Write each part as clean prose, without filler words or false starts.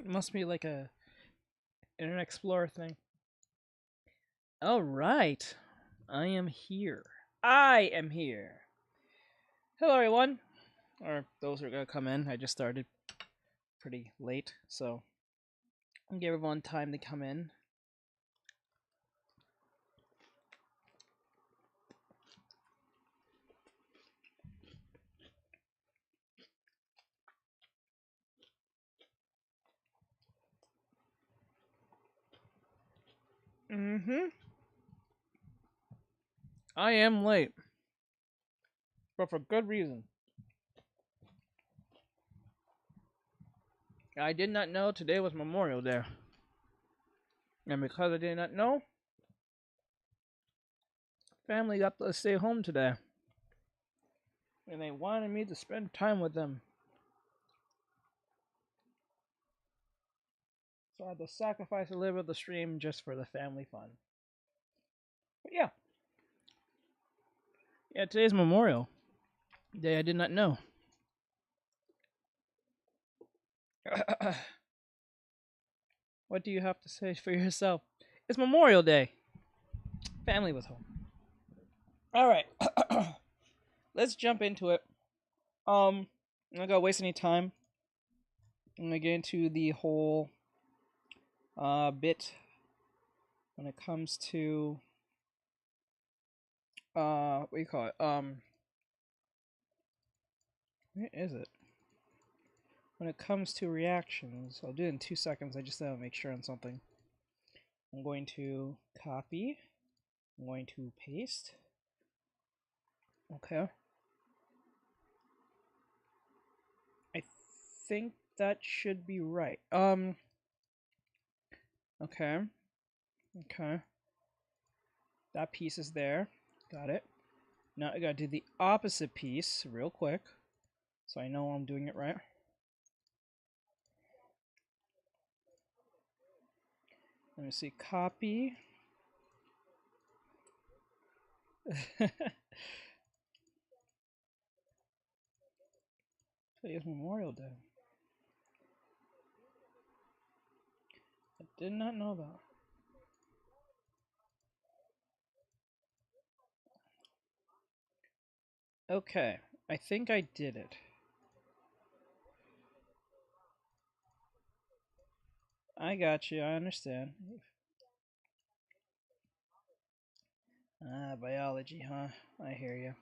It must be like a Internet Explorer thing. All right, I am here. I am here. Hello, everyone, or those who are gonna come in. I just started pretty late, so I'll give everyone time to come in. I am late, but for good reason. I did not know today was Memorial Day. And because I did not know, family got to stay home today. And they wanted me to spend time with them. So I had to sacrifice a little bit of the stream just for the family fun. But yeah. Yeah, today's Memorial Day. I did not know. What do you have to say for yourself? It's Memorial Day. Family was home. All right. Let's jump into it. I'm not gonna waste any time. I'm gonna get into the whole bit when it comes to what do you call it? Where is it? When it comes to reactions, I'll do it in 2 seconds. I just have to make sure on something. I'm going to copy. I'm going to paste. Okay. I think that should be right. Okay. Okay. That piece is there. Got it. Now I gotta do the opposite piece real quick, so I know I'm doing it right. Let me see. Copy. Today's Memorial Day. I did not know that. Okay, I think I did it. I got you, I understand. Ah, biology, huh? I hear you.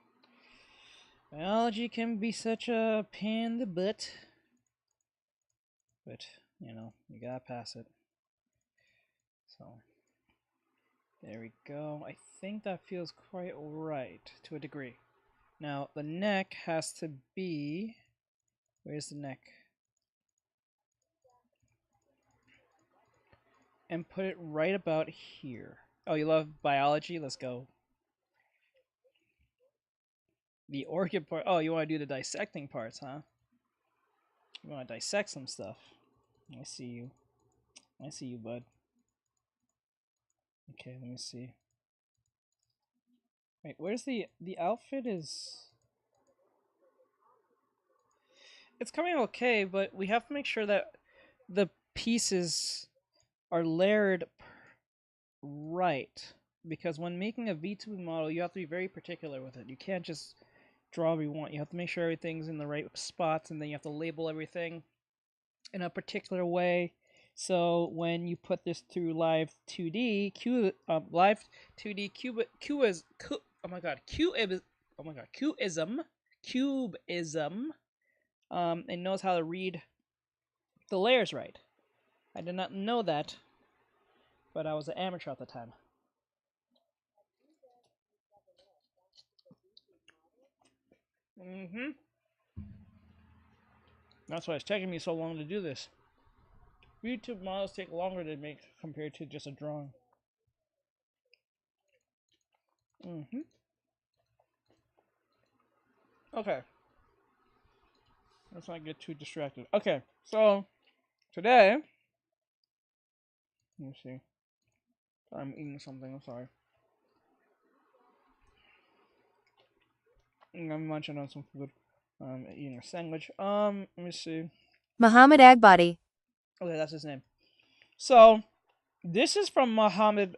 Biology can be such a pain in the butt. But, you know, you gotta pass it. So, there we go. I think that feels quite right, to a degree. Now, the neck has to be... Where's the neck? And put it right about here. Oh, you love biology? Let's go. The orchid part. Oh, you want to do the dissecting parts, huh? You want to dissect some stuff. I see you. I see you, bud. Okay, let me see. Wait, where's the outfit is... It's coming okay, but we have to make sure that the pieces are layered right. Because when making a VTube model, you have to be very particular with it. You can't just draw whatever you want. You have to make sure everything's in the right spots, and then you have to label everything in a particular way. So when you put this through live 2D, live 2D cubism, it knows how to read the layers right. I did not know that, but I was an amateur at the time. That's why it's taking me so long to do this. YouTube models take longer to make compared to just a drawing. Okay. Let's not get too distracted. Okay, so today, let me see. I'm eating something. I'm sorry. I'm munching on some food. Eating a sandwich. Let me see. Muhammad Agbadi. Okay, that's his name. So this is from Mohammed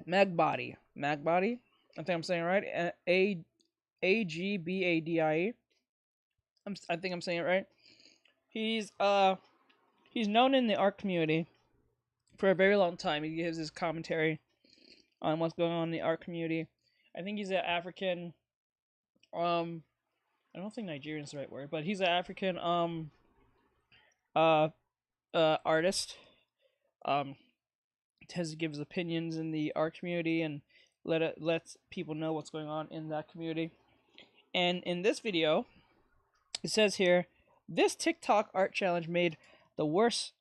Magbadi. Magbadi? I think I'm saying it right. Agbadi. I think I'm saying it right. He's known in the art community for a very long time. He gives his commentary on what's going on in the art community. I think he's an African. I don't think Nigerian is the right word, but he's an African uh artist. Tends to give his opinions in the art community and lets people know what's going on in that community. And in this video, it says here, this TikTok art challenge made the worst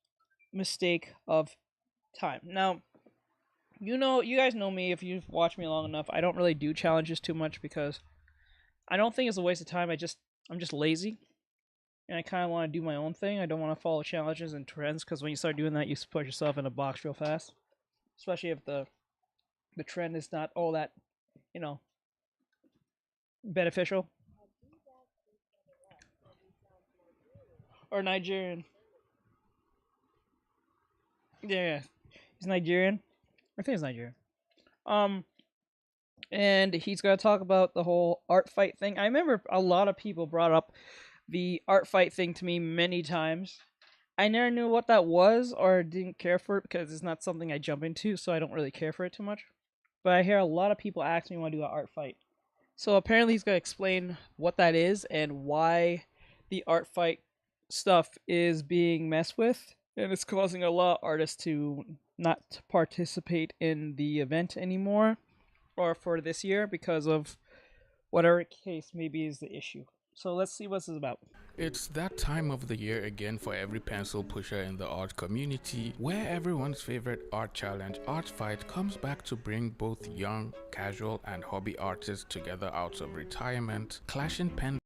mistake of time. Now, you guys know me. If you've watched me long enough, I don't really do challenges too much because I don't think it's a waste of time. I'm just lazy, and I kind of want to do my own thing. I don't want to follow challenges and trends because when you start doing that, you put yourself in a box real fast. Especially if the trend is not all that, beneficial. Or Nigerian. Yeah, he's Nigerian. I think he's Nigerian. And he's gonna talk about the whole art fight thing. I remember a lot of people brought up the art fight thing to me many times. I never knew what that was or didn't care for it because it's not something I jump into, so I don't really care for it too much. But I hear a lot of people ask me when I do an art fight. So apparently he's gonna explain what that is and why the art fight stuff is being messed with, and it's causing a lot of artists to not participate in the event anymore, or for this year because of whatever case maybe is the issue. So let's see what this is about. It's that time of the year again for every pencil pusher in the art community, where everyone's favorite art challenge, Art Fight, comes back to bring both young, casual, and hobby artists together out of retirement, clashing pens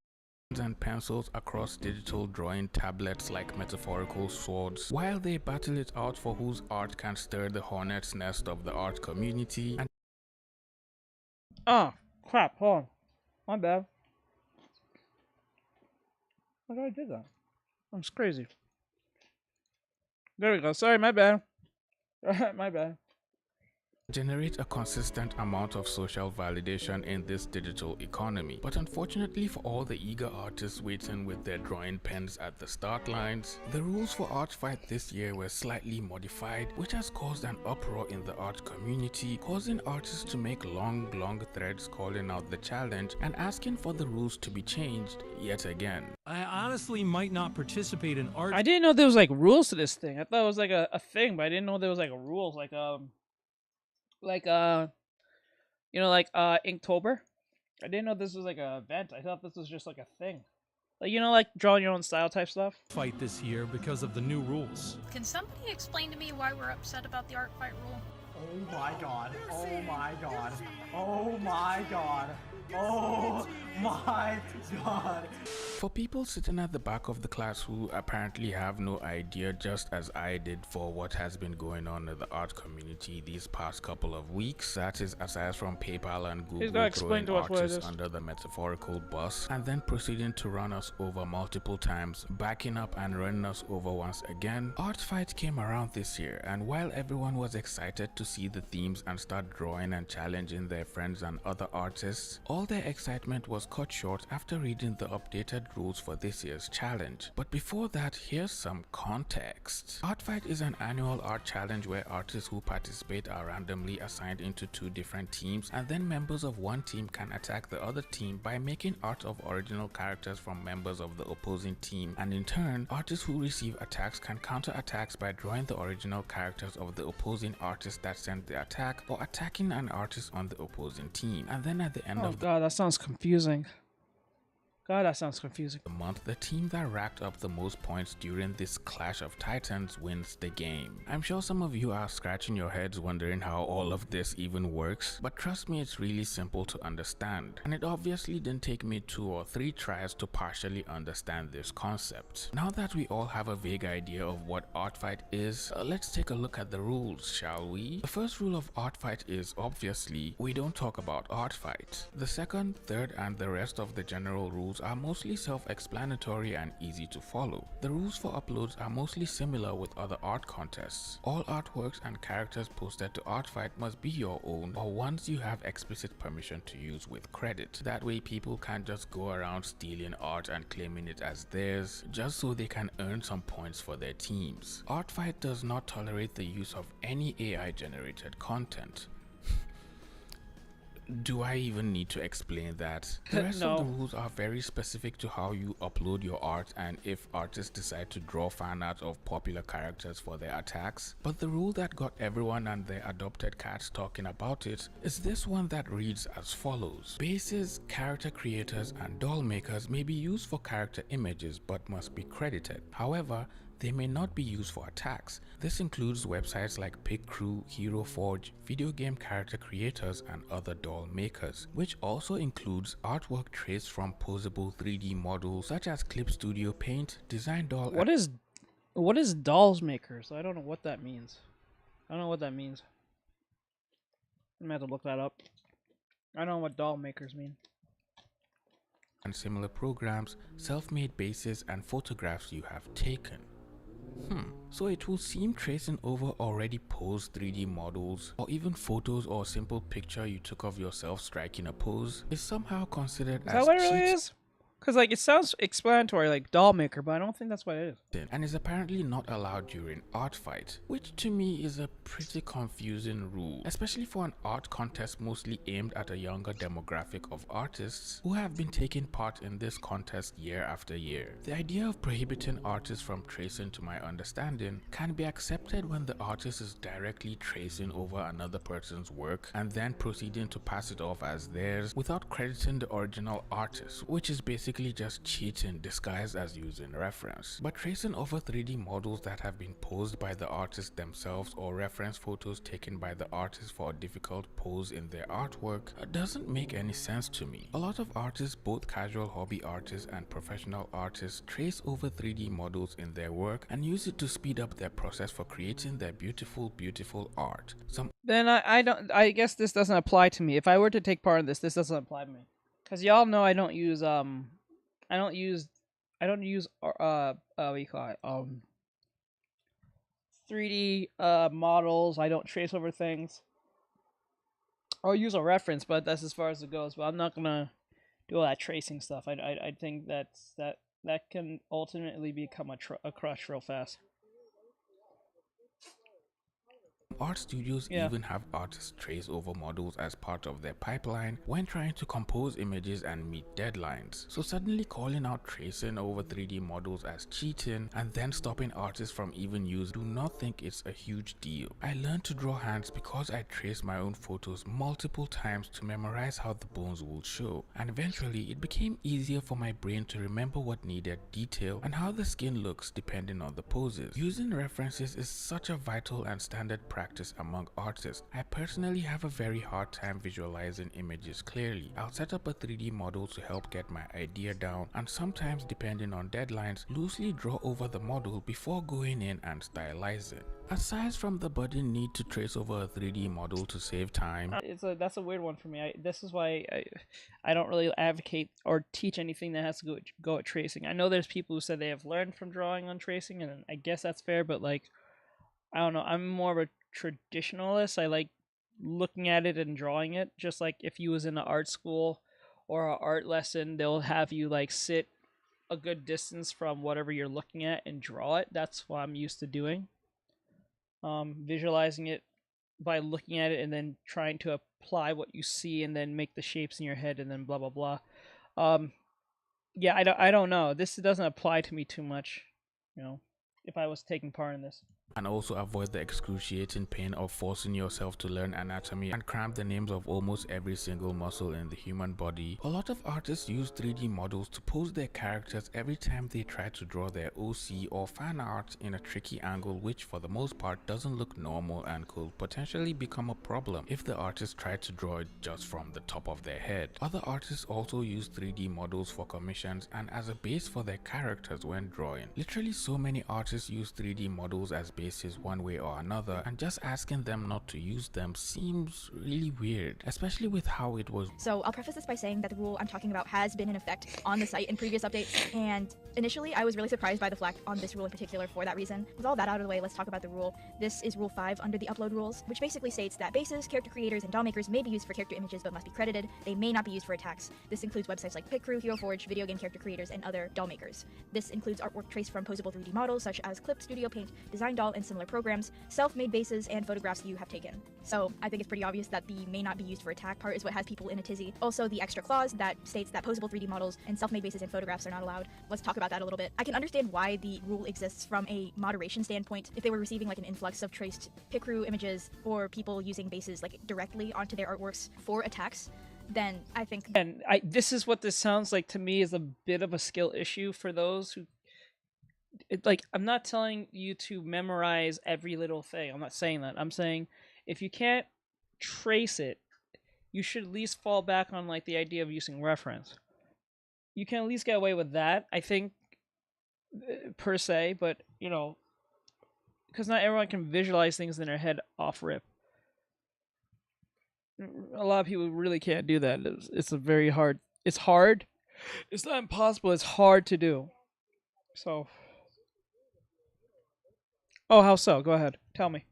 and pencils across digital drawing tablets like metaphorical swords, while they battle it out for whose art can stir the hornet's nest of the art community. And oh, crap, hold on. My bad. How did I do that? That's crazy. There we go. Sorry, my bad. My bad. Generate a consistent amount of social validation in this digital economy. But unfortunately for all the eager artists waiting with their drawing pens at the start lines, the rules for Art Fight this year were slightly modified, which has caused an uproar in the art community, causing artists to make long threads calling out the challenge and asking for the rules to be changed yet again. I honestly might not participate in art. I didn't know there was like rules to this thing. I thought it was like a thing, but I didn't know there was like rules like Inktober. I didn't know this was like an event. I thought this was just like a thing. Like, like drawing your own style type stuff. Fight this year because of the new rules. Can somebody explain to me why we're upset about the art fight rule? Oh my god. Oh my god. Oh my god. Oh my god. For people sitting at the back of the class who apparently have no idea, just as I did, for what has been going on in the art community these past couple of weeks, that is aside from PayPal and Google throwing artists under the metaphorical bus and then proceeding to run us over multiple times, backing up and running us over once again, Art Fight came around this year, and while everyone was excited to see the themes and start drawing and challenging their friends and other artists, all their excitement was cut short after reading the updated rules for this year's challenge. But before that, here's some context. Art Fight is an annual art challenge where artists who participate are randomly assigned into two different teams, and then members of one team can attack the other team by making art of original characters from members of the opposing team, and in turn, artists who receive attacks can counter attacks by drawing the original characters of the opposing artist that sent the attack, or attacking an artist on the opposing team. And then at the end of God, that sounds confusing. God, that sounds confusing. The month, the team that racked up the most points during this clash of titans wins the game. I'm sure some of you are scratching your heads wondering how all of this even works, but trust me, it's really simple to understand, and it obviously didn't take me 2 or 3 tries to partially understand this concept. Now that we all have a vague idea of what Art Fight is, let's take a look at the rules, shall we? The first rule of Art Fight is, obviously, we don't talk about Art Fight. The second, third, and the rest of the general rules uploads are mostly self-explanatory and easy to follow. The rules for uploads are mostly similar with other art contests. All artworks and characters posted to Artfight must be your own or ones you have explicit permission to use with credit. That way people can't just go around stealing art and claiming it as theirs just so they can earn some points for their teams. Artfight does not tolerate the use of any AI generated content. Do I even need to explain that? The rest No. of the rules are very specific to how you upload your art and if artists decide to draw fan art of popular characters for their attacks. But the rule that got everyone and their adopted cats talking about it is this one that reads as follows. Bases, character creators, and doll makers may be used for character images but must be credited. However, they may not be used for attacks. This includes websites like Pick Crew, Hero Forge, video game character creators, and other doll makers, which also includes artwork traced from posable 3D models such as Clip Studio Paint, Design Doll. What is dolls makers? I don't know what that means. I don't know what that means. I'm gonna have to look that up. I don't know what doll makers mean. And similar programs, self-made bases, and photographs you have taken. So it will seem tracing over already posed 3D models or even photos or a simple picture you took of yourself striking a pose is somehow considered Is as that what it really cheating. is? Because like it sounds explanatory, like doll maker, but I don't think that's what it is. And is apparently not allowed during art fight, which to me is a pretty confusing rule, especially for an art contest mostly aimed at a younger demographic of artists who have been taking part in this contest year after year. The idea of prohibiting artists from tracing, to my understanding, can be accepted when the artist is directly tracing over another person's work and then proceeding to pass it off as theirs without crediting the original artist, which is basically just cheating disguised as using reference. But tracing over 3D models that have been posed by the artists themselves or reference photos taken by the artist for a difficult pose in their artwork doesn't make any sense to me. A lot of artists, both casual hobby artists and professional artists, trace over 3D models in their work and use it to speed up their process for creating their beautiful art. Then I guess this doesn't apply to me. If I were to take part in this doesn't apply to me. Cause y'all know I don't use what do you call it? 3D models. I don't trace over things. I'll use a reference, but that's as far as it goes. But I'm not gonna do all that tracing stuff. I think that can ultimately become a crush real fast. Art studios even have artists trace over models as part of their pipeline when trying to compose images and meet deadlines. So suddenly calling out tracing over 3D models as cheating and then stopping artists from even use, do not think it's a huge deal. I learned to draw hands because I traced my own photos multiple times to memorize how the bones would show, and eventually it became easier for my brain to remember what needed detail and how the skin looks depending on the poses. Using references is such a vital and standard practice among artists. I personally have a very hard time visualizing images clearly. I'll set up a 3D model to help get my idea down, and sometimes, depending on deadlines, loosely draw over the model before going in and stylizing. Aside from the budding need to trace over a 3D model to save time, That's a weird one for me. This is why I don't really advocate or teach anything that has to go at tracing. I know there's people who said they have learned from drawing on tracing, and I guess that's fair, but like, I don't know, I'm more of a traditionalist. I like looking at it and drawing it. Just like if you was in an art school or an art lesson, they'll have you like sit a good distance from whatever you're looking at and draw it. That's what I'm used to doing. Visualizing it by looking at it and then trying to apply what you see and then make the shapes in your head and then blah blah blah. Yeah, I don't know. This doesn't apply to me too much, you know, if I was taking part in this. and also avoid the excruciating pain of forcing yourself to learn anatomy and cram the names of almost every single muscle in the human body. A lot of artists use 3D models to pose their characters every time they try to draw their OC or fan art in a tricky angle, which for the most part doesn't look normal and could potentially become a problem if the artist tried to draw it just from the top of their head. Other artists also use 3D models for commissions and as a base for their characters when drawing. Literally so many artists artists use 3D models as bases one way or another, and just asking them not to use them seems really weird, especially with how it was. So I'll preface this by saying that the rule I'm talking about has been in effect on the site in previous updates, and initially I was really surprised by the flack on this rule in particular for that reason. With all that out of the way, let's talk about the rule. This is Rule 5 under the upload rules, which basically states that bases, character creators, and doll makers may be used for character images but must be credited. They may not be used for attacks. This includes websites like PitCrew, HeroForge, video game character creators, and other doll makers. This includes artwork traced from posable 3D models such as Clip, Studio Paint, Design Doll, and similar programs, self-made bases, and photographs you have taken. So I think it's pretty obvious that the may not be used for attack part is what has people in a tizzy. Also, the extra clause that states that posable 3D models and self-made bases and photographs are not allowed. Let's talk about that a little bit. I can understand why the rule exists from a moderation standpoint. If they were receiving like an influx of traced PitCrew images or people using bases like directly onto their artworks for attacks, then I think... And this is what this sounds like to me, is a bit of a skill issue for those who... I'm not telling you to memorize every little thing. I'm not saying that. I'm saying if you can't trace it, you should at least fall back on like the idea of using reference. You can at least get away with that, I think, per se, but, you know, because not everyone can visualize things in their head off rip. A lot of people really can't do that. It's a very hard... It's hard. It's not impossible. It's hard to do. So... Oh, how so? Go ahead. Tell me.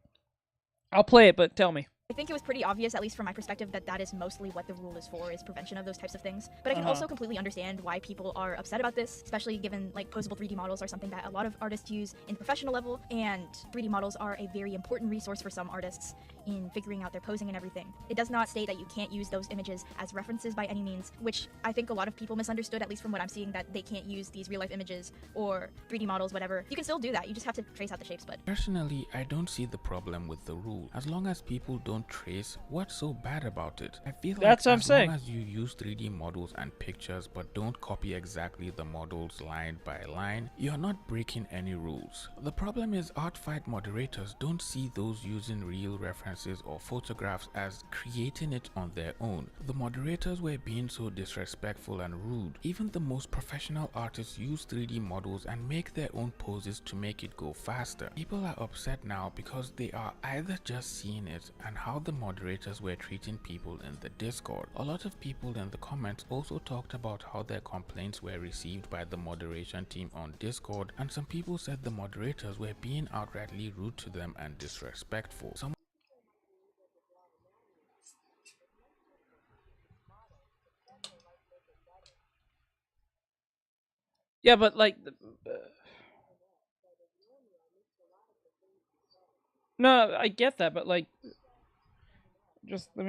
I'll play it, but tell me. I think it was pretty obvious, at least from my perspective, that that is mostly what the rule is for, is prevention of those types of things. But I can also completely understand why people are upset about this, especially given like posable 3D models are something that a lot of artists use in the professional level, and 3D models are a very important resource for some artists in figuring out their posing and everything. It does not state that you can't use those images as references by any means, which I think a lot of people misunderstood, at least from what I'm seeing, that they can't use these real-life images or 3D models, whatever. You can still do that, you just have to trace out the shapes, but... Personally, I don't see the problem with the rule. As long as people don't trace, what's so bad about it? I feel that's like what I'm saying. Long as you use 3D models and pictures but don't copy exactly the models line by line, you're not breaking any rules. The problem is ArtFight moderators don't see those using real references or photographs as creating it on their own. The moderators were being so disrespectful and rude. Even the most professional artists use 3D models and make their own poses to make it go faster. People are upset now because they are either just seeing it and how the moderators were treating people in the Discord. A lot of people in the comments also talked about how their complaints were received by the moderation team on Discord, and some people said the moderators were being outrightly rude to them and disrespectful. Yeah, but like... No, I get that, but like... Just let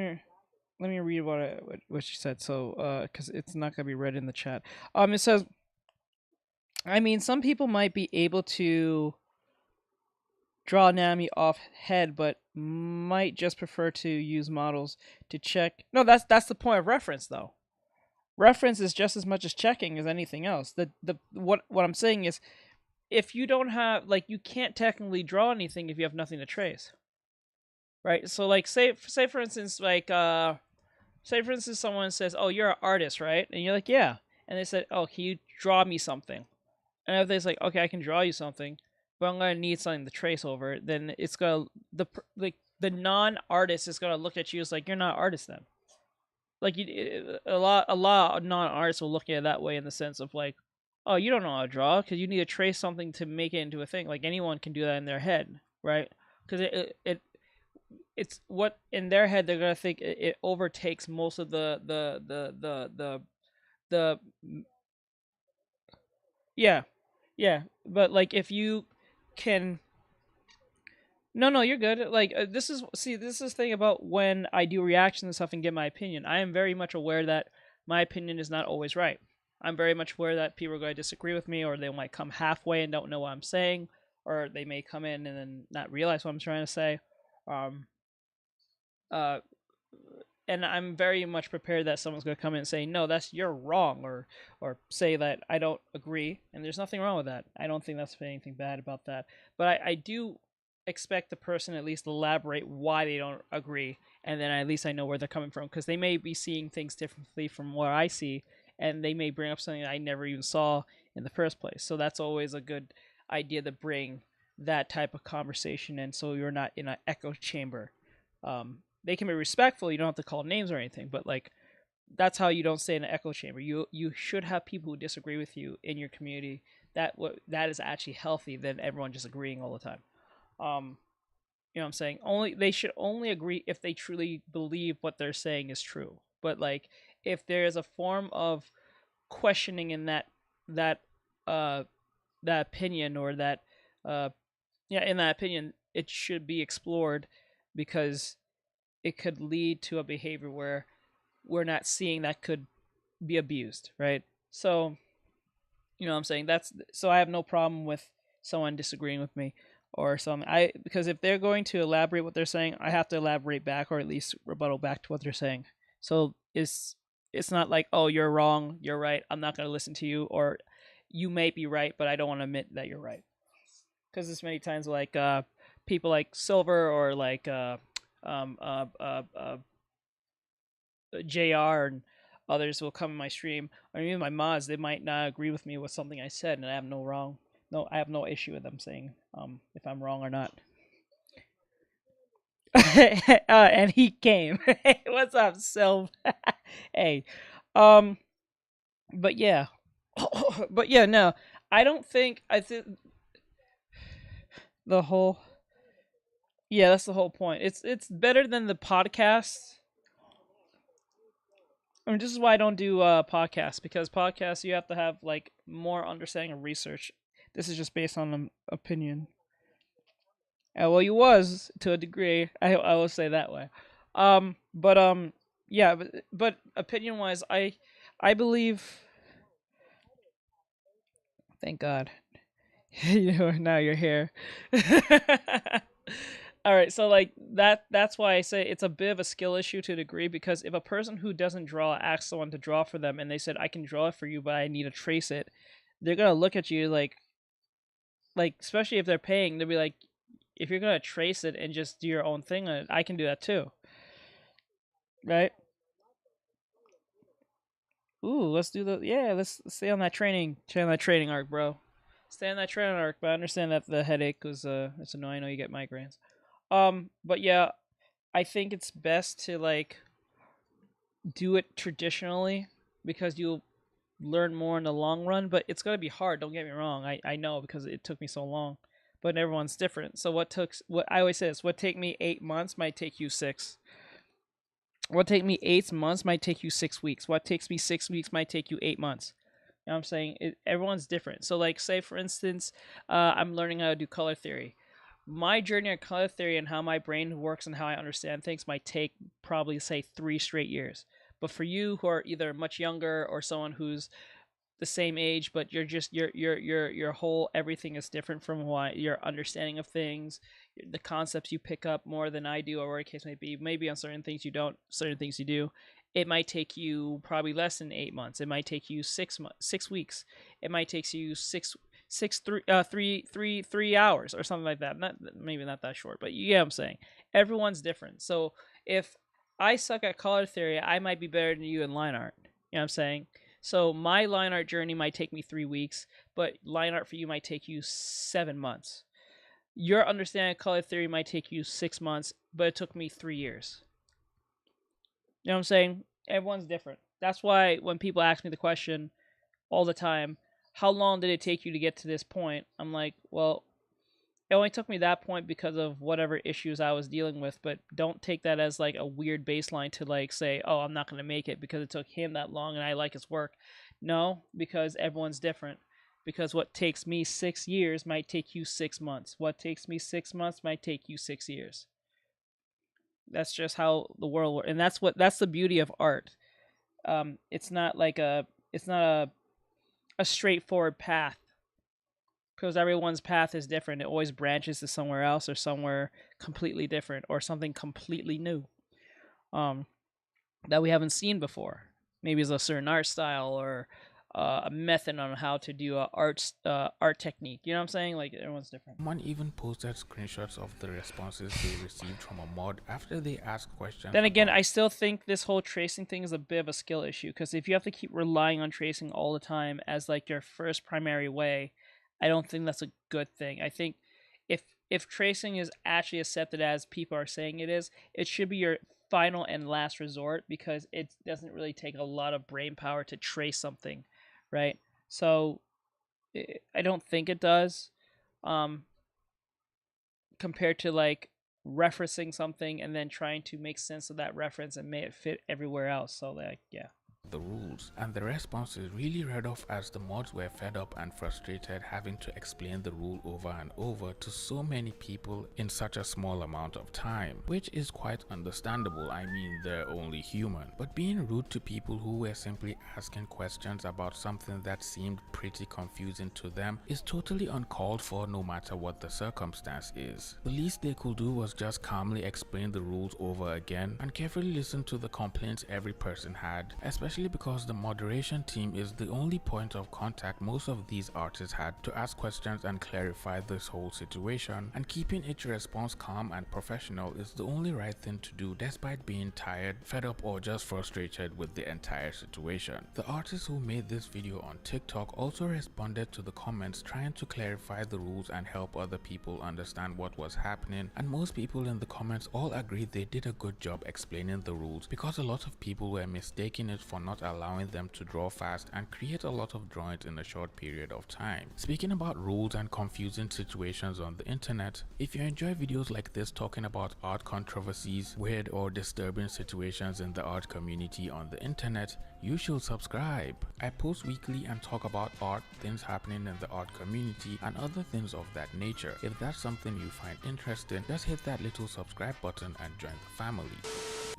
me read what she said, so because it's not gonna be read in the chat. It says, I mean, some people might be able to draw anatomy off head, but might just prefer to use models to check. No, that's the point of reference, though. Reference is just as much as checking as anything else. What I'm saying is, if you don't have, like, you can't technically draw anything if you have nothing to trace. Right, so like say for instance, like say for instance someone says, "Oh, you're an artist, right?" And you're like, "Yeah," and they said, "Oh, can you draw me something?" And if they're like, "Okay, I can draw you something, but I'm gonna need something to trace over it," then it's gonna the non-artist is gonna look at you as like, "You're not an artist then." Like a lot of non-artists will look at it that way, in the sense of like, "Oh, you don't know how to draw because you need to trace something to make it into a thing." Like anyone can do that in their head, right? Because it's what in their head they're gonna think it overtakes most of the yeah, but like if you can... No, you're good. Like this is the thing about when I do reactions and stuff and give my opinion. I am very much aware that my opinion is not always right. I'm very much aware that people are going to disagree with me, or they might come halfway and don't know what I'm saying, or they may come in and then not realize what I'm trying to say. And I'm very much prepared that someone's going to come in and say, "No, you're wrong," or say that I don't agree, and there's nothing wrong with that. I don't think that's anything bad about that. But I do expect the person at least elaborate why they don't agree, and then at least I know where they're coming from, because they may be seeing things differently from what I see, and they may bring up something that I never even saw in the first place. So that's always a good idea to bring that type of conversation, and so you're not in an echo chamber. They can be respectful. You don't have to call names or anything, but like that's how you don't stay in an echo chamber. You should have people who disagree with you in your community. That is actually healthy than everyone just agreeing all the time. You know what I'm saying? They should only agree if they truly believe what they're saying is true. But like if there is a form of questioning in that opinion, or that in that opinion, it should be explored, because it could lead to a behavior where we're not seeing that could be abused, right? So, you know what I'm saying? So I have no problem with someone disagreeing with me or something. Because if they're going to elaborate what they're saying, I have to elaborate back, or at least rebuttal back to what they're saying. So it's not like, oh, you're wrong, you're right, I'm not going to listen to you, or you may be right, but I don't want to admit that you're right. Because there's many times like people like Silver, or like JR and others will come in my stream, or even my mods, they might not agree with me with something I said, and I have I have no issue with them saying if I'm wrong or not. And he came. Hey, what's up, Silv? Hey. But yeah. But yeah, no. I think the whole that's the whole point. It's better than the podcast. I mean, this is why I don't do podcasts, because podcasts you have to have like more understanding of research. This is just based on an opinion. Well, you was to a degree. I will say that way. Yeah, but opinion wise, I believe. Thank God. Now you're here. All right, so like that's why I say it's a bit of a skill issue to a degree, because if a person who doesn't draw asks someone to draw for them, and they said, I can draw it for you, but I need to trace it, they're gonna look at you like especially if they're paying, they'll be like, if you're gonna trace it and just do your own thing on it, I can do that too. Right? Ooh, let's do let's stay on that training arc, bro. Stay on that training arc, but I understand that the headache was it's annoying. I know you get migraines. But yeah, I think it's best to like do it traditionally, because you'll learn more in the long run, but it's gonna be hard, don't get me wrong. I know, because it took me so long. But everyone's different. So what I always say is, what take me 8 months might take you 6. What take me 8 months might take you 6 weeks. What takes me 6 weeks might take you 8 months. You know what I'm saying? Everyone's different. So like, say for instance, I'm learning how to do color theory. My journey on color theory and how my brain works and how I understand things might take probably, say, 3 straight years. But for you, who are either much younger or someone who's the same age, but you're just your whole everything is different from what your understanding of things, the concepts you pick up more than I do, or whatever the case may be. Maybe on certain things you don't, certain things you do. It might take you probably less than 8 months. It might take you 6 weeks. It might take you 3 hours or something like that. Maybe not that short, but you get what I'm saying. Everyone's different. So if I suck at color theory, I might be better than you in line art. You know what I'm saying? So my line art journey might take me 3 weeks, but line art for you might take you 7 months. Your understanding of color theory might take you 6 months, but it took me 3 years. You know what I'm saying? Everyone's different. That's why when people ask me the question all the time, how long did it take you to get to this point? I'm like, well, it only took me that point because of whatever issues I was dealing with, but don't take that as like a weird baseline to like say, oh, I'm not going to make it because it took him that long and I like his work. No, because everyone's different. Because what takes me 6 years might take you 6 months. What takes me 6 months might take you 6 years. That's just how the world works. And that's the beauty of art. It's not a straightforward path, because everyone's path is different. It always branches to somewhere else, or somewhere completely different, or something completely new that we haven't seen before. Maybe it's a certain art style, or a method on how to do a art technique. You know what I'm saying? Like, everyone's different. Someone even posted screenshots of the responses they received from a mod after they asked questions. Then again, I still think this whole tracing thing is a bit of a skill issue, because if you have to keep relying on tracing all the time as like your first primary way, I don't think that's a good thing. I think if if tracing is actually accepted as people are saying it is, it should be your final and last resort, because it doesn't really take a lot of brain power to trace something, right? So I don't think it does, compared to like referencing something and then trying to make sense of that reference and make it fit everywhere else. So like, yeah. The rules, and the responses really read off as the mods were fed up and frustrated having to explain the rule over and over to so many people in such a small amount of time, which is quite understandable. I mean, they're only human. But being rude to people who were simply asking questions about something that seemed pretty confusing to them is totally uncalled for, no matter what the circumstance is. The least they could do was just calmly explain the rules over again and carefully listen to the complaints every person had, especially because the moderation team is the only point of contact most of these artists had to ask questions and clarify this whole situation, and keeping each response calm and professional is the only right thing to do, despite being tired, fed up, or just frustrated with the entire situation. The artist who made this video on TikTok also responded to the comments trying to clarify the rules and help other people understand what was happening, and most people in the comments all agreed they did a good job explaining the rules, because a lot of people were mistaking it for not allowing them to draw fast and create a lot of drawings in a short period of time. Speaking about rules and confusing situations on the internet, if you enjoy videos like this talking about art controversies, weird or disturbing situations in the art community on the internet, you should subscribe. I post weekly and talk about art, things happening in the art community, and other things of that nature. If that's something you find interesting, just hit that little subscribe button and join the family.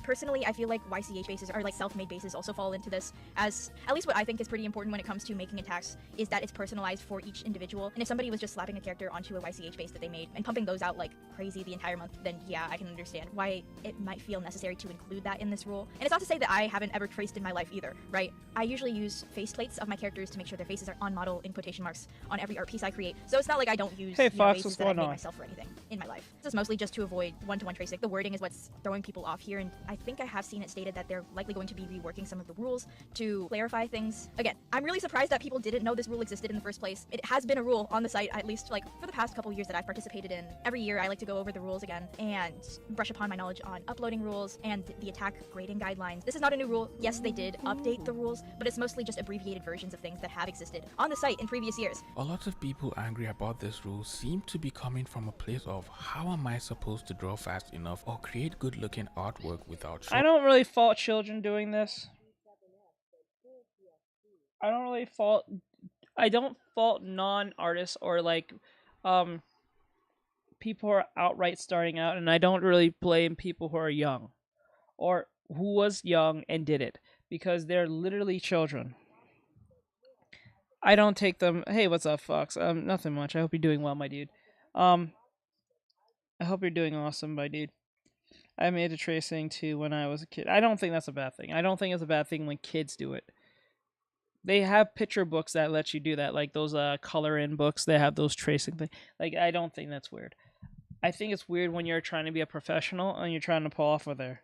Personally, I feel like YCH bases, or like self-made bases, also fall into this, as at least what I think is pretty important when it comes to making attacks is that it's personalized for each individual. And if somebody was just slapping a character onto a YCH base that they made and pumping those out like crazy the entire month, then yeah, I can understand why it might feel necessary to include that in this rule. And it's not to say that I haven't ever traced in my life either, right? I usually use faceplates of my characters to make sure their faces are on model in quotation marks on every art piece I create. So it's not like I don't use bases that I made myself for anything in my life. This is mostly just to avoid one-to-one tracing. The wording is what's throwing people off here, and I think I have seen it stated that they're likely going to be reworking some of the rules to clarify things. Again, I'm really surprised that people didn't know this rule existed in the first place. It has been a rule on the site, at least like for the past couple years that I've participated in. Every year I like to go over the rules again and brush upon my knowledge on uploading rules and the attack grading guidelines. This is not a new rule. Yes, they did update the rules, but it's mostly just abbreviated versions of things that have existed on the site in previous years. A lot of people angry about this rule seem to be coming from a place of, how am I supposed to draw fast enough or create good looking artwork without I don't really fault children doing this. I don't fault non-artists or like people who are outright starting out, and I don't really blame people who are young or who was young and did it, because they're literally children. I don't take them, hey, what's up, Fox? Nothing much. I hope you're doing well, my dude. I hope you're doing awesome, my dude. I made a tracing too when I was a kid. I don't think that's a bad thing. I don't think it's a bad thing when kids do it. They have picture books that let you do that, like those color in books. They have those tracing things. Like, I don't think that's weird. I think it's weird when you're trying to be a professional and you're trying to pull off with her.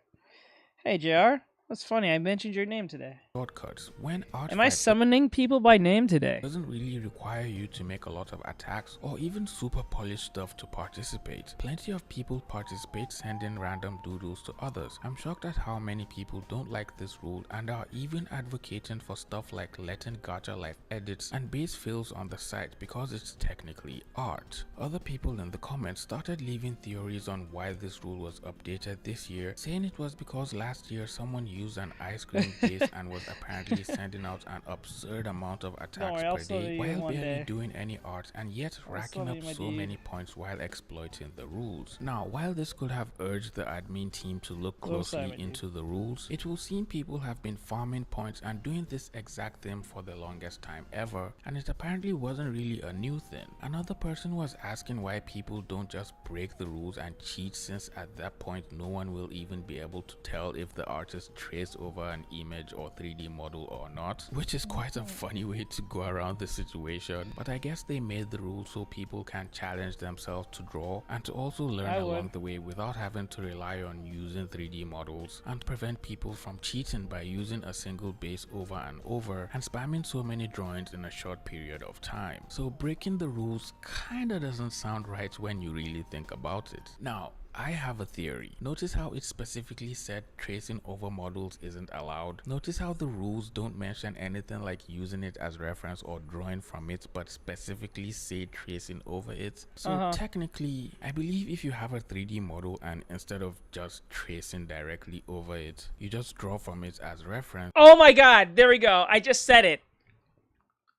Hey, JR. That's funny, I mentioned your name today. Shortcuts. When art Am I summoning people by name today? Doesn't really require you to make a lot of attacks or even super polished stuff to participate. Plenty of people participate sending random doodles to others. I'm shocked at how many people don't like this rule and are even advocating for stuff like letting gacha life edits and base fills on the site because it's technically art. Other people in the comments started leaving theories on why this rule was updated this year, saying it was because last year someone used an ice cream base and was apparently sending out an absurd amount of attacks per day while barely doing any art and yet racking up so many points while exploiting the rules. Now, while this could have urged the admin team to look closely into the rules, it will seem people have been farming points and doing this exact thing for the longest time ever, and it apparently wasn't really a new thing. Another person was asking why people don't just break the rules and cheat, since at that point no one will even be able to tell if the artist traced over an image or 3D 3D model or not, which is quite a funny way to go around the situation. But I guess they made the rules so people can challenge themselves to draw and to also learn along the way without having to rely on using 3D models, and prevent people from cheating by using a single base over and over and spamming so many drawings in a short period of time. So breaking the rules kinda doesn't sound right when you really think about it. Now, I have a theory. Notice how it specifically said tracing over models isn't allowed. Notice how the rules don't mention anything like using it as reference or drawing from it, but specifically say tracing over it. So technically, I believe if you have a 3D model and instead of just tracing directly over it, you just draw from it as reference. Oh my god, there we go. I just said it.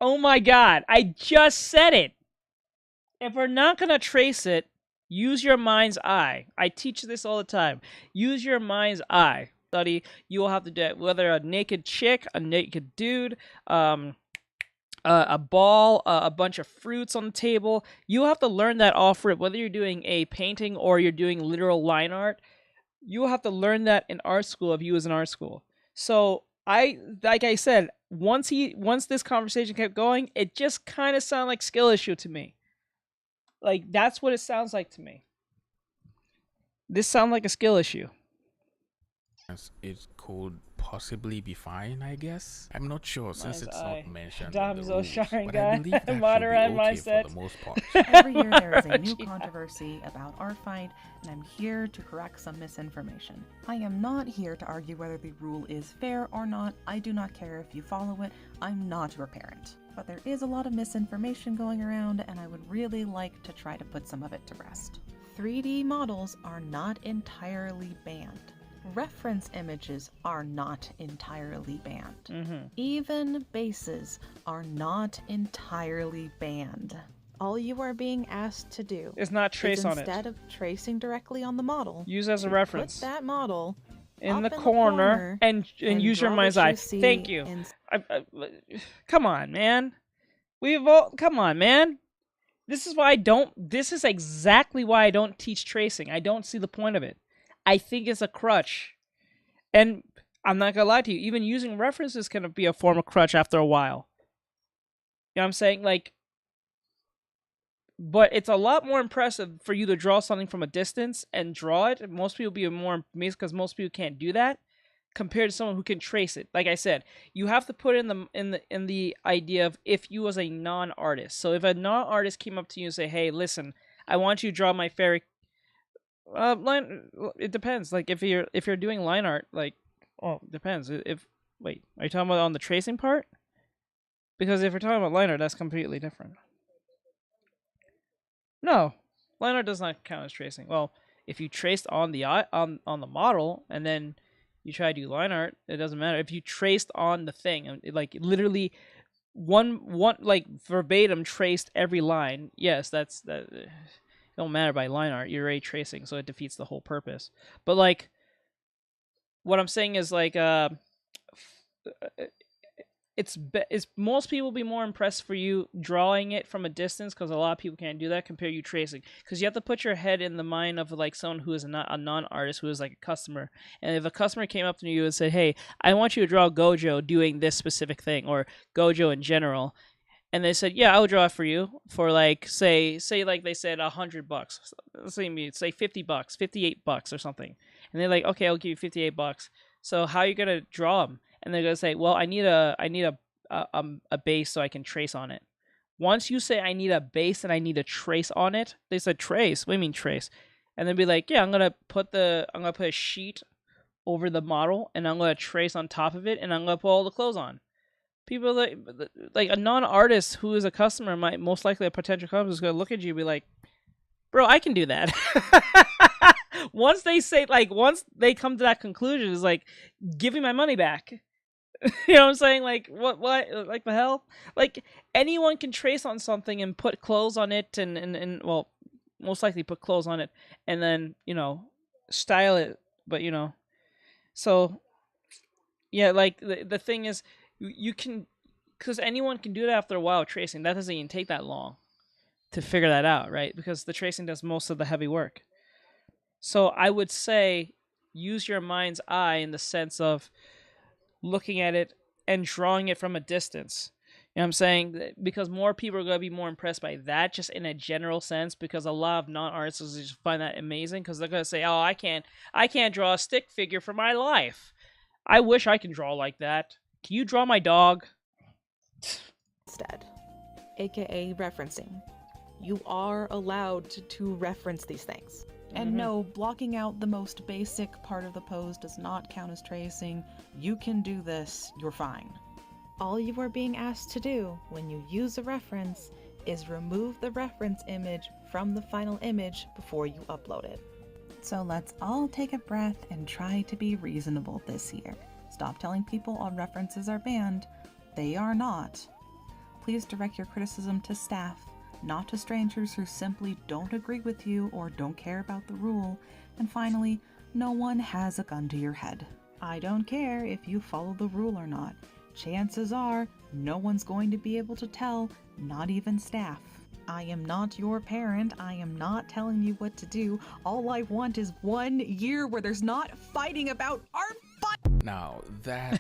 Oh my god, I just said it. If we're not gonna trace it, use your mind's eye. I teach this all the time. Use your mind's eye. Study, you will have to do it. Whether a naked chick, a naked dude, a ball, a bunch of fruits on the table, you have to learn that off rip. Whether you're doing a painting or you're doing literal line art, you will have to learn that in art school if you was in art school. So like I said, once this conversation kept going, it just kind of sounded like skill issue to me. Like, that's what it sounds like to me. This sounds like a skill issue. It could possibly be fine, I guess. I'm not sure since it's not mentioned Dom in is the all rules, shine but guy. I believe that should be Moderate okay mindset. for the most part. Every year there is a new controversy about Artfight, and I'm here to correct some misinformation. I am not here to argue whether the rule is fair or not. I do not care if you follow it. I'm not your parent. But there is a lot of misinformation going around, and I would really like to try to put some of it to rest. 3D models are not entirely banned. Reference images are not entirely banned. Even bases are not entirely banned. All you are being asked to do is not trace on it. Instead of tracing directly on the model, use as a reference. Put that model in the corner and use your mind's eye. Thank you. Come on, man. Come on, man. This is exactly why I don't teach tracing. I don't see the point of it. I think it's a crutch. And I'm not gonna lie to you, even using references can be a form of crutch after a while. You know what I'm saying? Like, but it's a lot more impressive for you to draw something from a distance and draw it. Most people be more amazed because most people can't do that compared to someone who can trace it. Like I said, you have to put in the idea of if you was a non-artist. So if a non-artist came up to you and say, "Hey, listen, I want you to draw my fairy." It depends. Like if you're doing line art, like, it depends. Wait, are you talking about on the tracing part? Because if you're talking about line art, that's completely different. No, line art does not count as tracing. Well, if you traced on the on the model and then you try to do line art, it doesn't matter. If you traced on the thing, like literally one like verbatim traced every line, yes, that. Don't matter by line art. You're ray tracing, so it defeats the whole purpose. But like, what I'm saying is like, it's most people will be more impressed for you drawing it from a distance because a lot of people can't do that compared to you tracing, because you have to put your head in the mind of like someone who is not a non-artist, who is like a customer. And if a customer came up to you and said, "Hey, I want you to draw Gojo doing this specific thing," or Gojo in general, and they said, "Yeah, I'll draw it for you for like say like they said $100. Let's say $50, $58 or something." And they're like, "Okay, I'll give you $58. So how are you gonna draw them?" And they're gonna say, "Well, I need a base so I can trace on it." Once you say I need a base and I need a trace on it, they said trace. What do you mean trace? And they'd be like, "Yeah, I'm gonna put a sheet over the model and I'm gonna trace on top of it and I'm gonna put all the clothes on." People like a non-artist who is a customer might most likely a potential customer is going to look at you and be like, "Bro, I can do that." Once they come to that conclusion, is like, "Give me my money back." You know what I'm saying? Like, what, like the hell? Like, anyone can trace on something and put clothes on it and well, most likely put clothes on it and then, style it. But, so, yeah, like, the thing is, you can, because anyone can do that after a while tracing. That doesn't even take that long to figure that out, right? Because the tracing does most of the heavy work. So I would say use your mind's eye in the sense of looking at it and drawing it from a distance. You know what I'm saying? Because more people are going to be more impressed by that, just in a general sense, because a lot of non-artists just find that amazing, because they're going to say, oh, I can't draw a stick figure for my life. I wish I can draw like that. Can you draw my dog? Instead, aka referencing. You are allowed to reference these things. And no, blocking out the most basic part of the pose does not count as tracing. You can do this, you're fine. All you are being asked to do when you use a reference is remove the reference image from the final image before you upload it. So let's all take a breath and try to be reasonable this year. Stop telling people all references are banned. They are not. Please direct your criticism to staff, not to strangers who simply don't agree with you or don't care about the rule. And finally, no one has a gun to your head. I don't care if you follow the rule or not. Chances are, no one's going to be able to tell, not even staff. I am not your parent. I am not telling you what to do. All I want is 1 year where there's not fighting about art. Now that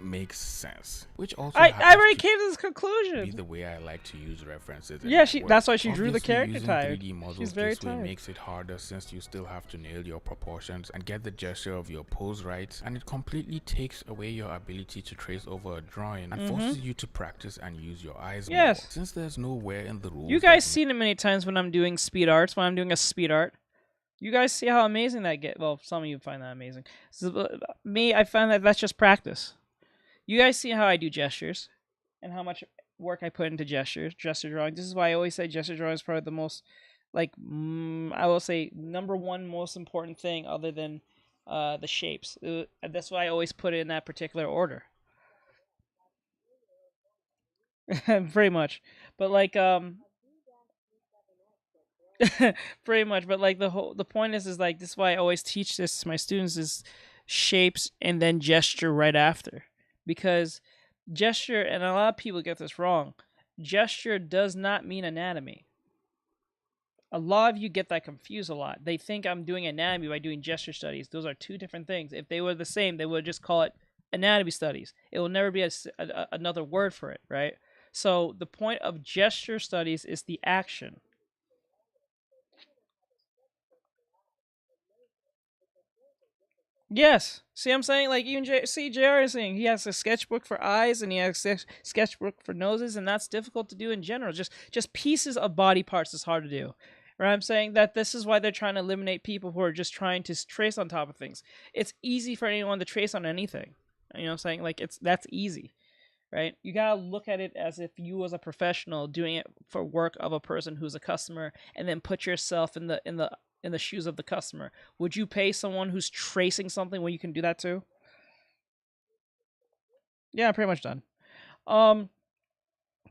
makes sense. Which also I already came to this conclusion. Be the way I like to use references. Yeah, that's why she drew the character using tired. 3D models She's very this way tired. makes it harder, since you still have to nail your proportions and get the gesture of your pose right, and it completely takes away your ability to trace over a drawing and forces you to practice and use your eyes more. Since there's nowhere in the rules. You guys seen it many times when I'm doing speed arts, when I'm doing a speed art. You guys see how amazing that gets. Well, some of you find that amazing. So, me, I find that that's just practice. You guys see how I do gestures and how much work I put into gesture drawing. This is why I always say gesture drawing is probably the most, like, I will say, #1 most important thing other than the shapes. That's why I always put it in that particular order. Pretty much. But, like, pretty much, but like the point is like, this is why I always teach this to my students, is shapes and then gesture right after, because gesture, and a lot of people get this wrong, gesture does not mean anatomy. A lot of you get that confused a lot. They think I'm doing anatomy by doing gesture studies. Those are two different things. If they were the same, they would just call it anatomy studies. It will never be another word for it, right? So the point of gesture studies is the action. Yes. See what I'm saying? Like, even JR is saying he has a sketchbook for eyes and he has a sketchbook for noses, and that's difficult to do in general. Just pieces of body parts is hard to do. Right? I'm saying that this is why they're trying to eliminate people who are just trying to trace on top of things. It's easy for anyone to trace on anything. You know what I'm saying? Like, that's easy. Right? You gotta look at it as if you was a professional doing it for work of a person who's a customer, and then put yourself in the shoes of the customer. Would you pay someone who's tracing something when you can do that too? Yeah, I'm pretty much done.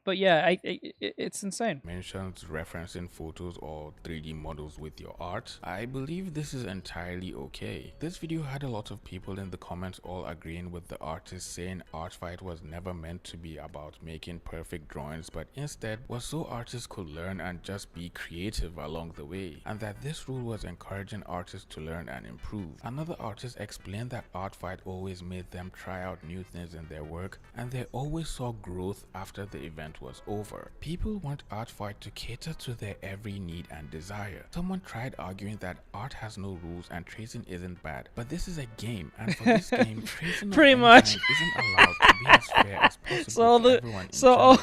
But yeah, it's insane. Mentions referencing photos or 3D models with your art. I believe this is entirely okay. This video had a lot of people in the comments all agreeing with the artist, saying Artfight was never meant to be about making perfect drawings, but instead was so artists could learn and just be creative along the way, and that this rule was encouraging artists to learn and improve. Another artist explained that Artfight always made them try out new things in their work, and they always saw growth after the event was over. People want Artfight to cater to their every need and desire. Someone tried arguing that art has no rules and tracing isn't bad, but this is a game, and for this game, tracing pretty much isn't allowed to be as fair as possible to everyone. Also,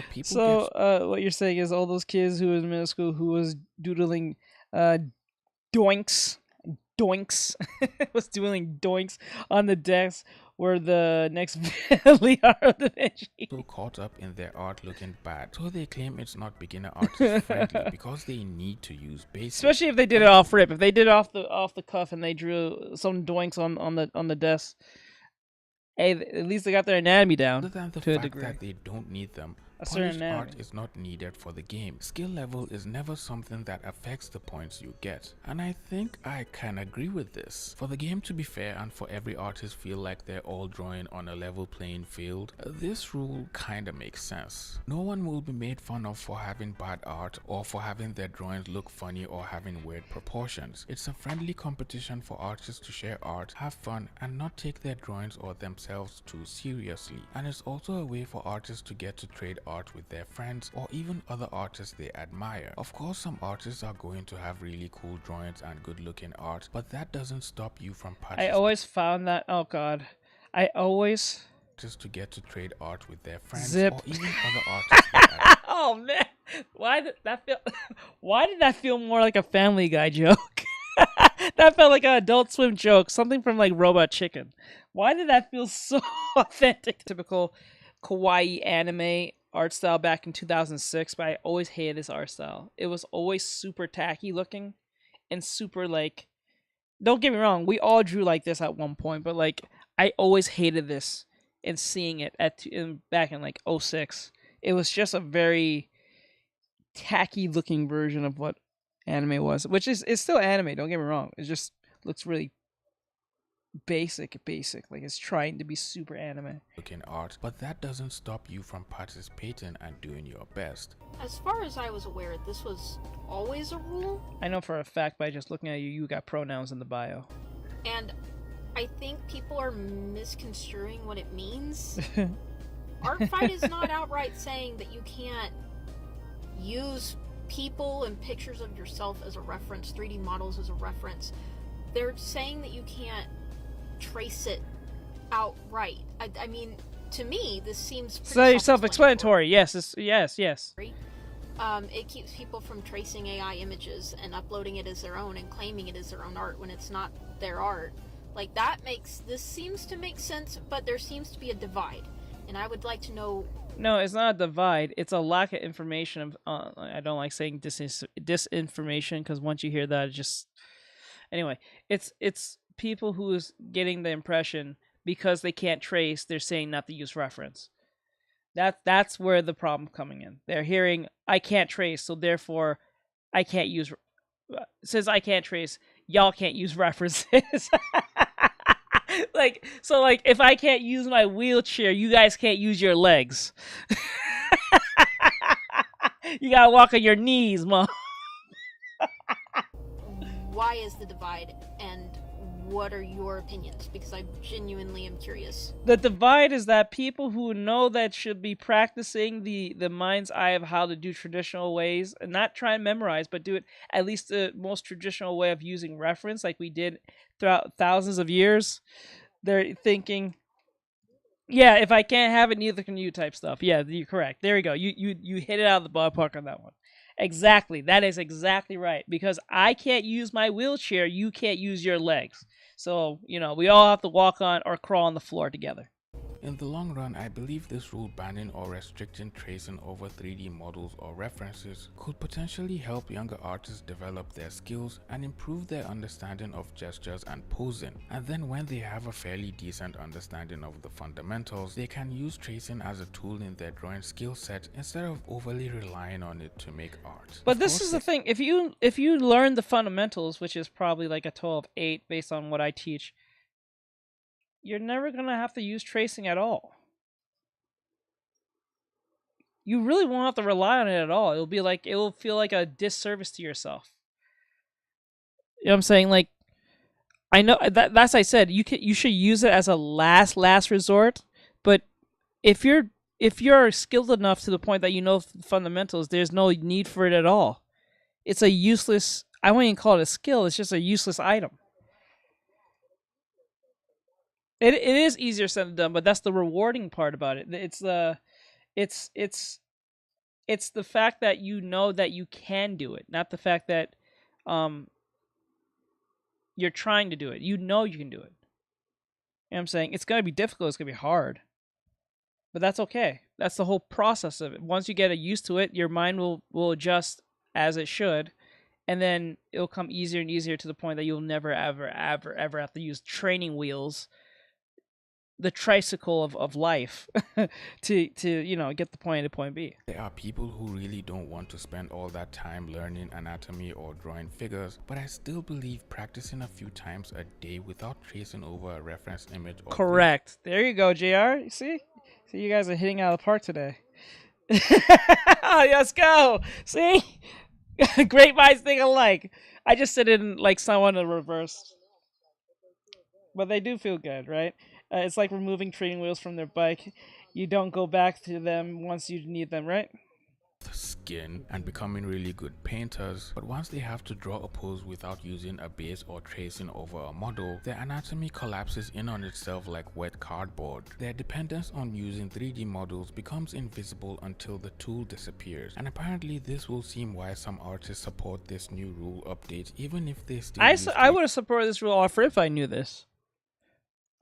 people what you're saying is all those kids who was in middle school who was doodling doinks was doing doinks on the desk were the next Lineart Pens. So caught up in their art looking bad, so they claim it's not beginner artist friendly because they need to use basics. Especially if they did it off rip. If they did it off the cuff and they drew some doinks on the desk, hey, at least they got their anatomy down. Other than the to a fact degree. that they don't need them, a certain Polished art anatomy. is not needed for the game. Skill level is never something that affects the points you get. And I think I can agree with this. For the game to be fair and for every artist feel like they're all drawing on a level playing field, this rule kinda makes sense. No one will be made fun of for having bad art or for having their drawings look funny or having weird proportions. It's a friendly competition for artists to share art, have fun, and not take their drawings or themselves too seriously. And it's also a way for artists to get to trade art with their friends or even other artists they admire. Of course, some artists are going to have really cool drawings and good looking art, but that doesn't stop you from I participating. always found that. Oh God, I always To get to trade art with their friends Zip. or even other artists they admire. Oh man, why did that feel? Why did that feel more like a Family Guy joke? That felt like an Adult Swim joke, something from like Robot Chicken. Why did that feel so authentic? Typical kawaii anime art style back in 2006, but I always hated this art style. It was always super tacky looking and super like. Don't get me wrong, we all drew like this at one point, but like I always hated this. And seeing it back in like 06, it was just a very tacky looking version of what anime was, which is it's still anime. Don't get me wrong. It just looks really basic. Like it's trying to be super anime. Looking art, but that doesn't stop you from participating and doing your best. As far as I was aware, this was always a rule, I know for a fact by just looking at you, you got pronouns in the bio. and I think people are misconstruing what it means. Artfight is not outright saying that you can't use people and pictures of yourself as a reference, 3D models as a reference. They're saying that you can't trace it outright. I mean, to me, this seems pretty Self-explanatory. Yes, yes. It keeps people from tracing AI images and uploading it as their own and claiming it as their own art when it's not their art. Like, this seems to make sense, but there seems to be a divide. And I would like to know... No, it's not a divide. It's a lack of information. I don't like saying disinformation, because once you hear that, it just... Anyway, it's people who is getting the impression, because they can't trace, they're saying not to use reference. That's where the problem coming in. They're hearing, I can't trace, so therefore I can't use... Since I can't trace, y'all can't use references. Like, so like if I can't use my wheelchair, you guys can't use your legs. You gotta walk on your knees, mom. Why is the divide, and what are your opinions? Because I genuinely am curious. The divide is that people who know that should be practicing the mind's eye of how to do traditional ways, and not try and memorize, but do it at least the most traditional way of using reference, like we did throughout thousands of years. They're thinking, yeah, if I can't have it, neither can you type stuff. Yeah, you're correct. There we go. You hit it out of the ballpark on that one. Exactly. That is exactly right. Because I can't use my wheelchair, you can't use your legs. So, we all have to walk on or crawl on the floor together. In the long run, I believe this rule banning or restricting tracing over 3D models or references could potentially help younger artists develop their skills and improve their understanding of gestures and posing. And then when they have a fairly decent understanding of the fundamentals, they can use tracing as a tool in their drawing skill set instead of overly relying on it to make art. But this is the thing, if you learn the fundamentals, which is probably like a 12-8 based on what I teach, you're never going to have to use tracing at all. You really won't have to rely on it at all. It will feel like a disservice to yourself. You know what I'm saying? Like, I know that's I said, you should use it as a last resort, but if you're skilled enough to the point that you know fundamentals, there's no need for it at all. It's a useless, I won't even call it a skill, it's just a useless item. It is easier said than done, but that's the rewarding part about it. It's the fact that you know that you can do it, not the fact that you're trying to do it. You know you can do it. You know what I'm saying? It's gonna be difficult, it's gonna be hard. But that's okay. That's the whole process of it. Once you get used to it, your mind will adjust as it should, and then it'll come easier and easier to the point that you'll never ever have to use training wheels the tricycle of life to get the point A to point B. There are people who really don't want to spend all that time learning anatomy or drawing figures, but I still believe practicing a few times a day without tracing over a reference image or Correct. There you go, JR. You see, you guys are hitting out of the park today. Oh, let's go. See, great minds think alike. I just said it in like someone in reverse, but they do feel good, right? It's like removing training wheels from their bike. You don't go back to them once you need them, right? skin and becoming really good painters, but once they have to draw a pose without using a base or tracing over a model, their anatomy collapses in on itself like wet cardboard. Their dependence on using 3D models becomes invisible until the tool disappears, and apparently this will seem why some artists support this new rule update even if they still I would have supported this rule offer if I knew this.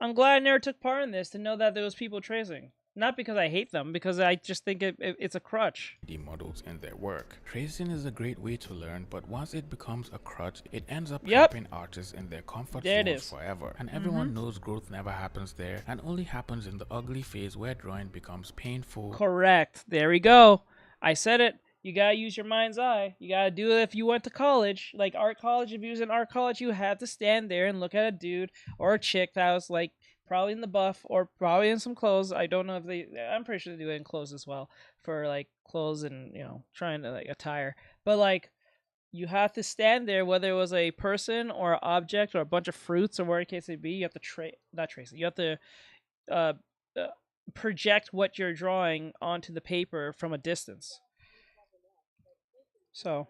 I'm glad I never took part in this to know that there was people tracing. Not because I hate them, because I just think it's a crutch. 3D models in their work. Tracing is a great way to learn, but once it becomes a crutch, it ends up trapping artists in their comfort zones forever. And everyone knows growth never happens there and only happens in the ugly phase where drawing becomes painful. Correct. There we go. I said it. You gotta use your mind's eye. You gotta do it if you went to college. Like art college, if you was in art college, you had to stand there and look at a dude or a chick that was like probably in the buff or probably in some clothes. I don't know if I'm pretty sure they do it in clothes as well for like clothes and, you know, trying to like attire. But like you have to stand there, whether it was a person or an object or a bunch of fruits or whatever the case may be. You have to not trace it. You have to project what you're drawing onto the paper from a distance. So,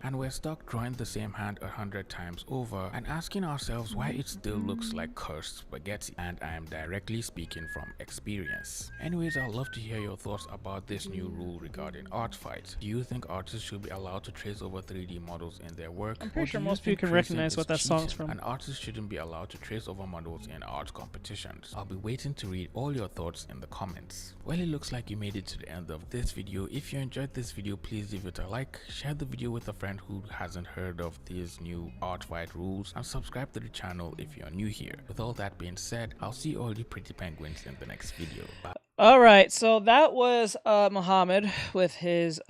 and we're stuck drawing the same hand 100 times over and asking ourselves why it still looks like cursed spaghetti, and I am directly speaking from experience. Anyways, I'd love to hear your thoughts about this new rule regarding art fights. Do you think artists should be allowed to trace over 3D models in their work? I'm pretty sure most people can recognize what that song's from. And artists shouldn't be allowed to trace over models in art competitions. I'll be waiting to read all your thoughts in the comments. Well, it looks like you made it to the end of this video. If you enjoyed this video, please leave it a like, share the video with a friend who hasn't heard of these new art fight rules, and subscribe to the channel if you're new here. With all that being said, I'll see all you pretty penguins in the next video. Bye. Alright, so that was Muhammad with his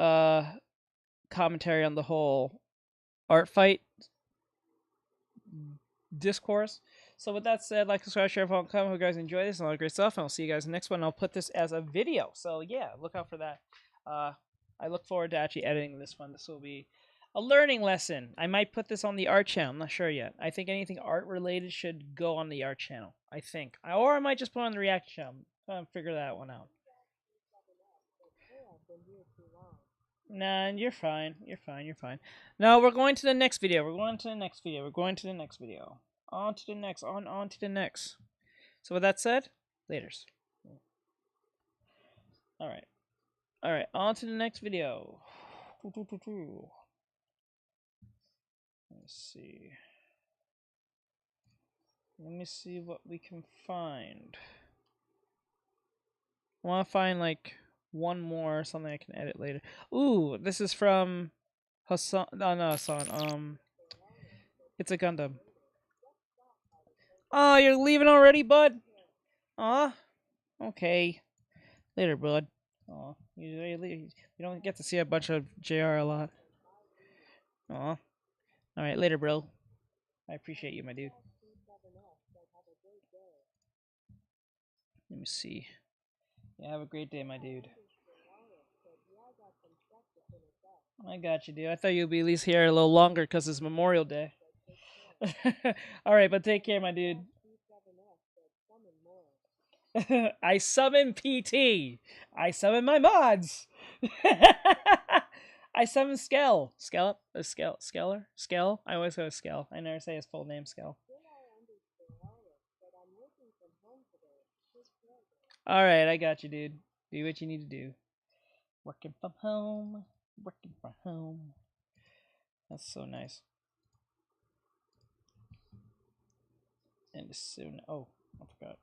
commentary on the whole art fight discourse. So with that said, like, subscribe, share, follow, comment. Hope you guys enjoy this and all the great stuff, and I'll see you guys in the next one. I'll put this as a video, so yeah, look out for that. I look forward to actually editing this one. This will be a learning lesson. I might put this on the art channel. I'm not sure yet. I think anything art related should go on the art channel. I think. Or I might just put it on the react channel. Figure that one out. Nah, you're fine. You're fine. You're fine. No, we're going to the next video. We're going to the next video. We're going to the next video. On to the next. On to the next. So with that said, laters. Alright. Alright, on to the next video. Let's see. Let me see what we can find. I want to find like one more, something I can edit later. Ooh, this is from Hassan. No, not Hassan. It's a Gundam. Oh, you're leaving already, bud? Aw. Okay. Later, bud. Aw. You don't get to see a bunch of JR a lot. Aw. Alright, later, bro. I appreciate you, my dude. Let me see. Yeah, have a great day, my dude. I got you, dude. I thought you'd be at least here a little longer because it's Memorial Day. Alright, but take care, my dude. I summon PT. I summon my mods. I summon Skell. Skell? Skeller? Skell? I always go with Skell. I never say his full name, Skell. Alright, I got you, dude. Do what you need to do. Working from home. Working from home. That's so nice. And as soon... Oh, I forgot.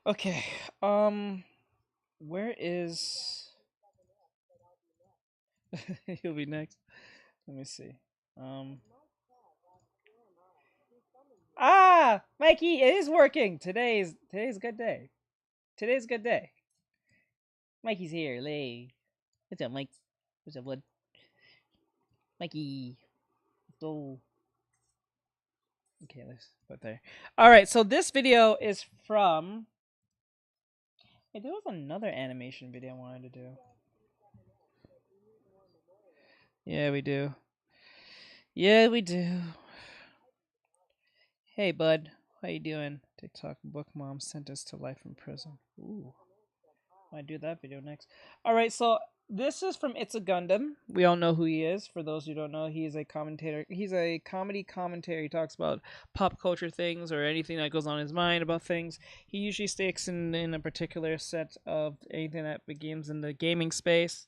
Okay, where is... He'll be next. Let me see. Mikey, it is working. Today's a good day. Today's a good day. Mikey's here. Lay. What's up, Mike? What's up, bud? Mikey. Let's go. Okay, let's put there. All right, so this video is from. Hey, there was another animation video I wanted to do. Yeah, we do. Yeah, we do. Hey, bud. How you doing? TikTok book mom sent us to life in prison. Ooh. Might do that video next. Alright, so this is from It's a Gundam. We all know who he is. For those who don't know, he is a commentator. He's a comedy commentator. He talks about pop culture things or anything that goes on his mind about things. He usually sticks in a particular set of anything that begins in the gaming space.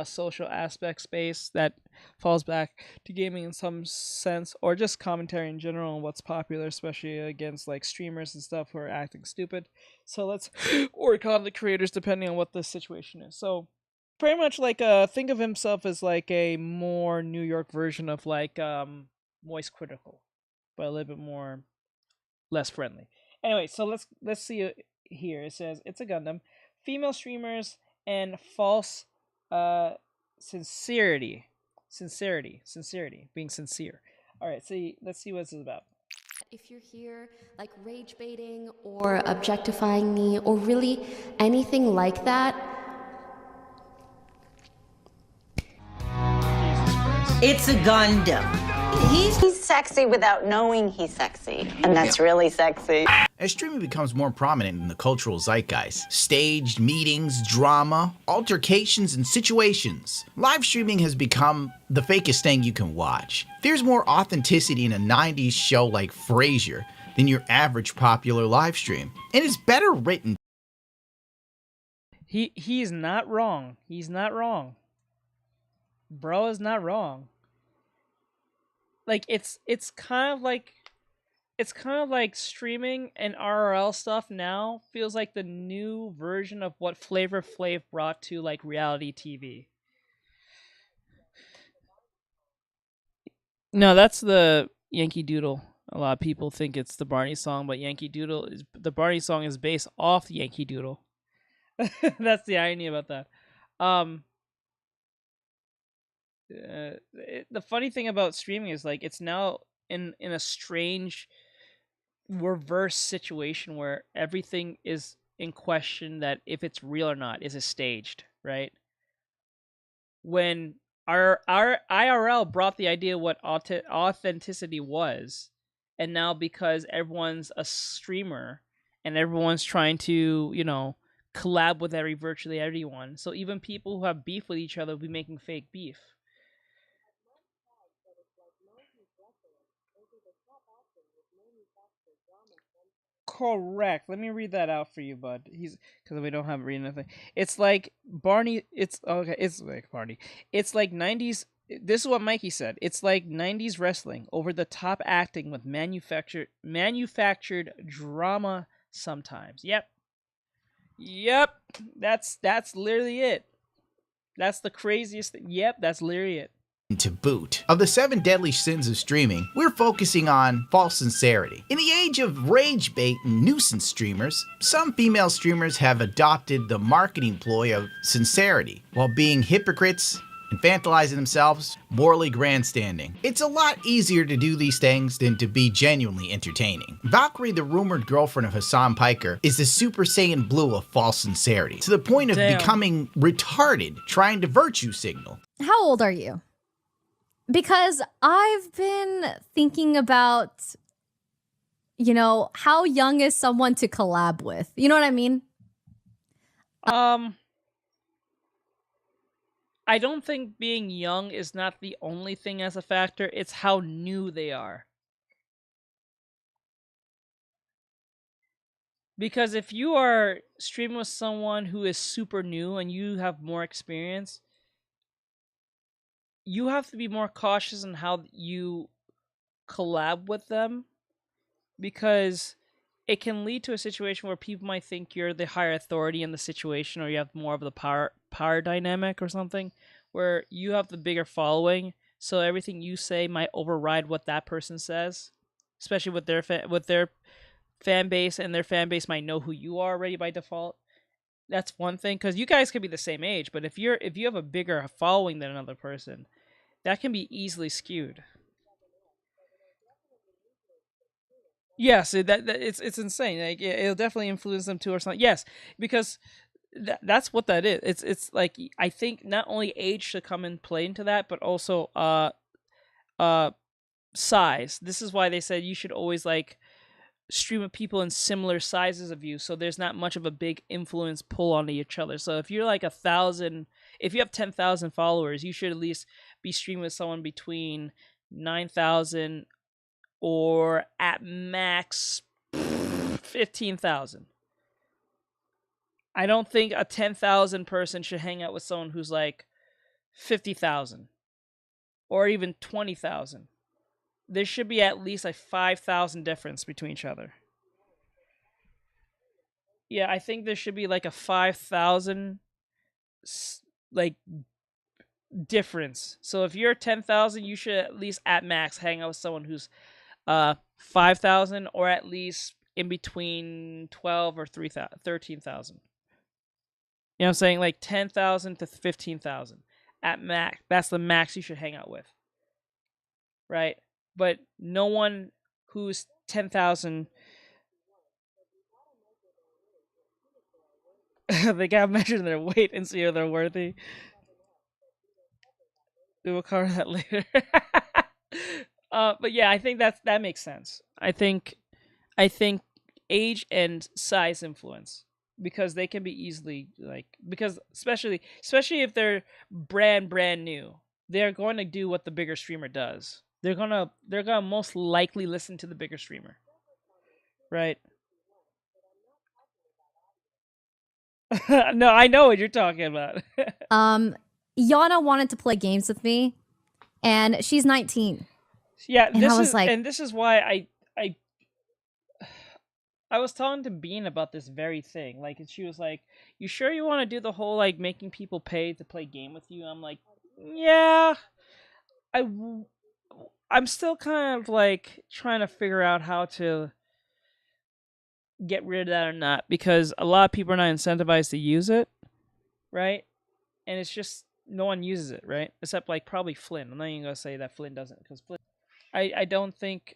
Social aspect space that falls back to gaming in some sense, or just commentary in general on what's popular, especially against like streamers and stuff who are acting stupid. So let's work on the creators depending on what the situation is. So pretty much like think of himself as like a more New York version of like Moist Critical, but a little bit more less friendly. Anyway, so let's see it here. It says It's a Gundam, female streamers and false sincerity, being sincere. All right, so let's see what this is about. If you're here like rage baiting or objectifying me or really anything like that, it's a Gundam. He's sexy without knowing he's sexy, and that's really sexy. As streaming becomes more prominent in the cultural zeitgeist, staged meetings, drama, altercations, and situations, live streaming has become the fakest thing you can watch. There's more authenticity in a 90s show like Frasier than your average popular live stream, and it's better written. He's not wrong. He's not wrong. Bro is not wrong. Like it's kind of like streaming and RRL stuff now feels like the new version of what Flavor Flav brought to like reality TV. No, that's the Yankee Doodle. A lot of people think it's the Barney song, but the Barney song is based off the Yankee Doodle. That's the irony about that. The funny thing about streaming is like it's now in a strange reverse situation where everything is in question that if it's real or not. Is it staged, right? When our IRL brought the idea what authenticity was, and now because everyone's a streamer and everyone's trying to, collab with virtually everyone, so even people who have beef with each other will be making fake beef. Correct. Let me read that out for you, bud. Because we don't have read anything. It's like Barney. It's okay. It's like Barney. It's like 90s. This is what Mikey said. It's like 90s wrestling, over the top acting with manufactured drama sometimes. Yep. That's literally it. That's the craziest thing. Yep. That's literally it. To boot. Of the 7 deadly sins of streaming, we're focusing on false sincerity. In the age of rage bait and nuisance streamers, some female streamers have adopted the marketing ploy of sincerity while being hypocrites, infantilizing themselves, morally grandstanding. It's a lot easier to do these things than to be genuinely entertaining. Valkyrie, the rumored girlfriend of Hassan Piker, is the Super Saiyan Blue of false sincerity, to the point of becoming retarded, trying to virtue signal. How old are you? Because I've been thinking about, how young is someone to collab with? You know what I mean? I don't think being young is not the only thing as a factor. It's how new they are. Because if you are streaming with someone who is super new and you have more experience, you have to be more cautious in how you collab with them, because it can lead to a situation where people might think you're the higher authority in the situation, or you have more of the power dynamic or something, where you have the bigger following, so everything you say might override what that person says, especially with their fan base, and their fan base might know who you are already by default. That's one thing, because you guys could be the same age, but if you have a bigger following than another person, that can be easily skewed. Yes, it's insane. Like it'll definitely influence them too, or something. Yes, because that's what that is. It's like, I think not only age should come and play into that, but also size. This is why they said you should always like stream with people in similar sizes of you, so there's not much of a big influence pull onto each other. So if you're like 1,000, if you have 10,000 followers, you should at least be streaming with someone between 9,000 or at max 15,000. I don't think a 10,000 person should hang out with someone who's like 50,000 or even 20,000. There should be at least a 5,000 difference between each other. Yeah, I think there should be like a 5,000 like difference. So if you're 10,000, you should at least at max hang out with someone who's 5,000, or at least in between 12 or 13,000. You know what I'm saying? Like 10,000 to 15,000 at max. That's the max you should hang out with. Right? But no one who's 10,000. They gotta measure their weight and see if they're worthy. We will cover that later. But yeah, I think that makes sense. I think age and size influence, because they can be easily like, because especially if they're brand new, they're going to do what the bigger streamer does. They're gonna most likely listen to the bigger streamer, right? No, I know what you're talking about. Yana wanted to play games with me, and she's 19. Yeah, and this is why I was talking to Bean about this very thing. Like, and she was like, "You sure you want to do the whole like making people pay to play game with you?" I'm like, "Yeah, I'm still kind of like trying to figure out how to get rid of that or not, because a lot of people are not incentivized to use it, right? And it's just no one uses it, right? Except like probably Flynn. I'm not even gonna say that Flynn doesn't, because Flynn. I don't think.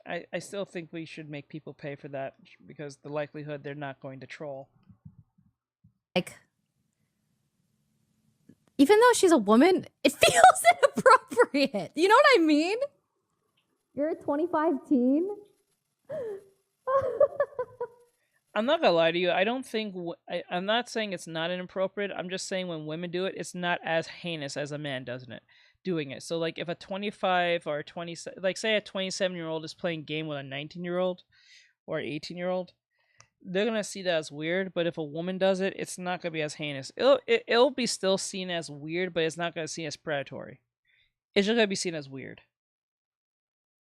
I still think we should make people pay for that, because the likelihood they're not going to troll. Like, even though she's a woman, it feels inappropriate. You know what I mean? You're a 25 teen. I'm not gonna lie to you. I don't think I'm not saying it's not inappropriate. I'm just saying when women do it, it's not as heinous as a man doing it. So like if a 25 or a 20, like say a 27-year-old is playing game with a 19-year-old or 18-year-old, they're gonna see that as weird. But if a woman does it, it's not gonna be as heinous. It'll be still seen as weird, but it's not gonna be seen as predatory. It's just gonna be seen as weird.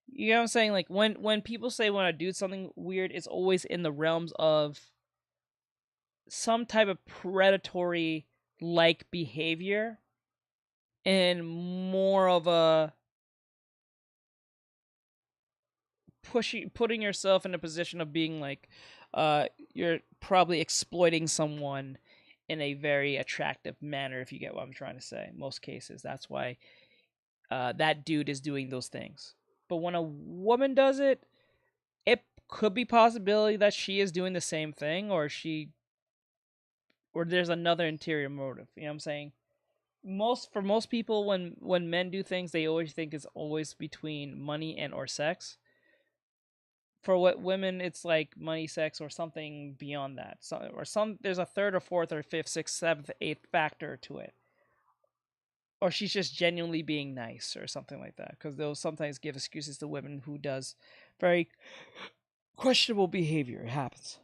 You know what I'm saying? Like when people say when a dude's something weird, it's always in the realms of some type of predatory like behavior, and more of a putting yourself in a position of being like you're probably exploiting someone in a very attractive manner, if you get what I'm trying to say. In most cases, that's why that dude is doing those things. But when a woman does it, it could be possibility that she is doing the same thing, or there's another interior motive. You know what I'm saying? For most people, when men do things, they always think it's always between money and or sex. For what women, it's like money, sex, or something beyond that. There's a third or fourth or fifth, sixth, seventh, eighth factor to it. Or she's just genuinely being nice or something like that. Because they'll sometimes give excuses to women who does very questionable behavior. It happens.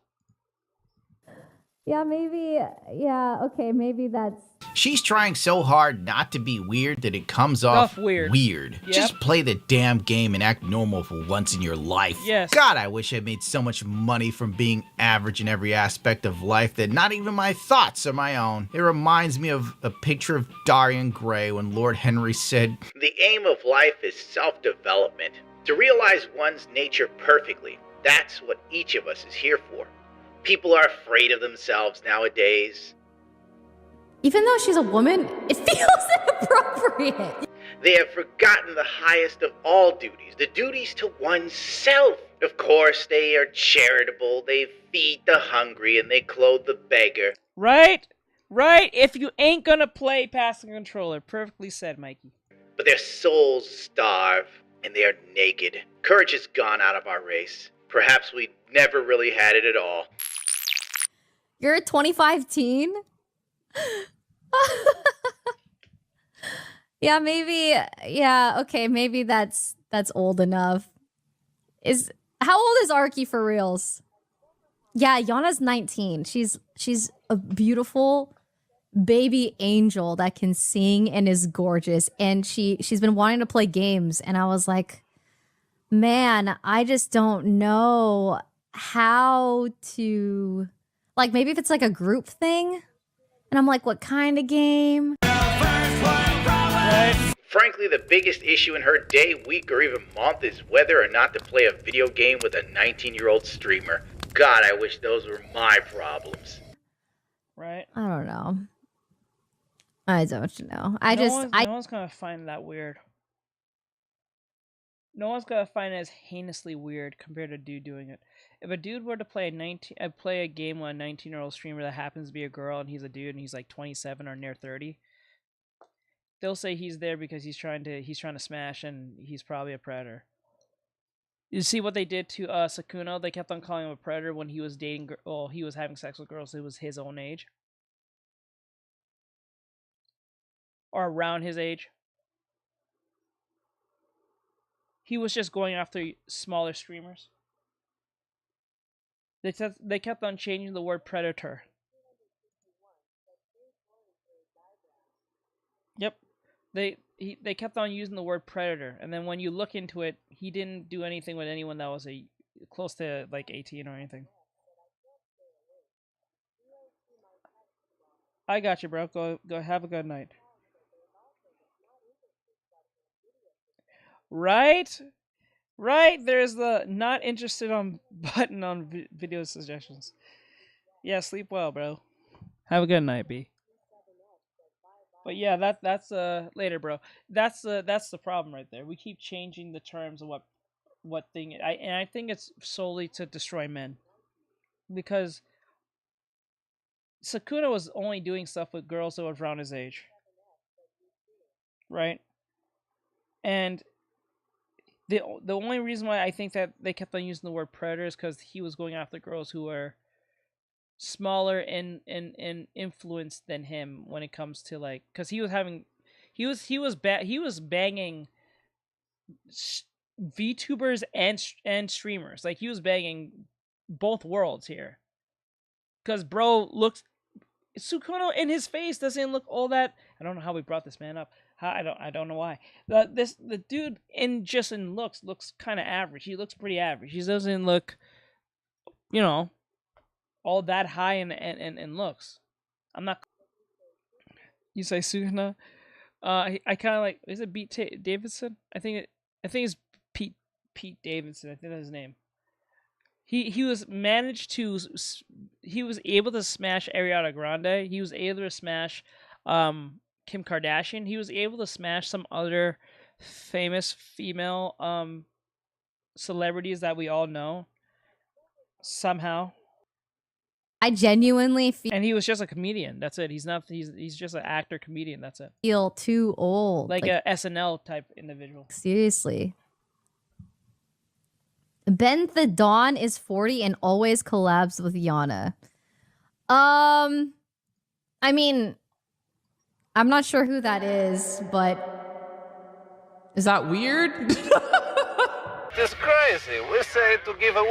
Yeah, maybe. Yeah, okay, maybe that's... She's trying so hard not to be weird that it comes off weird. Yep. Just play the damn game and act normal for once in your life. Yes. God, I wish I made so much money from being average in every aspect of life that not even my thoughts are my own. It reminds me of a picture of Dorian Gray when Lord Henry said, "The aim of life is self-development. To realize one's nature perfectly. That's what each of us is here for. People are afraid of themselves nowadays. Even though she's a woman, it feels inappropriate. They have forgotten the highest of all duties, the duties to oneself. Of course, they are charitable, they feed the hungry, and they clothe the beggar." Right? Right? If you ain't gonna play pass the controller. Perfectly said, Mikey. But their souls starve, and they are naked. Courage has gone out of our race. Perhaps we never really had it at all. You're a 25 teen? Yeah, maybe. Yeah, okay, maybe that's old enough. How old is Arky for reals? Yeah, Yana's 19. She's a beautiful baby angel that can sing and is gorgeous, and she's been wanting to play games, and I was like, man, I just don't know how to, like, maybe if it's like a group thing. And I'm like, what kind of game? Frankly, the biggest issue in her day, week, or even month is whether or not to play a video game with a 19-year-old streamer. God, I wish those were my problems. Right? I don't know. I don't know. No one's gonna find that weird. No one's gonna find it as heinously weird compared to a dude doing it. If a dude were to play a game with a 19-year-old streamer that happens to be a girl and he's a dude and he's like 27 or near 30, they'll say he's there because he's trying to smash and he's probably a predator. You see what they did to Sakuno? They kept on calling him a predator when he was he was having sex with girls who was his own age. Or around his age. He was just going after smaller streamers. They kept on changing the word predator. Yep. They kept on using the word predator, and then when you look into it, he didn't do anything with anyone that was close to like 18 or anything. I got you, bro. Go have a good night. Right? Right? There's the not interested on button on video suggestions. Yeah, sleep well, bro. Have a good night, B. But yeah, that's later, bro. That's the problem right there. We keep changing the terms of what thing and I think it's solely to destroy men. Because Sakuna was only doing stuff with girls that were around his age. Right? And the only reason why I think that they kept on using the word predator is because he was going after girls who were smaller in influence than him when it comes to like, because he was banging VTubers and streamers. Like he was banging both worlds here. Because bro looks, Sukuno in his face doesn't look all that. I don't know how we brought this man up. I don't know why. The dude in looks kind of average. He looks pretty average. He doesn't look, all that high in looks. I'm not. You say Sukuno? I kind of like. Is it Pete Davidson? I think it's Pete Davidson. I think that's his name. He was able to smash Ariana Grande. He was able to smash Kim Kardashian. He was able to smash some other famous female celebrities that we all know somehow. I genuinely feel, and he was just a comedian. That's it. He's just an actor comedian. That's it. Feel too old, like a SNL type individual. Seriously. Ben the Dawn is 40 and always collabs with Yana. I mean, I'm not sure who that is, but is that weird? It's crazy. We say to give a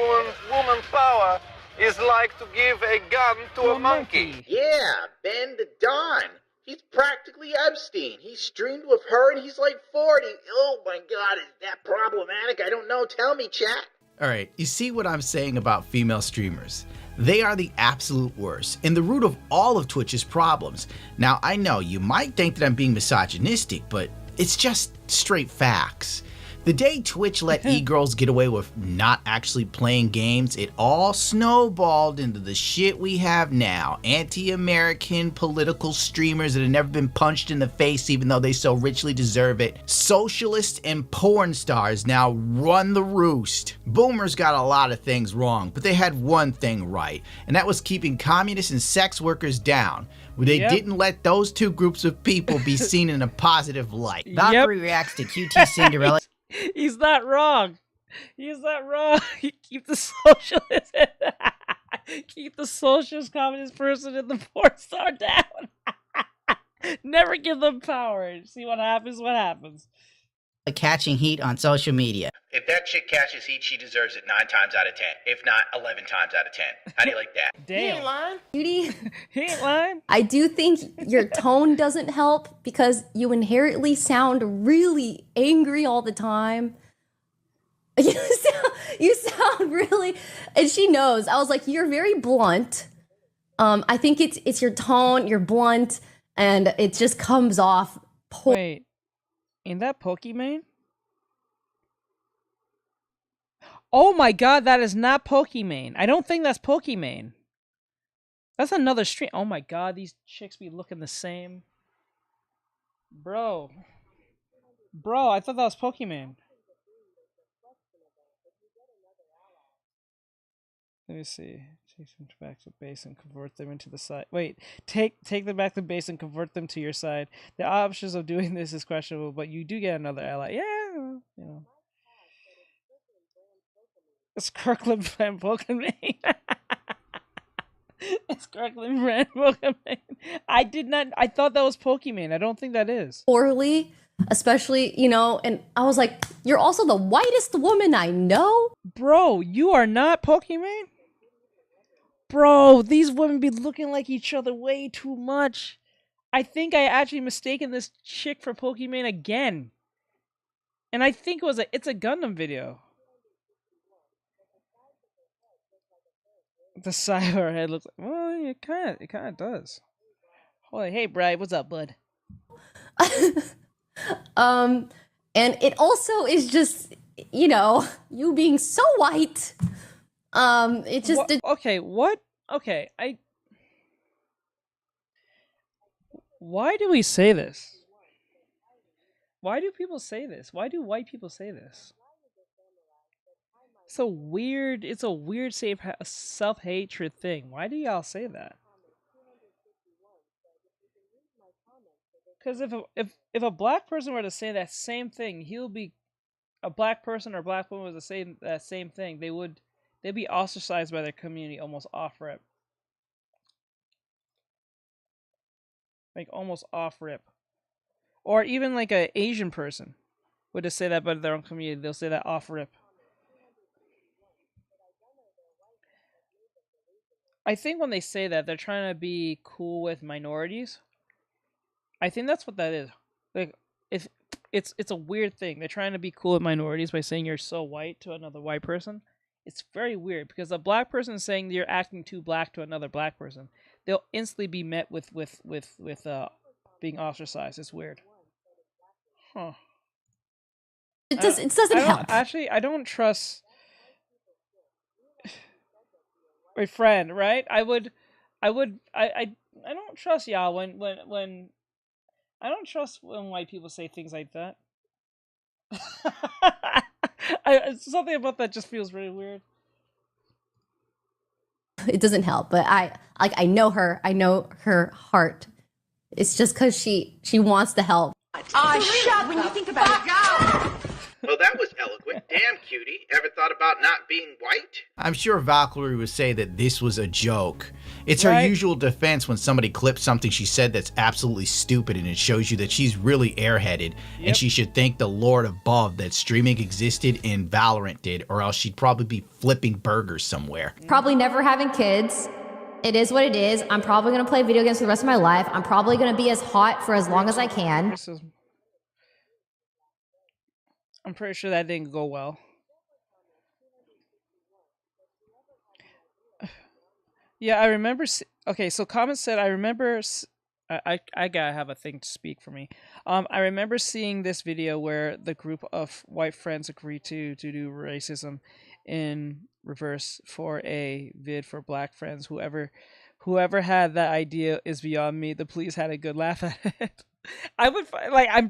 woman power is like to give a gun to a monkey. Yeah, Ben the Dawn. He's practically Epstein. He streamed with her and he's like 40. Oh my god, is that problematic? I don't know. Tell me, chat. Alright, you see what I'm saying about female streamers? They are the absolute worst, and the root of all of Twitch's problems. Now, I know you might think that I'm being misogynistic, but it's just straight facts. The day Twitch let e-girls get away with not actually playing games, it all snowballed into the shit we have now. Anti-American political streamers that have never been punched in the face even though they so richly deserve it. Socialists and porn stars now run the roost. Boomers got a lot of things wrong, but they had one thing right, and that was keeping communists and sex workers down. They didn't let those two groups of people be seen in a positive light. Valkyrie reacts to QT Cinderella. He's not wrong. He's not wrong. Keep the socialist, keep the socialist communist person and the porn star down. Never give them power. See what happens. What happens. Catching heat on social media. If that chick catches heat, she deserves it 9 times out of 10. If not, 11 times out of 10. How do you like that? Damn. He ain't lying. Cutie, He ain't lying. I do think your tone doesn't help because you inherently sound really angry all the time. You sound really, and she knows. I was like, you're very blunt. I think it's your tone, you're blunt, and it just comes off poor. Wait, ain't that Pokimane? Oh my god, that is not Pokimane. I don't think that's Pokimane. That's another stream. Oh my god, these chicks be looking the same. Bro, I thought that was Pokimane. Let me see. Take them back to base and convert them into the side. Wait, take them back to base and convert them to your side. The options of doing this is questionable, but you do get another ally. Yeah, you know. It's Kirkland brand Pokemon. It's Kirkland brand Pokemon. I thought that was Pokemon. I don't think that is. Poorly, especially, and I was like, you're also the whitest woman I know. Bro, you are not Pokemon? Bro, these women be looking like each other way too much. I think I actually mistaken this chick for Pokemon again. And I think it's a Gundam video. The side of her head looks like, well, it kind of does. Holy, hey, Brad, what's up, bud? And it also is just, you being so white. It just did. Okay, what? Okay, why do we say this? Why do people say this? Why do white people say this? It's a weird self-hatred thing. Why do y'all say that? Because if a black person were to say that same thing, a black person or black woman was to say that same thing, they'd be ostracized by their community almost off rip. Like almost off rip. Or even like an Asian person would just say that about their own community, they'll say that off rip. I think when they say that, they're trying to be cool with minorities. I think that's what that is. Like, it's a weird thing. They're trying to be cool with minorities by saying you're so white to another white person. It's very weird because a black person saying you're acting too black to another black person, they'll instantly be met with being ostracized. It's weird. Huh. It doesn't help. Actually, I don't trust my friend, right? I don't trust y'all when I don't trust when white people say things like that. Something about that just feels really weird. It doesn't help, but I know her. I know her heart. It's just because she wants to help. Shut when you think about it. Well, that was eloquent. Damn, cutie. Ever thought about not being white? I'm sure Valkyrie would say that this was a joke. It's her usual defense when somebody clips something she said that's absolutely stupid and it shows you that she's really airheaded and she should thank the Lord above that streaming existed and Valorant did, or else she'd probably be flipping burgers somewhere. Probably never having kids. It is what it is. I'm probably going to play video games for the rest of my life. I'm probably going to be as hot for as long as I can. I'm pretty sure that didn't go well. Yeah, I remember. Okay, so Comment said, I remember. I gotta have a thing to speak for me. I remember seeing this video where the group of white friends agreed to do racism in reverse for a vid for black friends. Whoever had that idea is beyond me. The police had a good laugh at it. I'm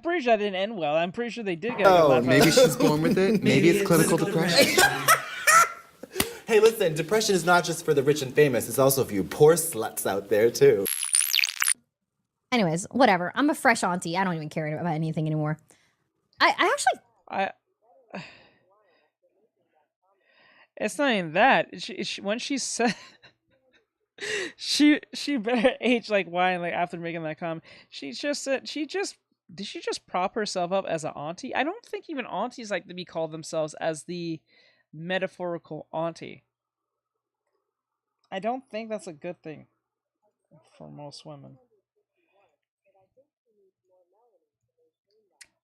pretty sure that didn't end well. I'm pretty sure they did get a good laugh at it. Maybe she's born with it. Maybe it's clinical depression. Hey, listen, depression is not just for the rich and famous. It's also for you poor sluts out there, too. Anyways, whatever. I'm a fresh auntie. I don't even care about anything anymore. I actually... It's not even that. When she said... she better age like wine, like after making that comment. She just said... Did she just prop herself up as an auntie? I don't think even aunties like to be called themselves as the metaphorical auntie. I don't think that's a good thing for most women.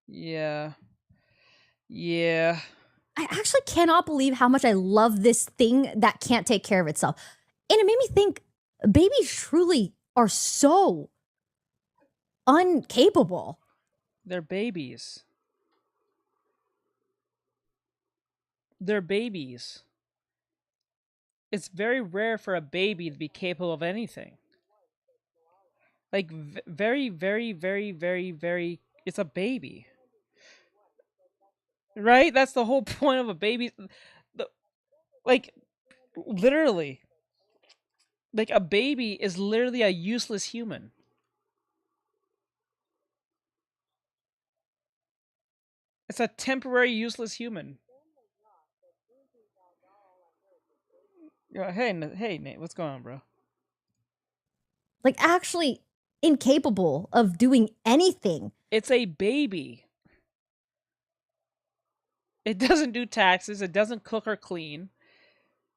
Yeah. I actually cannot believe how much I love this thing that can't take care of itself. And it made me think, babies truly are so incapable. They're babies. They're babies. It's very rare for a baby to be capable of anything. Like, very, very, very, very, very... It's a baby. Right? That's the whole point of a baby. Like, literally. Like, a baby is literally a useless human. It's a temporary useless human. Hey, Nate, what's going on, bro? Like, actually incapable of doing anything. It's a baby. It doesn't do taxes. It doesn't cook or clean.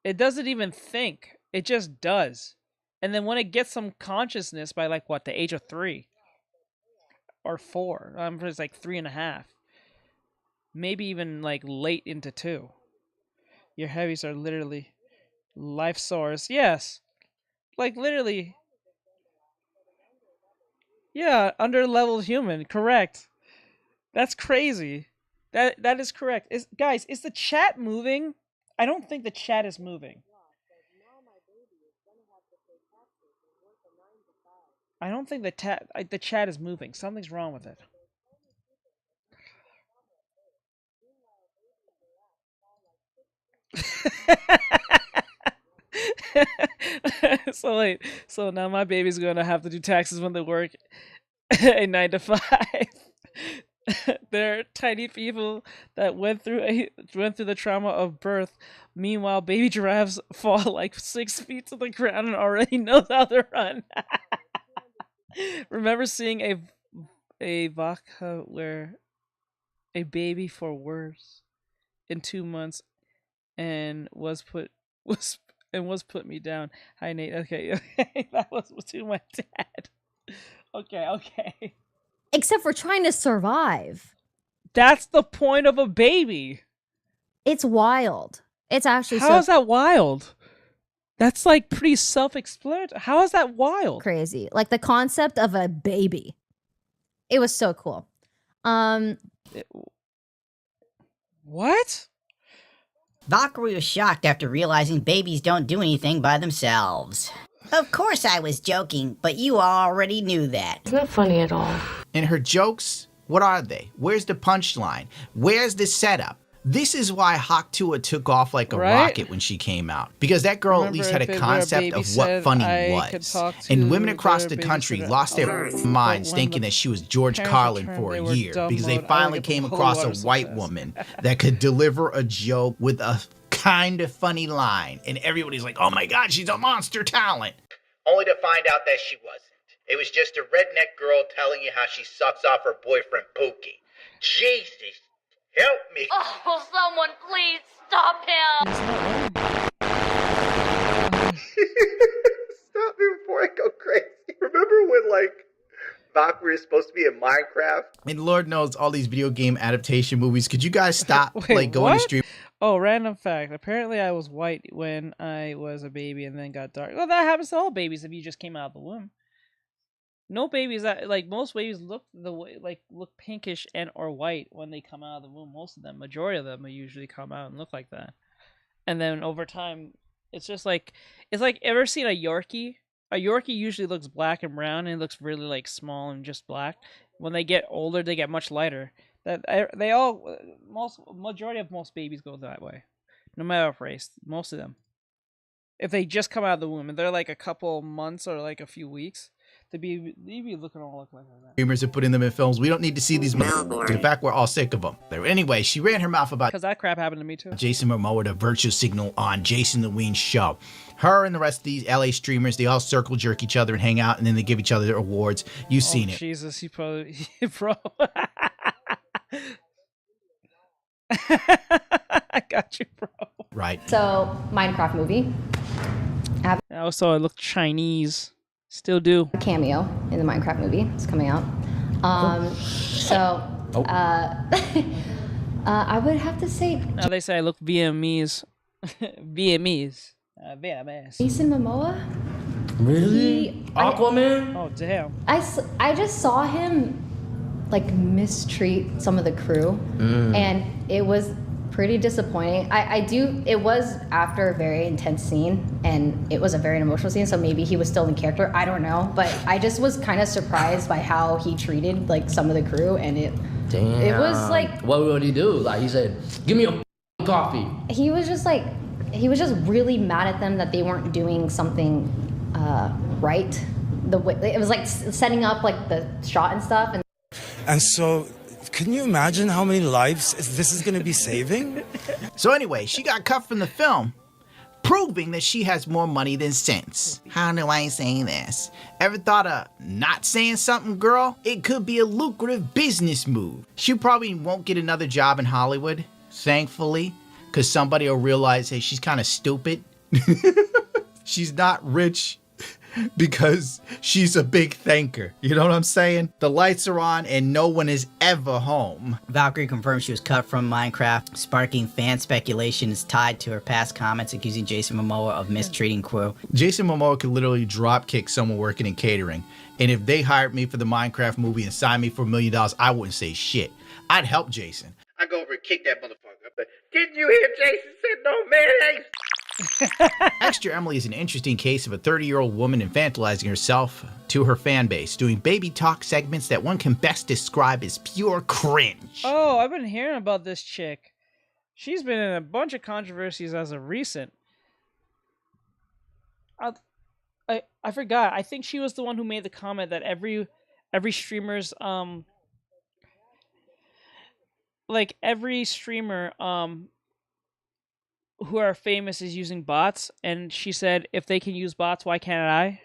It doesn't even think. It just does. And then when it gets some consciousness by, like, what, the age of 3 or 4, it's like 3.5, maybe even like late into 2. Your heavies are literally life source. Yes, like literally. Yeah, under-leveled human. Correct. That's crazy. That is correct. Guys, is the chat moving? I don't think the chat is moving. I don't think the chat is moving. Something's wrong with it. So now my baby's gonna have to do taxes when they work a 9 to 5. They're tiny people that went through the trauma of birth. Meanwhile, baby giraffes fall like 6 feet to the ground and already knows how to run. Remember seeing a vaca where a baby for worse in 2 months and was put me down. Hi Nate. Okay. That was to my dad. Okay. Except for trying to survive. That's the point of a baby. It's wild. It's actually How is that wild? That's like pretty self-explanatory. How is that wild? Crazy. Like the concept of a baby. It was so cool. What? Valkyrie was shocked after realizing babies don't do anything by themselves. Of course I was joking, but you already knew that. It's not funny at all. And her jokes, what are they? Where's the punchline? Where's the setup? This is why Hawktua took off like a rocket when she came out. Because that girl at least had a concept of what funny was. And women across the country lost their minds thinking that she was George Carlin for a year. Because they finally came across a white woman that could deliver a joke with a kind of funny line. And everybody's like, oh my God, she's a monster talent. Only to find out that she wasn't. It was just a redneck girl telling you how she sucks off her boyfriend Pookie. Jesus. Help me! Oh, someone please stop him! Valkyrie is supposed to be in Minecraft. And Lord knows all these video game adaptation movies. Could you guys stop Wait, going to what? stream? Oh, random fact. Apparently I was white when I was a baby and then got dark. Well, that happens to all babies if you just came out of the womb. No babies that like most babies look the way look pinkish and or white when they come out of the womb. Most of them, majority of them, will usually come out and look like that. And then over time, it's just like ever seen a Yorkie? A Yorkie usually looks black and brown and it looks really like small and just black. When they get older, they get much lighter. Majority of most babies go that way, no matter what race. Most of them, if they just come out of the womb and they're like a couple months or like a few weeks. They'd be looking all like that. Streamers are putting them in films. We don't need to see these movies. In fact, we're all sick of them. Anyway, she ran her mouth about because that crap happened to me too. Jason Momoa, the virtue signal on Jason the Ween show. Her and the rest of these LA streamers, they all circle jerk each other and hang out, and then they give each other their awards. You've seen it. Jesus, you probably bro. I got you, bro. Right. So Minecraft movie. Also, I look Chinese. Still do. A cameo in the Minecraft movie. It's coming out. I would have to say. Now they say I look Vietnamese. Vietnamese. Jason Momoa. Really? Aquaman? Oh damn. I just saw him like mistreat some of the crew, and it was pretty disappointing. It was after a very intense scene, and it was a very emotional scene, so maybe he was still in character. I don't know, but I just was kind of surprised by how he treated like some of the crew, and it was like, what would he do? Like he said, give me a coffee. He was just really mad at them that they weren't doing something right. The way it was like setting up like the shot and stuff, and so. Can you imagine how many lives this is going to be saving? So anyway, she got cut from the film, proving that she has more money than sense. How do I say this? Ever thought of not saying something, girl? It could be a lucrative business move. She probably won't get another job in Hollywood, thankfully, because somebody will realize, hey, she's kind of stupid. She's not rich because she's a big thinker. You know what I'm saying? The lights are on and no one is ever home. Valkyrie confirmed she was cut from Minecraft, sparking fan speculations tied to her past comments accusing Jason Momoa of mistreating crew. Jason Momoa could literally drop kick someone working in catering. And if they hired me for the Minecraft movie and signed me for $1 million, I wouldn't say shit. I'd help Jason. I'd go over and kick that motherfucker. But didn't you hear Jason said no mayonnaise? Extra Emily is an interesting case of a 30-year-old woman infantilizing herself to her fan base, doing baby talk segments that one can best describe as pure cringe. Oh, I've been hearing about this chick. She's been in a bunch of controversies as of recent. I forgot. I think she was the one who made the comment that every streamer's every streamer who are famous is using bots, and she said, if they can use bots, why can't I?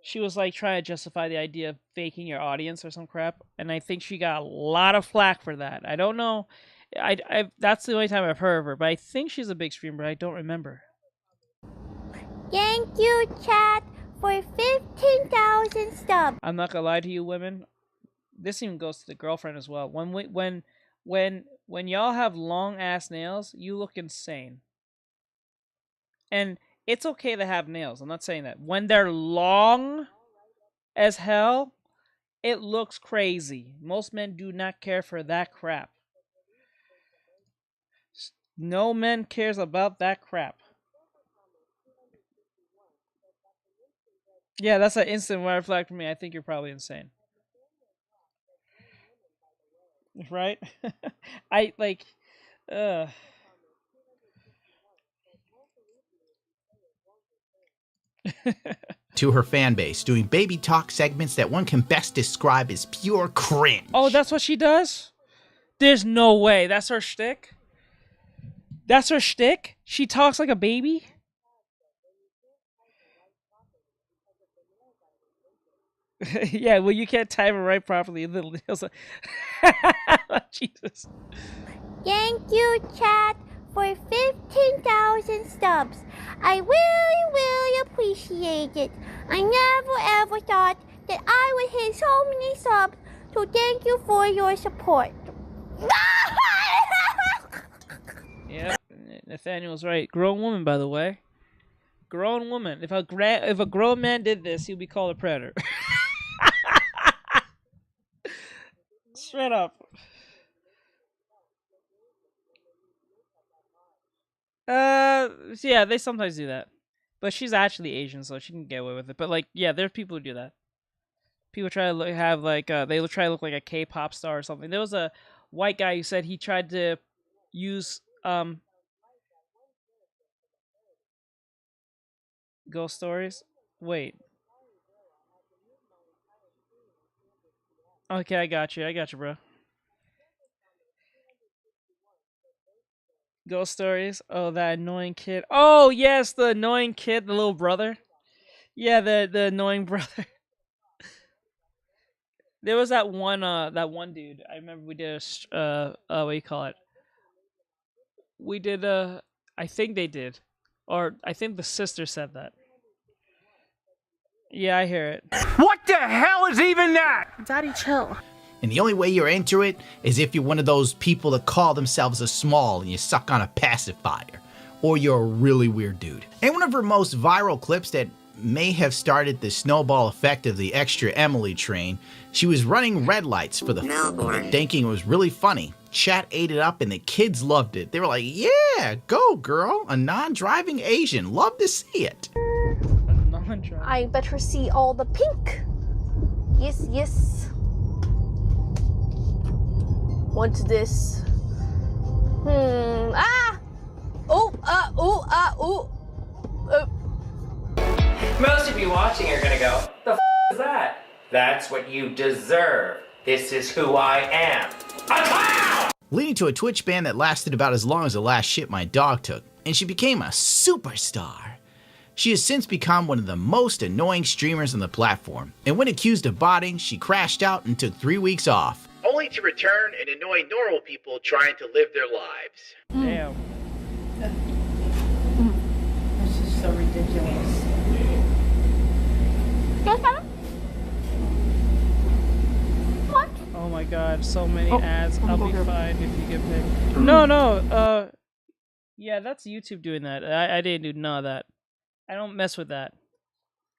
She was like trying to justify the idea of faking your audience or some crap, and I think she got a lot of flack for that. I don't know. That's the only time I've heard of her, but I think she's a big streamer, but I don't remember. Thank you, chat, for 15,000 subs. I'm not gonna lie to you, women. This even goes to the girlfriend as well. When y'all have long ass nails, you look insane. And it's okay to have nails. I'm not saying that. When they're long as hell, it looks crazy. Most men do not care for that crap. No man cares about that crap. Yeah, that's an instant red flag for me. I think you're probably insane. Right? To her fan base, doing baby talk segments that one can best describe as pure cringe. Oh, that's what she does? There's no way. That's her shtick? That's her shtick? She talks like a baby? Yeah, well, you can't time it right properly. Little nails. Jesus. Thank you, chat, for 15,000 subs. I really, really appreciate it. I never ever thought that I will hit so many subs, so thank you for your support. Yep, Nathaniel's right. Grown woman, by the way. Grown woman. If a grown man did this, he'd be called a predator. Straight up. Yeah, they sometimes do that. But she's actually Asian, so she can get away with it. But like, yeah, there's people who do that. People try to have like they try to look like a K-pop star or something. There was a white guy who said he tried to use ghost stories. Wait. Okay, I got you, bro. Ghost stories. Oh, that annoying kid. Oh yes, the annoying kid, the little brother. Yeah, the annoying brother. There was that one dude. I remember we did what do you call it? We did I think they did, or I think the sister said that. Yeah, I hear it. What the hell is even that? Daddy, chill. And the only way you're into it is if you're one of those people that call themselves a small and you suck on a pacifier. Or you're a really weird dude. And one of her most viral clips that may have started the snowball effect of the extra Emily train, she was running red lights for the Motherboard, thinking it was really funny. Chat ate it up and the kids loved it. They were like, yeah, go girl, a non-driving Asian, love to see it. I better see all the pink. Yes, yes. What's this? Ah! Most of you watching are gonna go, the f is that? That's what you deserve. This is who I am. A clown! Leading to a Twitch ban that lasted about as long as the last shit my dog took, and she became a superstar. She has since become one of the most annoying streamers on the platform, and when accused of botting, she crashed out and took 3 weeks off. Only to return and annoy normal people trying to live their lives. Damn. This is so ridiculous. What? Oh my god, so many ads. I'll be fine if you get paid. No, yeah, that's YouTube doing that. I didn't do none of that. I don't mess with that.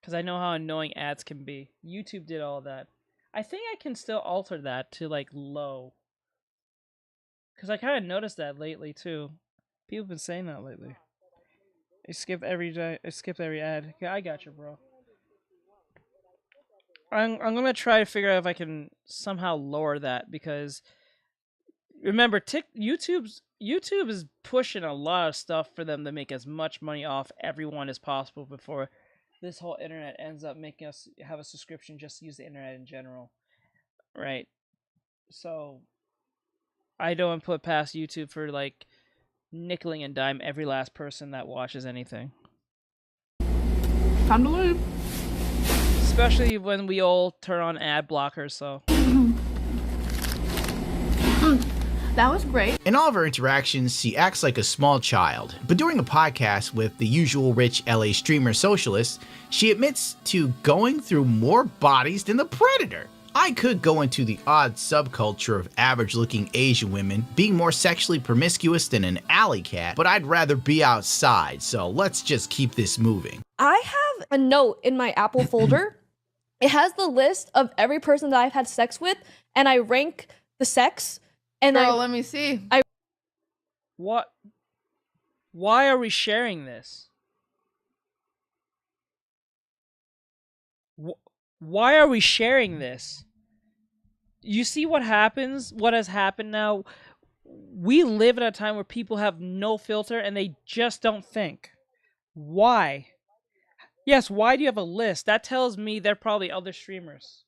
Because I know how annoying ads can be. YouTube did all that. I think I can still alter that to like low. Because I kind of noticed that lately too. People have been saying that lately. I skipped every ad. Yeah, I got you, bro. I'm gonna try to figure out if I can somehow lower that, because remember, YouTube is pushing a lot of stuff for them to make as much money off everyone as possible before this whole internet ends up making us have a subscription just to use the internet in general, right? So I don't put past YouTube for like nickeling and dime every last person that watches anything. Time to leave. Especially when we all turn on ad blockers, so. That was great. In all of her interactions, she acts like a small child. But during a podcast with the usual rich LA streamer socialist, she admits to going through more bodies than the Predator. I could go into the odd subculture of average-looking Asian women being more sexually promiscuous than an alley cat, but I'd rather be outside, so let's just keep this moving. I have a note in my Apple folder. It has the list of every person that I've had sex with, and I rank the sex. And let me see. What? Why are we sharing this? Why are we sharing this? You see what happens? What has happened now? We live in a time where people have no filter and they just don't think. Why? Yes, why do you have a list? That tells me they're probably other streamers.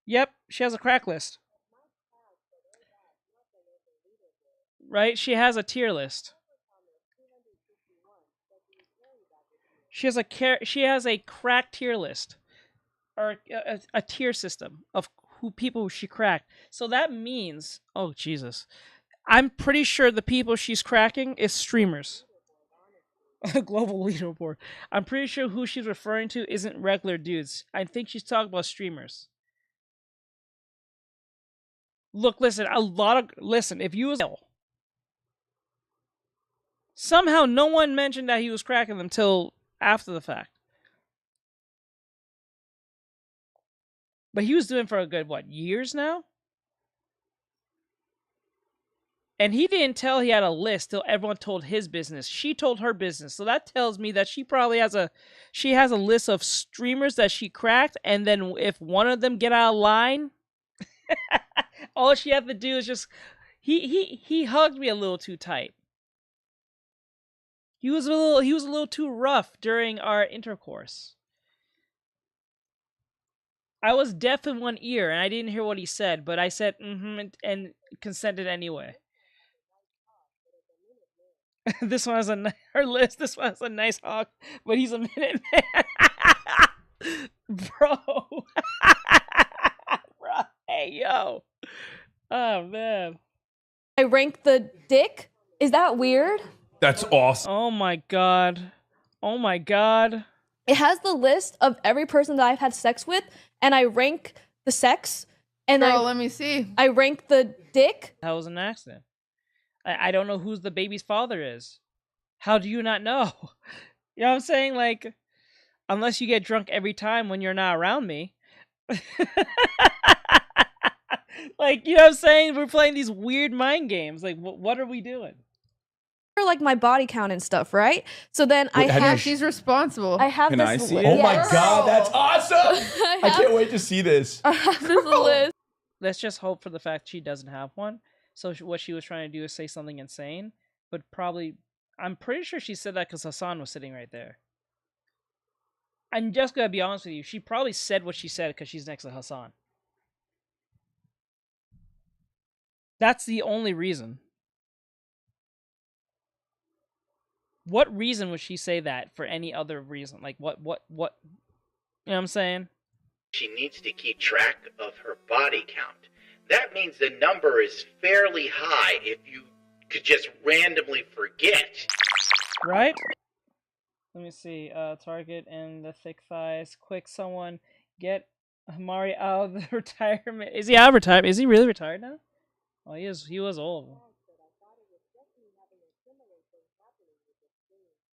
Yep, she has a crack list. Right? She has a tier list. She has a crack tier list, or a tier system of people she cracked. So that means, oh Jesus, I'm pretty sure the people she's cracking is streamers. Global leaderboard. I'm pretty sure who she's referring to isn't regular dudes. I think she's talking about streamers. Look, listen, if you was somehow no one mentioned that he was cracking them till after the fact. But he was doing it for a good, what, years now? And he didn't tell he had a list till everyone told his business. She told her business. So that tells me that she probably has a list of streamers that she cracked, and then if one of them get out of line, all she had to do is just he hugged me a little too tight. He was a little too rough during our intercourse. I was deaf in one ear and I didn't hear what he said, but I said and consented anyway. This one has her list. This one has a nice hawk, but he's a minute man. Bro. Bro. Hey, yo. Oh, man. I rank the dick? Is that weird? That's awesome. Oh, my God. Oh, my God. It has the list of every person that I've had sex with, and I rank the sex. And Girl, let me see. I rank the dick. That was an accident. I don't know who the baby's father is. How do you not know? You know what I'm saying? Like, unless you get drunk every time when you're not around me. Like, you know what I'm saying? We're playing these weird mind games. Like, what are we doing? Like my body count and stuff, right? So then she's responsible. I have Can this I see list. it? Oh my God, that's awesome! I can't wait to see this. I have this list. Let's just hope for the fact she doesn't have one. So what she was trying to do is say something insane, but probably, I'm pretty sure she said that because Hassan was sitting right there. I'm just gonna be honest with you. She probably said what she said because she's next to Hassan. That's the only reason. What reason would she say that for any other reason? Like, what? You know what I'm saying? She needs to keep track of her body count. That means the number is fairly high if you could just randomly forget. Right? Let me see. Target and the thick thighs. Quick, someone get Amari out of the retirement. Is he out of retirement? Is he really retired now? Oh, he is. He was old.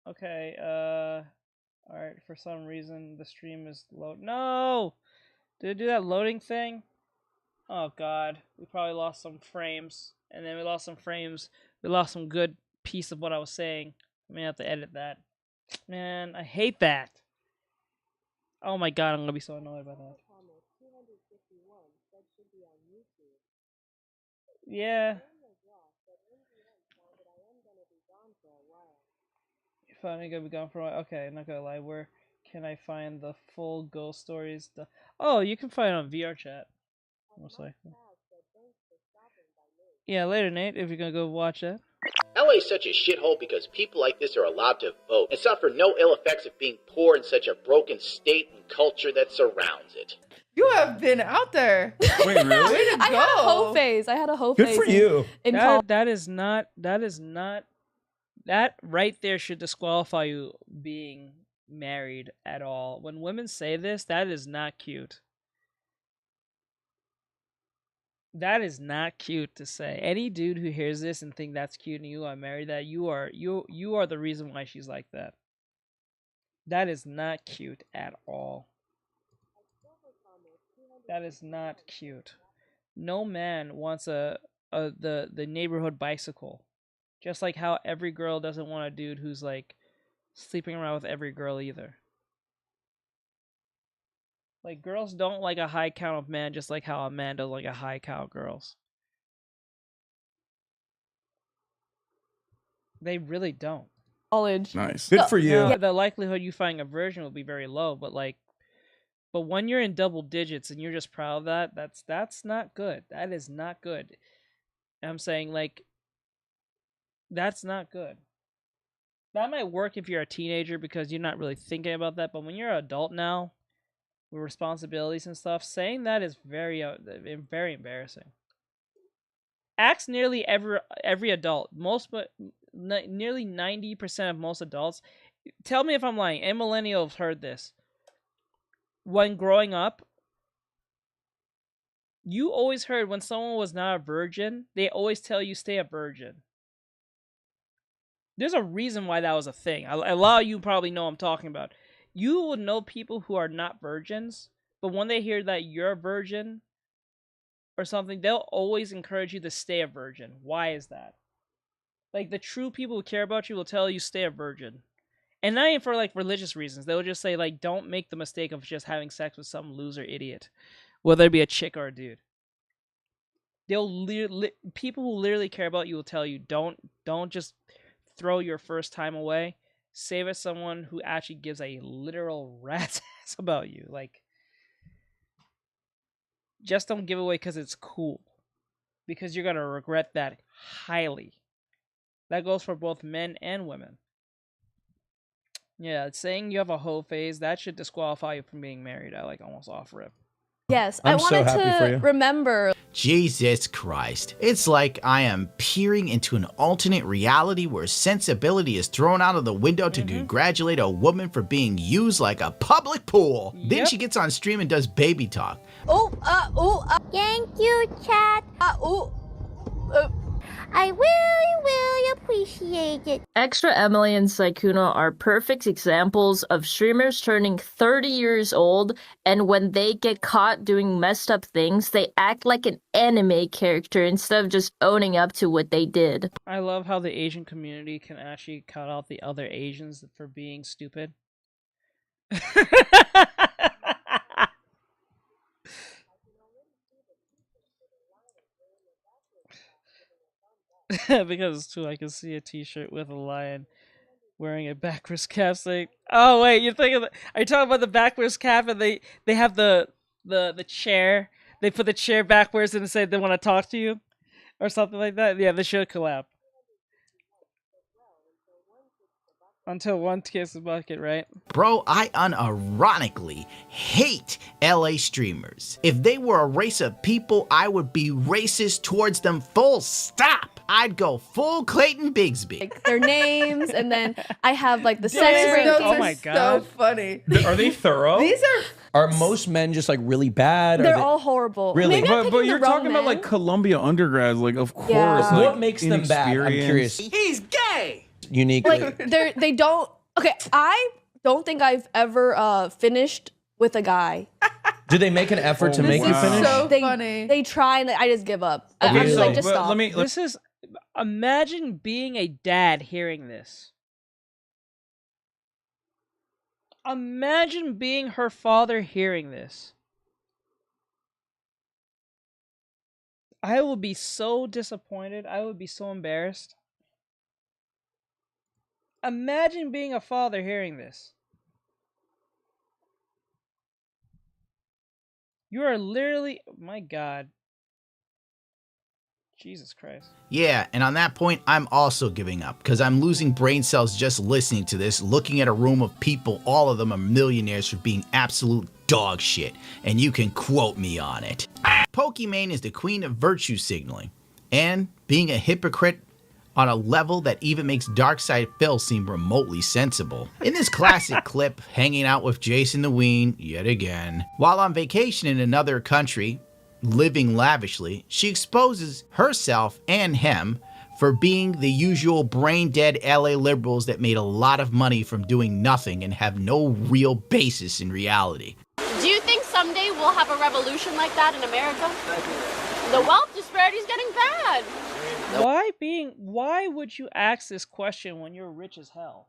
Okay, alright, for some reason the stream is load. No! Did it do that loading thing? Oh god, we probably lost some frames. And then we lost some frames. We lost some good piece of what I was saying. I'm gonna have to edit that. Man, I hate that. Oh my god, I'm gonna be so annoyed about that. Yeah. Finally gonna be gone for a while. Okay, not gonna lie. Where can I find the full ghost stories? Oh, you can find it on VR chat. Most likely. Yeah, later, Nate. If you're gonna go watch that. LA is such a shithole because people like this are allowed to vote and suffer no ill effects of being poor in such a broken state and culture that surrounds it. You have been out there. Wait, really? Way to go. I had a hoe phase. I had a hoe Good phase. for you. That is not. That right there should disqualify you being married at all. When women say this, that is not cute. That is not cute to say. Any dude who hears this and think that's cute and you are married, that you are the reason why she's like that. That is not cute at all. That is not cute. No man wants the neighborhood bicycle. Just like how every girl doesn't want a dude who's like sleeping around with every girl either. Like, girls don't like a high count of men, just like how a man doesn't like a high count of girls. They really don't. College. Nice. Good for you. Now, the likelihood you finding a virgin will be very low, but when you're in double digits and you're just proud of that, that's not good. That is not good. I'm saying, like, that's not good. That might work if you're a teenager because you're not really thinking about that, but when you're an adult now, with responsibilities and stuff, saying that is very embarrassing. Ask nearly every adult. nearly 90% of most adults. Tell me if I'm lying. And millennials heard this. When growing up, you always heard when someone was not a virgin, they always tell you stay a virgin. There's a reason why that was a thing. A lot of you probably know what I'm talking about. You will know people who are not virgins, but when they hear that you're a virgin or something, they'll always encourage you to stay a virgin. Why is that? Like, the true people who care about you will tell you stay a virgin. And not even for, like, religious reasons. They'll just say, like, don't make the mistake of just having sex with some loser idiot. Whether it be a chick or a dude. People who literally care about you will tell you, don't just throw your first time away. Save it someone who actually gives a literal rat's ass about you. Like, just don't give away because it's cool. Because you're going to regret that highly. That goes for both men and women. Yeah, saying you have a hoe phase, that should disqualify you from being married. I like almost off rip. Yes, I wanted to remember. Jesus Christ. It's like I am peering into an alternate reality where sensibility is thrown out of the window to congratulate a woman for being used like a public pool. Then she gets on stream and does baby talk. Thank you, chat. I will appreciate it. Extra Emily and Saikuna are perfect examples of streamers turning 30 years old, and when they get caught doing messed up things, they act like an anime character instead of just owning up to what they did. I love how the Asian community can actually cut out the other Asians for being stupid. Because it's true, I can see a t-shirt with a lion wearing a backwards cap saying, oh wait, you're thinking are you talking about the backwards cap and they have the chair, they put the chair backwards and say they want to talk to you or something like that? Yeah, they should collab. Until one kicks the bucket, right? Bro, I unironically hate LA streamers. If they were a race of people, I would be racist towards them full stop. I'd go full Clayton Bigsby. Like their names, and then I have like the sex ranking. Oh my god, so funny. Are they thorough? These are most men just like really bad? They're all horrible. Really? Maybe But you're talking about like Columbia undergrads, like of course. Yeah. Like, what makes them bad? I'm curious. He's gay. Uniquely. Like they don't. Okay, I don't think I've ever finished with a guy. Do they make an effort to make you finish? So they, funny. They try and I just give up. Okay, I'm just so- like, just stop. This is, imagine being a dad hearing this. Imagine being her father hearing this. I would be so disappointed. I would be so embarrassed. Imagine being a father hearing this. You are literally, my God. Jesus Christ. Yeah, and on that point, I'm also giving up because I'm losing brain cells just listening to this, looking at a room of people, all of them are millionaires for being absolute dog shit, and you can quote me on it. Pokimane is the queen of virtue signaling, and being a hypocrite on a level that even makes Darkside Phil seem remotely sensible. In this classic clip, hanging out with Jason the Ween, yet again, while on vacation in another country, living lavishly, she exposes herself and him for being the usual brain-dead LA liberals that made a lot of money from doing nothing and have no real basis in reality. Do you think someday we'll have a revolution like that in America? The wealth disparity is getting bad. Why would you ask this question when you're rich as hell?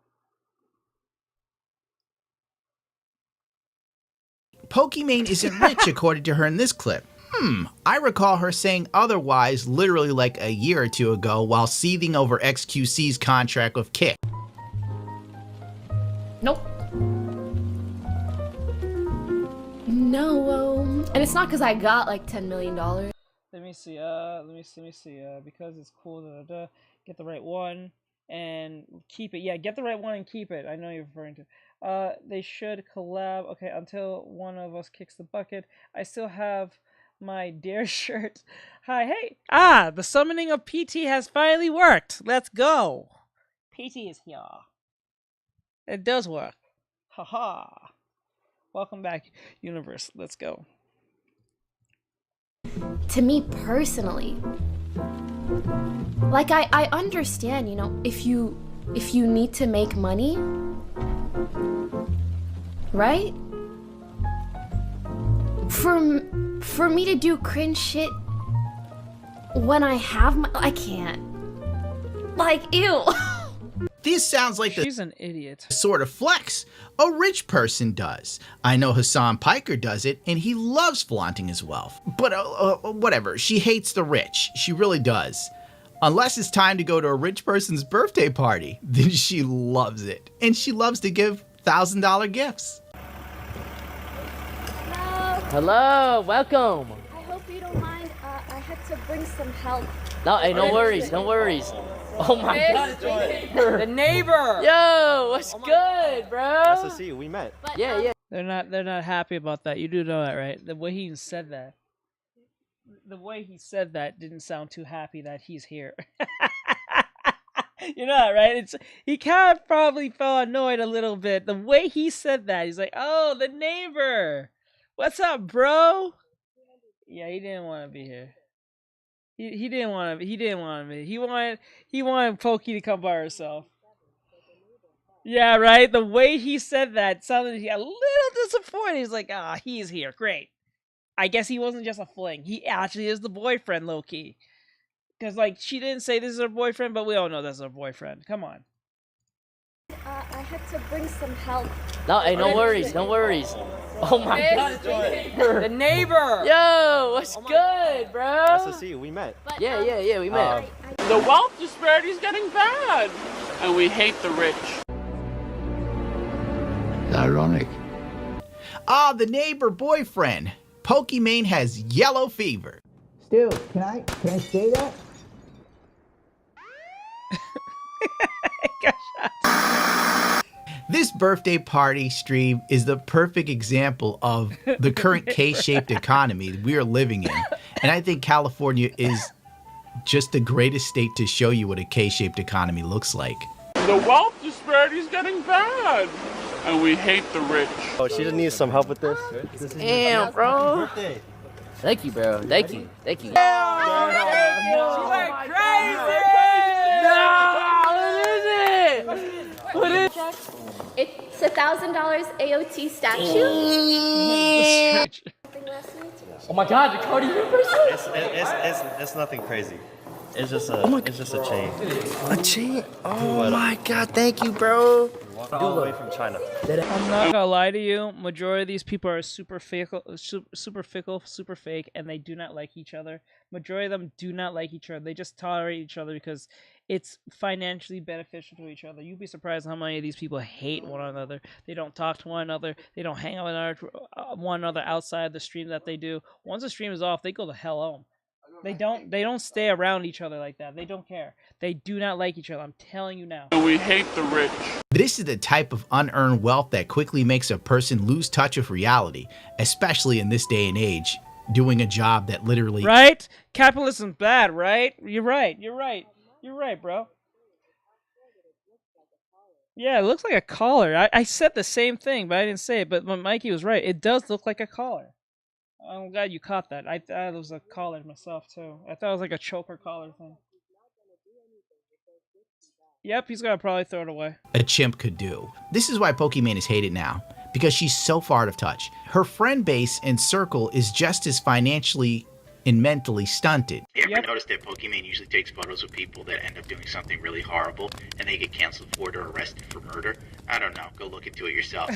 Pokimane isn't rich according to her in this clip. I recall her saying otherwise literally like a year or two ago while seething over XQC's contract with Kick. Nope. No, and it's not because I got like $10 million. Let me see, because it's cool to get the right one and keep it. Yeah, get the right one and keep it. I know you're referring to. They should collab. Okay, until one of us kicks the bucket. I still have my Dare shirt. Hi, hey. The summoning of PT has finally worked. Let's go. PT is here. It does work. Haha. Welcome back, universe. Let's go. To me personally, like I understand, you know, if you need to make money, right? For me to do cringe shit when I can't. Like, ew. This sounds like She's an idiot. Sort of flex a rich person does. I know Hassan Piker does it, and he loves flaunting his wealth. But whatever, she hates the rich. She really does. Unless it's time to go to a rich person's birthday party, then she loves it. And she loves to give $1,000 gifts. Hello, welcome. I hope you don't mind. I had to bring some help. No, hey, no worries, no worries. Oh my God, it's my neighbor. The neighbor. Yo, what's good, bro? SSC, we met. Yeah. They're not happy about that. You do know that, right? The way he said that. The way he said that didn't sound too happy that he's here. You know that, right? He kind of probably felt annoyed a little bit. The way he said that, he's like, "Oh, the neighbor. What's up, bro?" Yeah, he didn't want to be here. He didn't want to. He didn't want to be. He wanted Pokey to come by herself. Yeah, right. The way he said that sounded a little disappointed. He's like, "Ah, he's here. Great. I guess he wasn't just a fling. He actually is the boyfriend, low key." Because like she didn't say this is her boyfriend, but we all know that's her boyfriend. Come on. I had to bring some help. No, hey, no worries, no worries. Oh my God, it's my neighbor. The neighbor. Yo, what's good, bro? SSC, we met. Yeah, we met. The wealth disparity is getting bad, and we hate the rich. Ironic. Ah, the neighbor boyfriend. Pokimane has yellow fever. Stu, can I say that? This birthday party stream is the perfect example of the current K-shaped economy we are living in. And I think California is just the greatest state to show you what a K-shaped economy looks like. The wealth disparity is getting bad, and we hate the rich. Oh, she just needs some help with this. Damn, bro. Thank you, bro. Thank you. She went crazy! What is it? It's $1,000 AOT statue. Oh my God, the Cardi B person? It's nothing crazy. It's just a chain. A chain? Oh my God, thank you, bro. All the way from China. I'm not gonna lie to you. Majority of these people are super fickle, super fake, and they do not like each other. Majority of them do not like each other. They just tolerate each other because it's financially beneficial to each other. You'd be surprised how many of these people hate one another. They don't talk to one another. They don't hang out with one another outside the stream that they do. Once the stream is off, they go the hell home. They don't stay around each other like that. They don't care. They do not like each other. I'm telling you now. And we hate the rich. This is the type of unearned wealth that quickly makes a person lose touch of reality, especially in this day and age, doing a job that literally... Right? Capitalism's bad, right? You're right, bro. Yeah, it looks like a collar. I said the same thing, but I didn't say it. But Mikey was right. It does look like a collar. I'm glad you caught that. I thought it was a collar myself, too. I thought it was like a choker collar thing. Yep, he's gonna probably throw it away. A chimp could do. This is why Pokimane is hated now, because she's so far out of touch. Her friend base and circle is just as financially and mentally stunted. You ever notice that Pokimane usually takes photos of people that end up doing something really horrible and they get canceled for it or arrested for murder? I don't know. Go look into it yourself.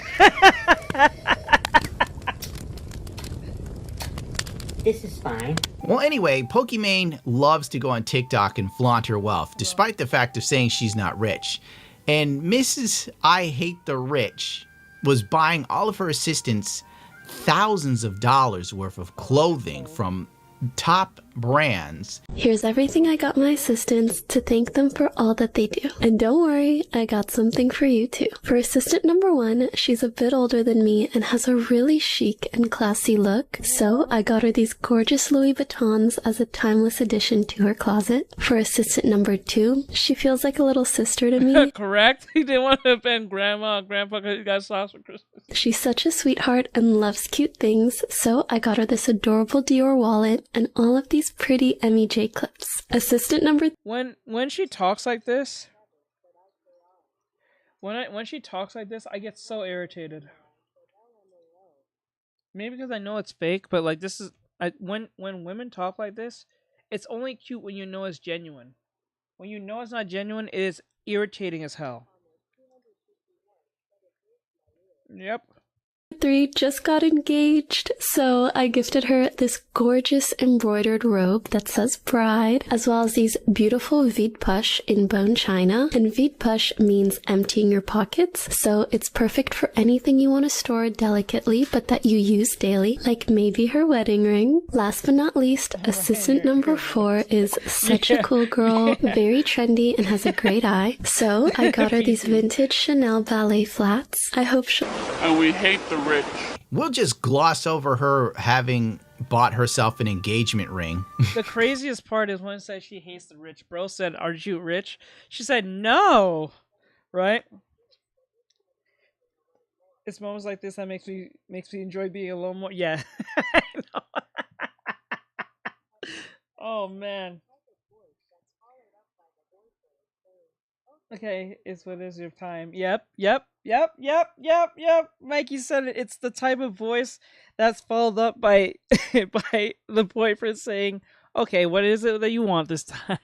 This is fine. Well, anyway, Pokimane loves to go on TikTok and flaunt her wealth, despite the fact of saying she's not rich. And Mrs. I Hate the Rich was buying all of her assistants thousands of dollars worth of clothing from top brands. Here's everything I got my assistants to thank them for all that they do. And don't worry, I got something for you too. For assistant number 1, she's a bit older than me and has a really chic and classy look. So I got her these gorgeous Louis Vuittons as a timeless addition to her closet. For assistant number 2, she feels like a little sister to me. Correct? He didn't want to offend grandma and grandpa because he got socks for Christmas. She's such a sweetheart and loves cute things, so I got her this adorable Dior wallet and all of these pretty MEJ clips. Assistant number... When she talks like this, when she talks like this, I get so irritated. Maybe because I know it's fake, but like this is... when women talk like this, it's only cute when you know it's genuine. When you know it's not genuine, it is irritating as hell. Yep. 3 just got engaged, so I gifted her this gorgeous embroidered robe that says bride, as well as these beautiful vide poche in bone china. And vide poche means emptying your pockets, so it's perfect for anything you want to store delicately but that you use daily, like maybe her wedding ring. Last but not least, assistant number 4 is such a cool girl, very trendy, and has a great eye. So I got her these vintage Chanel ballet flats. I hope she... And we hate the rich. We'll just gloss over her having bought herself an engagement ring. The craziest part is when it says she hates the rich. Bro said, "Aren't you rich?" She said, "No." Right? It's moments like this that makes me enjoy being a little more. Yeah. I know. Oh man. Okay, it's what is your time? Yep. Mikey said it. It's the type of voice that's followed up by by the boyfriend saying, "Okay, what is it that you want this time?"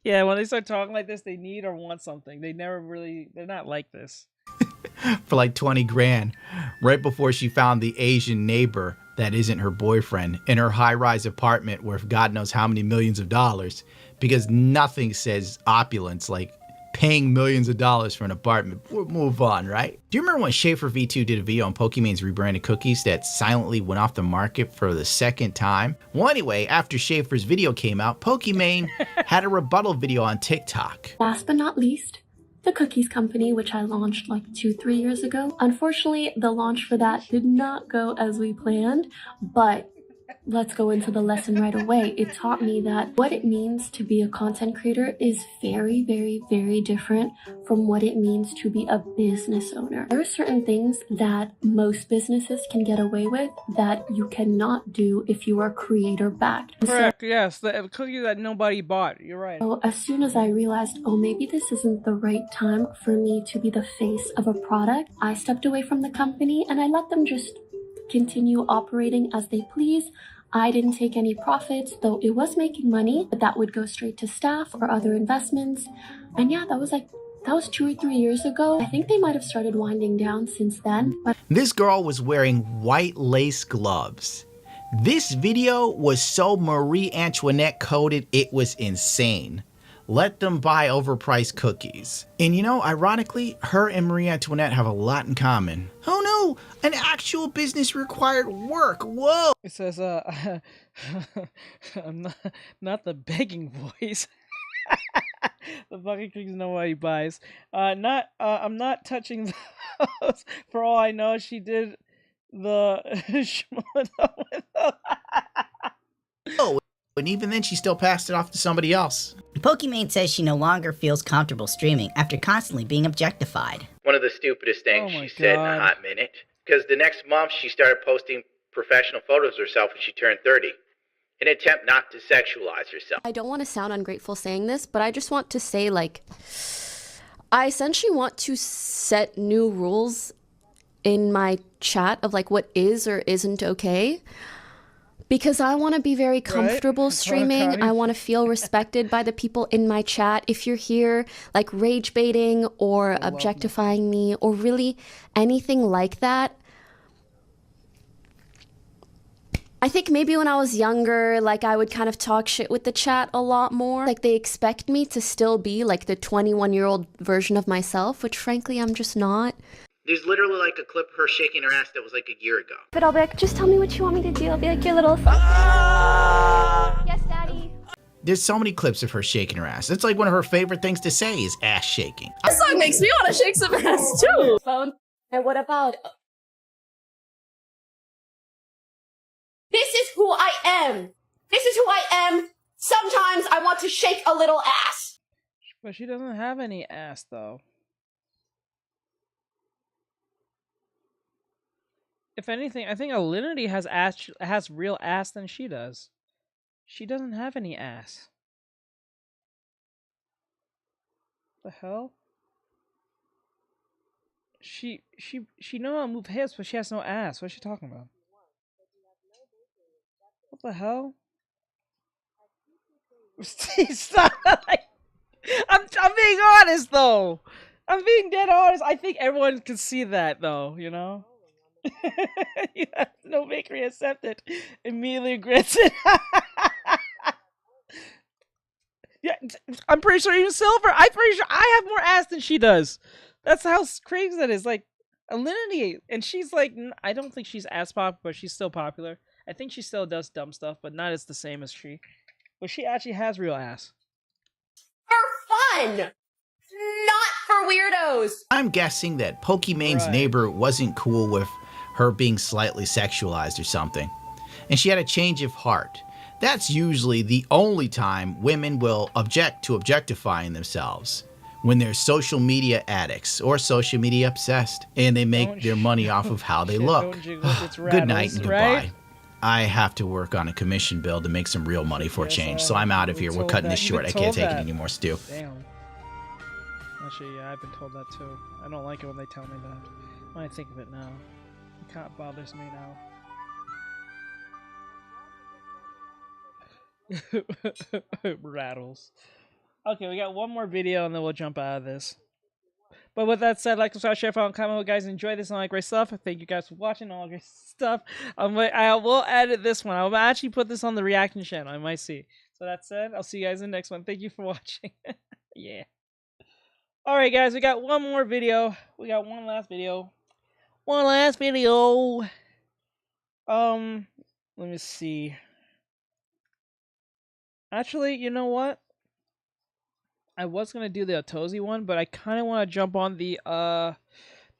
Yeah, when they start talking like this, they need or want something. They're not like this. For like 20 grand, right before she found the Asian neighbor that isn't her boyfriend in her high-rise apartment worth God knows how many millions of dollars, because nothing says opulence like paying millions of dollars for an apartment. We'll move on, right? Do you remember when Schaefer V2 did a video on Pokemon's rebranded cookies that silently went off the market for the second time? Well, anyway, after Schaefer's video came out, Pokimane had a rebuttal video on TikTok. Last but not least, the cookies company, which I launched like 2-3 years ago. Unfortunately, the launch for that did not go as we planned, but let's go into the lesson right away. It taught me that what it means to be a content creator is very, very, very different from what it means to be a business owner. There are certain things that most businesses can get away with that you cannot do if you are creator backed. Correct, yes. The cookie that nobody bought. You're right. So as soon as I realized, oh, maybe this isn't the right time for me to be the face of a product, I stepped away from the company and I let them just continue operating as they please. I didn't take any profits, though it was making money, but that would go straight to staff or other investments. And yeah, that was 2 or 3 years ago. I think they might have started winding down since then. But this girl was wearing white lace gloves. This video was so Marie Antoinette coded, it was insane. Let them buy overpriced cookies. And you know, ironically, her and Marie Antoinette have a lot in common. Oh no, an actual business required work, whoa! It says, I'm not the begging voice. The fucking cookies know what he buys. I'm not touching those. For all I know, she did the Oh, and even then she still passed it off to somebody else. Pokimane says she no longer feels comfortable streaming after constantly being objectified. One of the stupidest things she said in a hot minute. Because the next month she started posting professional photos of herself when she turned 30. In an attempt not to sexualize herself. I don't want to sound ungrateful saying this, but I just want to say, like, I essentially want to set new rules in my chat of, like, what is or isn't okay. Because I want to be very comfortable streaming. I want to feel respected by the people in my chat. If you're here, like, rage baiting or objectifying me or really anything like that, I think maybe when I was younger, like, I would kind of talk shit with the chat a lot more. Like, they expect me to still be, like, the 21-year-old version of myself, which frankly, I'm just not. There's literally like a clip of her shaking her ass that was like a year ago. But I'll be like, just tell me what you want me to do. I'll be like, your little. Yes, Daddy. There's so many clips of her shaking her ass. It's like one of her favorite things to say is ass shaking. This song makes me want to shake some ass too. Phone. And what about? This is who I am. This is who I am. Sometimes I want to shake a little ass. But she doesn't have any ass though. If anything, I think Alinity has real ass than she does. She doesn't have any ass. The hell? She knows how to move hips, but she has no ass. What is she talking about? What the hell? Stop! I'm being honest though. I'm being dead honest. I think everyone can see that though. You know. You have no bakery accepted. Immediately regrets it. Yeah, I'm pretty sure even Silver. I'm pretty sure I have more ass than she does. That's how crazy that is. Like Alinity, and she's like, I don't think she's as popular, but she's still popular. I think she still does dumb stuff, but not as the same as she. But she actually has real ass. For fun, not for weirdos. I'm guessing that Pokemon's neighbor wasn't cool with her being slightly sexualized or something, and she had a change of heart. That's usually the only time women will object to objectifying themselves, when they're social media addicts or social media obsessed, and they make their money off of how they look. Good night and goodbye. Right? I have to work on a commission bill to make some real money for a change, so I'm out of here. We're cutting this short. I can't take it anymore, Stu. Damn. Actually, yeah, I've been told that too. I don't like it when they tell me that. When I think of it now, it kind of bothers me now. Rattles. Okay, we got one more video and then we'll jump out of this. But with that said, like, subscribe, share, follow, and comment. Hope you guys enjoy this and all that great stuff. Thank you guys for watching all that great stuff. I will edit this one. I'll actually put this on the reaction channel. I might see. So that said, I'll see you guys in the next one. Thank you for watching. Yeah. Alright guys, we got one more video. We got one last video. One last video. Let me see. Actually, you know what? I was gonna do the Otozi one, but I kind of want to jump on the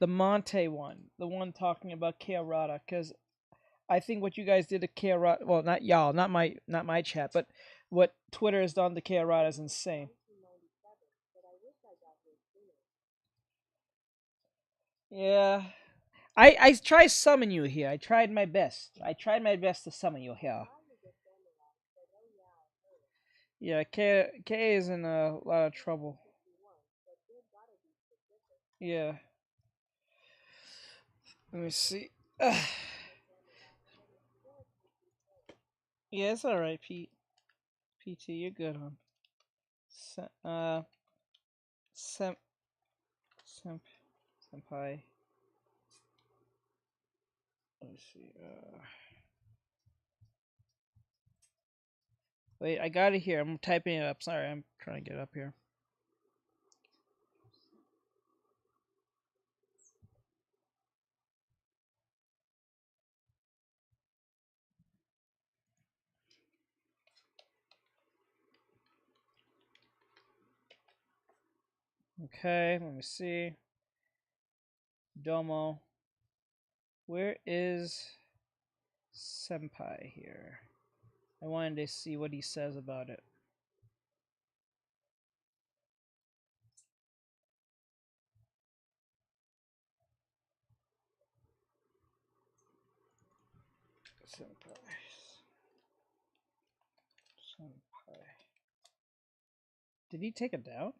Monte one, the one talking about Kearata, because I think what you guys did to Kearata, well, not y'all, not my chat, but what Twitter has done to Kearata is insane. Yeah, I tried to summon you here. I tried my best. I tried my best to summon you here. Yeah, K is in a lot of trouble. Yeah. Let me see. Yeah, it's alright, Pete. PT, you're good, huh? Senpai. Let me see. Wait, I got it here. I'm typing it up. Sorry, I'm trying to get it up here. Okay, let me see. Domo. Where is Senpai here? I wanted to see what he says about it. Senpai. Did he take it down?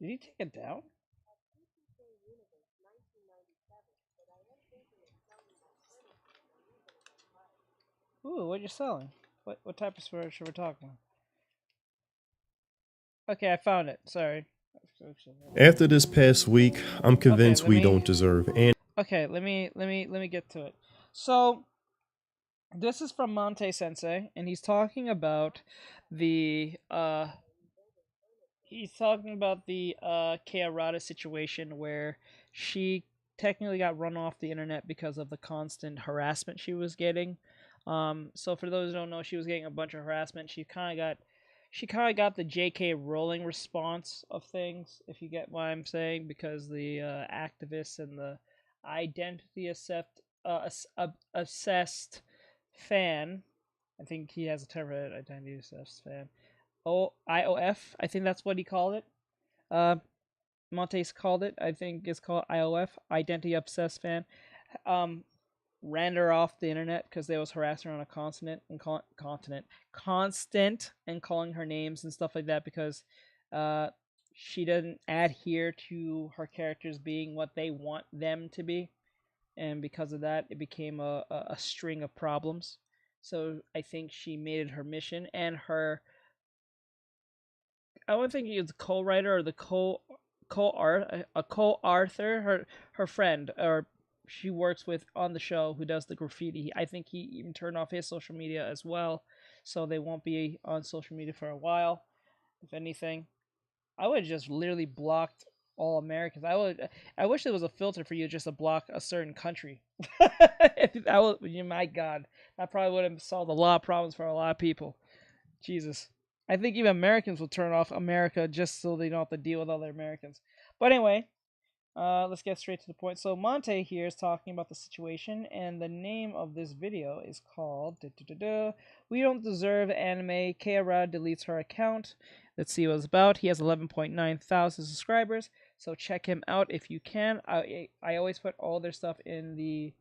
Did he take it down? Ooh, what you selling? What type of furniture we're talking about? Okay, I found it. Sorry. After this past week, I'm convinced we don't deserve any. Okay, let me get to it. So This is from Monte Sensei, and he's talking about the Kei Arata situation where she technically got run off the internet because of the constant harassment she was getting. So for those who don't know, she was getting a bunch of harassment. She kind of got the J.K. Rowling response of things, if you get what I'm saying, because the activists and the identity obsessed fan, I think he has a term for it, identity obsessed fan, IOF, I think that's what he called it. Montes called it, I think it's called IOF, identity obsessed fan. Ran her off the internet because they was harassing her on a constant and calling her names and stuff like that because she doesn't adhere to her characters being what they want them to be, and because of that it became a string of problems. So I think she made it her mission, and I don't think he was the co-writer or the co-author, her friend, or she works with on the show, who does the graffiti. I think he even turned off his social media as well, so they won't be on social media for a while. If anything, I would have just literally blocked all Americans. I wish there was a filter for you just to block a certain country. My God, that probably would have solved a lot of problems for a lot of people. Jesus. I think even Americans will turn off America just so they don't have to deal with other Americans. But anyway, let's get straight to the point. So Monte here is talking about the situation, and the name of this video is called We Don't Deserve Anime. Kei Arata deletes her account. Let's see what it's about. He has 11.9 thousand subscribers, so check him out if you can. I always put all their stuff in the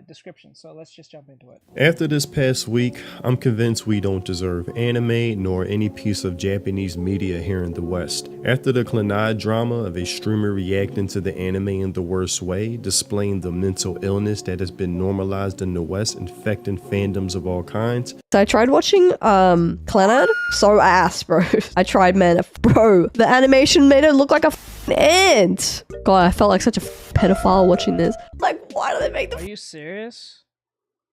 description, so let's just jump into it. After this past week, I'm convinced we don't deserve anime nor any piece of Japanese media here in the West. After the Klanai drama of a streamer reacting to the anime in the worst way, displaying the mental illness that has been normalized in the West, infecting fandoms of all kinds. I tried watching Clannad, so ass, bro. I tried, man. Bro, the animation made it look like a ant. God, I felt like such a pedophile watching this. Like, why do they make the— Are you serious?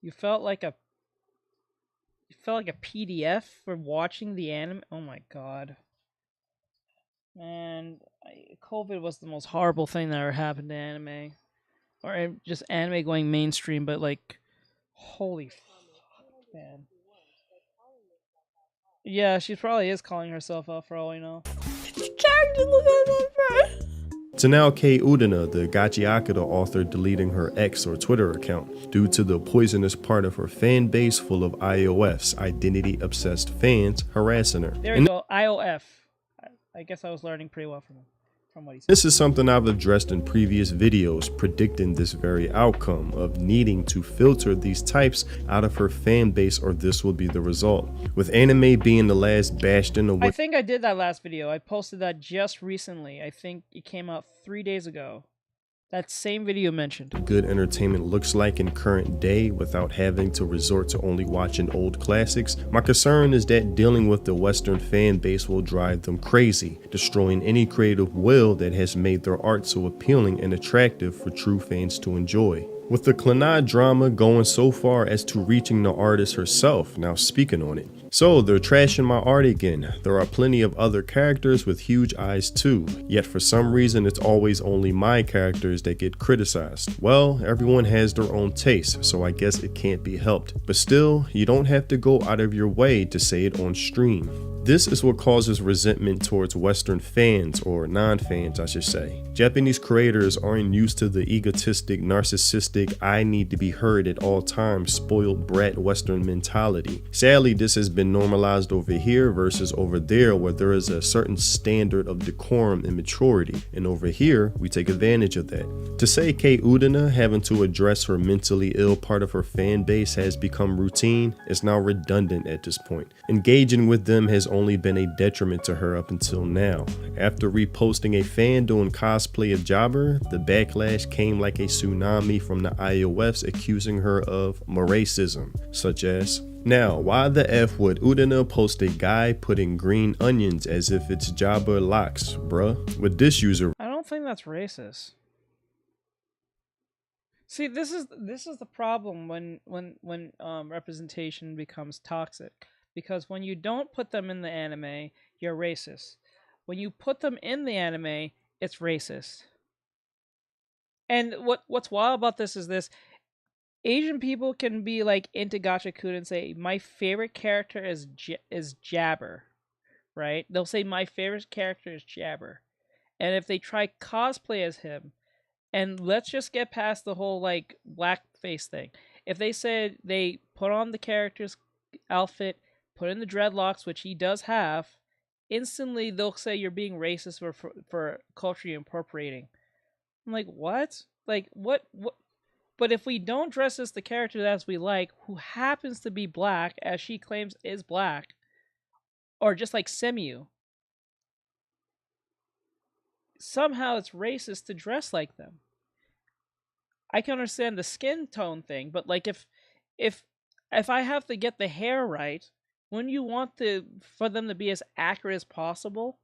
You felt like a PDF for watching the anime? Oh my God. Man, COVID was the most horrible thing that ever happened to anime. Or just anime going mainstream, but like, holy fuck, man. Yeah, she probably is calling herself out for all we know. Character, look at that, bro. To now Kei Udina, the Gachiakata author, deleting her X or Twitter account due to the poisonous part of her fan base full of IOFs, identity-obsessed fans, harassing her. There we go, IOF. I guess I was learning pretty well from what he said. This is something I've addressed in previous videos, predicting this very outcome of needing to filter these types out of her fan base, or this will be the result. With anime being the last bastion of— I think I did that last video. I posted that just recently. I think it came out 3 days ago. That same video mentioned. Good entertainment looks like in current day without having to resort to only watching old classics. My concern is that dealing with the Western fan base will drive them crazy, destroying any creative will that has made their art so appealing and attractive for true fans to enjoy. With the Klanai drama going so far as to reaching the artist herself now speaking on it. So they're trashing my art again. There are plenty of other characters with huge eyes too, yet for some reason it's always only my characters that get criticized. Well, everyone has their own taste, so I guess it can't be helped. But still, you don't have to go out of your way to say it on stream. This is what causes resentment towards Western fans, or non-fans I should say. Japanese creators aren't used to the egotistic, narcissistic, I need to be heard at all times, spoiled brat Western mentality. Sadly, this has been normalized over here versus over there, where there is a certain standard of decorum and maturity, and over here, we take advantage of that. To say Kei Udina having to address her mentally ill part of her fan base has become routine is now redundant at this point. Engaging with them has only been a detriment to her up until now. After reposting a fan doing cosplay of Jobber, the backlash came like a tsunami from the IOFs accusing her of racism, such as, now, why the F would Udina post a guy putting green onions as if it's Jobber locks, bruh? With this user, I don't think that's racist. See, this is the problem when representation becomes toxic, because when you don't put them in the anime, you're racist. When you put them in the anime, it's racist. And what's wild about this is this: Asian people can be like into Gachakun and say my favorite character is Jabber, right? They'll say my favorite character is Jabber, and if they try cosplay as him, and let's just get past the whole like blackface thing. If they said they put on the character's outfit, put in the dreadlocks, which he does have, instantly they'll say you're being racist for culturally appropriating. I'm like, what? Like, what? But if we don't dress as the character as we like, who happens to be black, as she claims is black, or just like Semiu, somehow it's racist to dress like them. I can understand the skin tone thing, but like if I have to get the hair right, wouldn't you want for them to be as accurate as possible?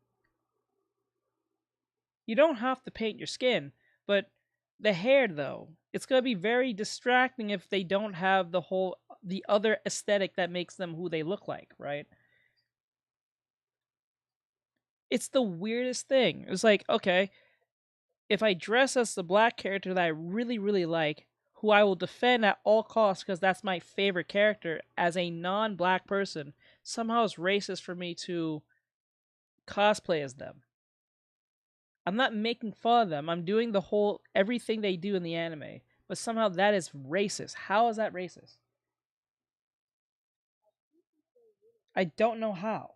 You don't have to paint your skin, but the hair though, it's gonna be very distracting if they don't have the other aesthetic that makes them who they look like, right? It's the weirdest thing. It's like, okay, if I dress as the black character that I really, really like, who I will defend at all costs because that's my favorite character, as a non-black person, somehow it's racist for me to cosplay as them. I'm not making fun of them. I'm doing everything they do in the anime. But somehow that is racist. How is that racist? I don't know how.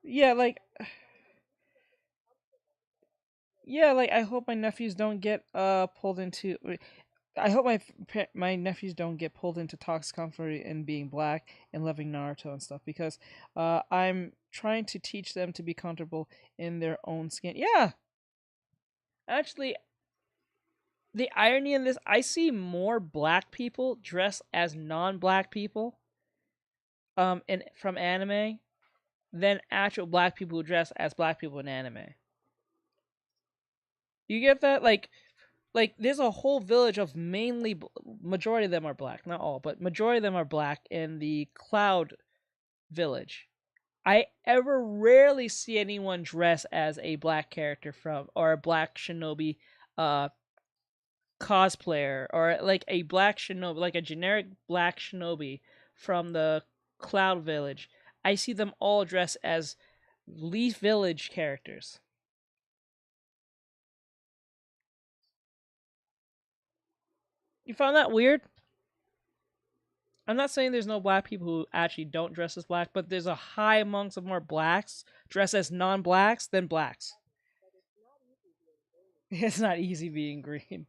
Yeah, like I hope my nephews don't get pulled into. I hope my nephews don't get pulled into toxic comfort and being black and loving Naruto and stuff, because I'm trying to teach them to be comfortable in their own skin. Yeah, actually, the irony in this, I see more black people dress as non-black people, from anime, than actual black people who dress as black people in anime. You get that? Like there's a whole village of majority of them are black, not all, but majority of them are black in the Cloud village. I rarely see anyone dress as a black character or a black shinobi cosplayer, or like a black shinobi, like a generic black shinobi from the Cloud village. I see them all dressed as Leaf Village characters. You found that weird? I'm not saying there's no black people who actually don't dress as black, but there's a high amongst of more blacks dressed as non-blacks than blacks. It's not easy being green.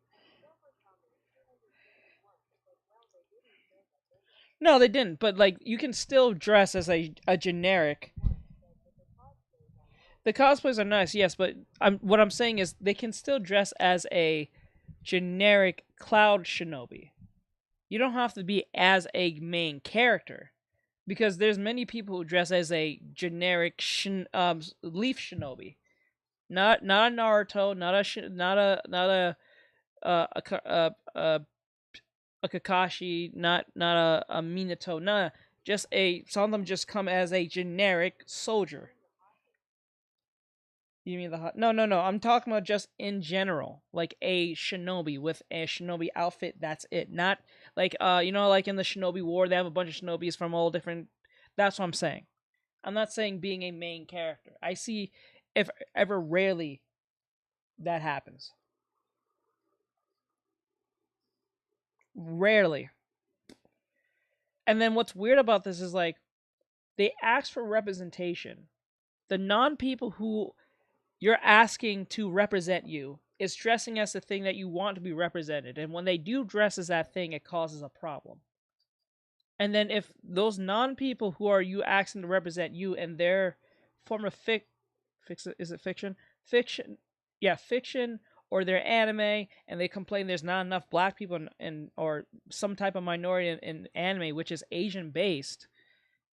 No, they didn't, but like you can still dress as a generic. The cosplays are nice, yes, but what I'm saying is they can still dress as a generic Cloud shinobi. You don't have to be as a main character, because there's many people who dress as a generic Leaf shinobi, not a Naruto, not a Kakashi, not a Minato, nah, just some of them just come as a generic soldier. You mean no, I'm talking about just in general, like a shinobi with a shinobi outfit, that's it. Not like, like in the Shinobi War, they have a bunch of shinobis from all different, that's what I'm saying. I'm not saying being a main character. I see, if ever rarely, that happens. Rarely. And then what's weird about this is, like, they ask for representation. The non-people who you're asking to represent you is dressing as the thing that you want to be represented. And when they do dress as that thing, it causes a problem. And then if those non-people who are you asking to represent you and their form of fiction, or their anime, and they complain there's not enough black people or some type of minority in anime, which is Asian based,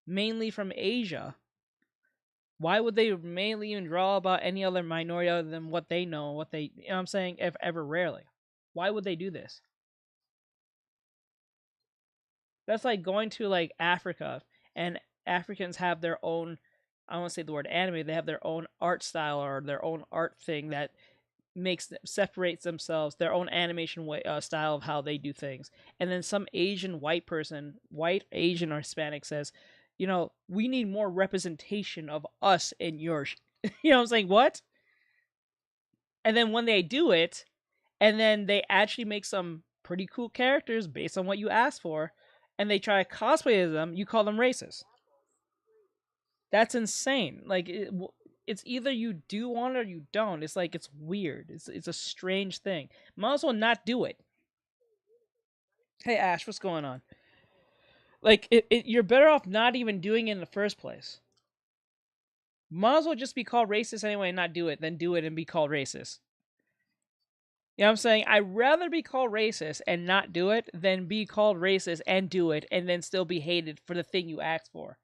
mainly from Asia, Why would they mainly even draw about any other minority other than what they know, what they, you know what I'm saying, if ever rarely? Why would they do this? That's like going to like Africa, and Africans have their own, I don't want to say the word anime, they have their own art style or their own art thing that separates themselves, their own animation way, style of how they do things. And then some Asian white person, white Asian or Hispanic, says, you know, we need more representation of us in your you know what I'm saying? What? And then when they do it, and then they actually make some pretty cool characters based on what you asked for, and they try to cosplay as them, you call them racist. That's insane. Like, it's either you do want it or you don't. It's like, it's weird. It's a strange thing. Might as well not do it. Hey, Ash, what's going on? Like, you're better off not even doing it in the first place. Might as well just be called racist anyway and not do it than do it and be called racist. You know what I'm saying? I'd rather be called racist and not do it than be called racist and do it and then still be hated for the thing you asked for.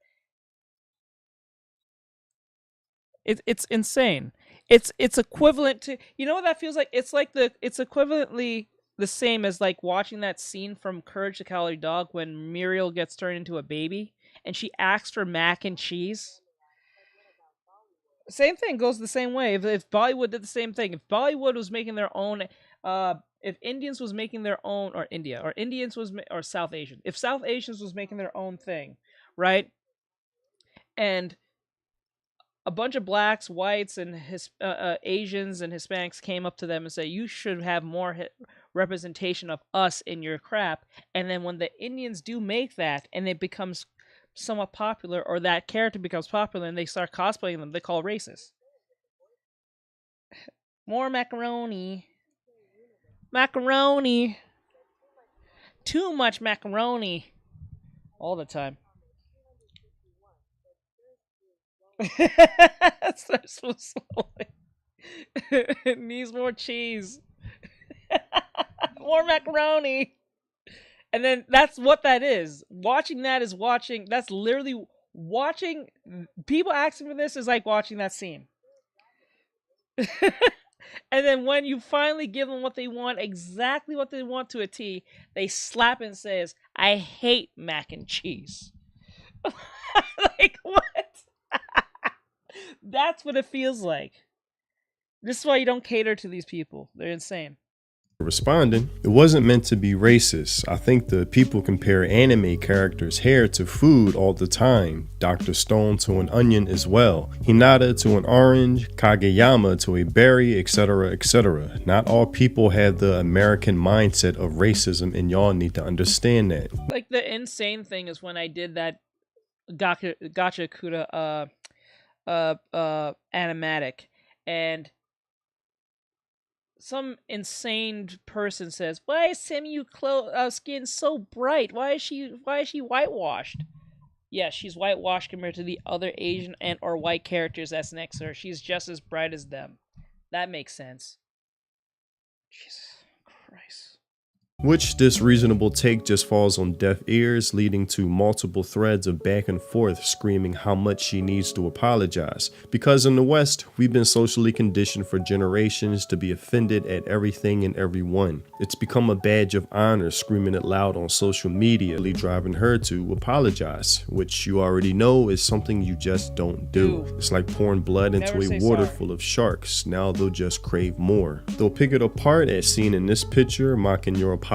It's insane. It's equivalent to, you know what that feels like? It's like it's equivalently the same as like watching that scene from Courage the Cowardly Dog when Muriel gets turned into a baby and she asks for mac and cheese. Same thing goes the same way. If Bollywood did the same thing, if Bollywood was making their own, if Indians was making their own, or India, or Indians was, or South Asian, if South Asians was making their own thing, right? And a bunch of blacks, whites, and Asians and Hispanics came up to them and say, you should have more representation of us in your crap. And then when the Indians do make that and it becomes somewhat popular, or that character becomes popular and they start cosplaying them, they call racist. More macaroni. Macaroni. Too much macaroni. All the time. Starts so slowly. It needs more cheese. More macaroni. And then that's what that is. Watching that is watching. That's literally watching. People asking for this is like watching that scene. And then when you finally give them what they want, exactly what they want to a T, they slap and says, I hate mac and cheese. Like, what? That's what it feels like. This is why you don't cater to these people. They're insane. Responding, it wasn't meant to be racist. I think the people compare anime characters' hair to food all the time. Dr. Stone to an onion as well. Hinata to an orange, Kageyama to a berry, etc., etc. Not all people have the American mindset of racism, and y'all need to understand that. Like, the insane thing is when I did that Gacha Kuda animatic, and some insane person says, why is Samu's skin so bright? Why is she whitewashed? Yeah, she's whitewashed compared to the other Asian and or white characters that's next to her. She's just as bright as them. That makes sense. Jesus Christ. Which this reasonable take just falls on deaf ears, leading to multiple threads of back and forth screaming how much she needs to apologize. Because in the West, we've been socially conditioned for generations to be offended at everything and everyone. It's become a badge of honor screaming it loud on social media, driving her to apologize, which you already know is something you just don't do. It's like pouring blood into a water full of sharks. Now they'll just crave more. They'll pick it apart as seen in this picture, mocking your apology,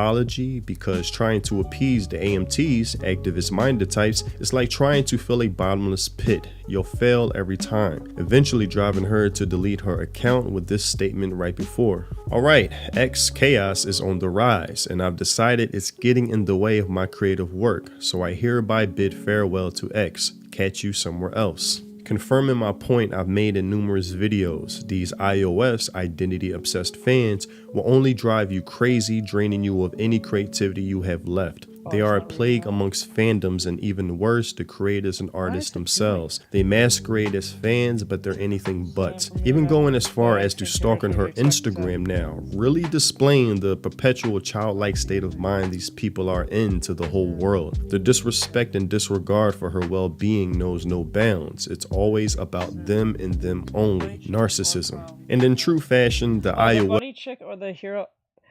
because trying to appease the AMTs, activist-minded types, is like trying to fill a bottomless pit. You'll fail every time, eventually driving her to delete her account with this statement right before. Alright, X chaos is on the rise, and I've decided it's getting in the way of my creative work, so I hereby bid farewell to X. Catch you somewhere else. Confirming my point I've made in numerous videos, these iOS identity-obsessed fans will only drive you crazy, draining you of any creativity you have left. They are a plague amongst fandoms, and even worse, the creators and artists themselves. They masquerade as fans, but they're anything but. Even going as far as to stalking her Instagram now, really displaying the perpetual childlike state of mind these people are in to the whole world. The disrespect and disregard for her well-being knows no bounds. It's always about them and them only. Narcissism. And in true fashion, the The bunny chick or the hero...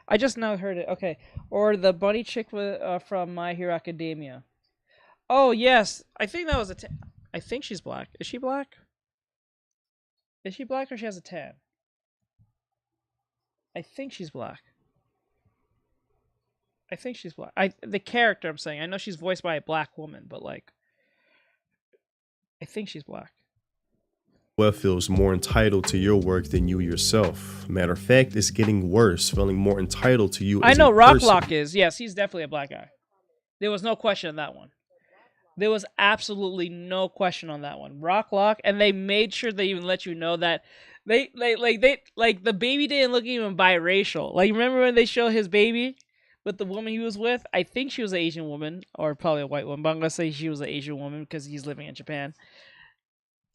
I just now heard it. Okay. Or the bunny chick from My Hero Academia. Oh, yes. I think that was a... I think she's black. Is she black? Is she black or she has a tan? I think she's black. I think she's black. The character I'm saying. I know she's voiced by a black woman, but like... I think she's black. Feels more entitled to your work than you yourself. Matter of fact, it's getting worse, feeling more entitled to you. I know Rocklock is. Yes, he's definitely a black guy. There was no question on that one. There was absolutely no question on that one. Rocklock, and they made sure they even let you know that they the baby didn't look even biracial. Like, remember when they show his baby with the woman he was with? I think she was an Asian woman, or probably a white woman, but I'm gonna say she was an Asian woman because he's living in Japan.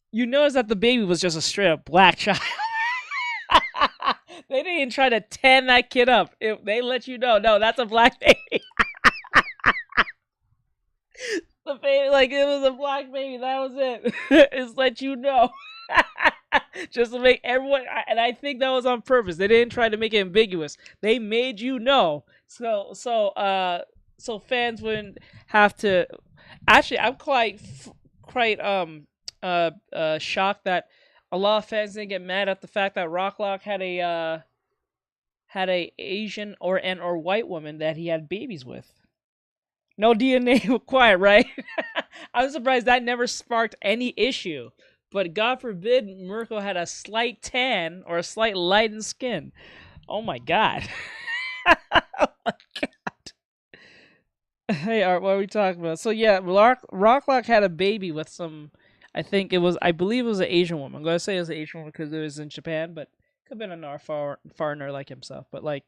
You notice that the baby was just a straight up black child. They didn't even try to tan that kid up. They let you know, no, that's a black baby. The baby, like, it was a black baby. That was it. It's let you know. Just to make everyone, and I think that was on purpose. They didn't try to make it ambiguous. They made you know. So fans wouldn't have to. Actually, I'm quite shocked that a lot of fans didn't get mad at the fact that Rocklock had a Asian or white woman that he had babies with. No DNA required, right? I'm surprised that never sparked any issue. But God forbid Mirko had a slight tan or a slight lightened skin. Oh my God. Oh my God. Hey Art, what are we talking about? So yeah, Rocklock had a baby with some, I believe it was an Asian woman. I'm going to say it was an Asian woman because it was in Japan, but could have been a foreigner like himself. But like,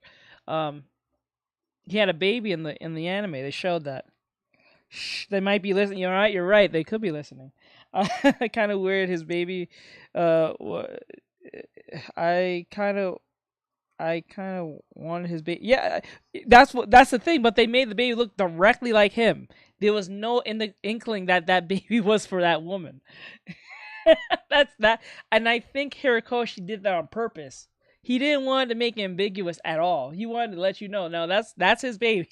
he had a baby in the anime. They showed that. They might be listening. You're right. They could be listening. Kind of weird. His baby. I kind of wanted his baby. Yeah, that's the thing. But they made the baby look directly like him. There was no inkling that baby was for that woman. That's that. And I think Horikoshi did that on purpose. He didn't want to make it ambiguous at all. He wanted to let you know, no, that's his baby.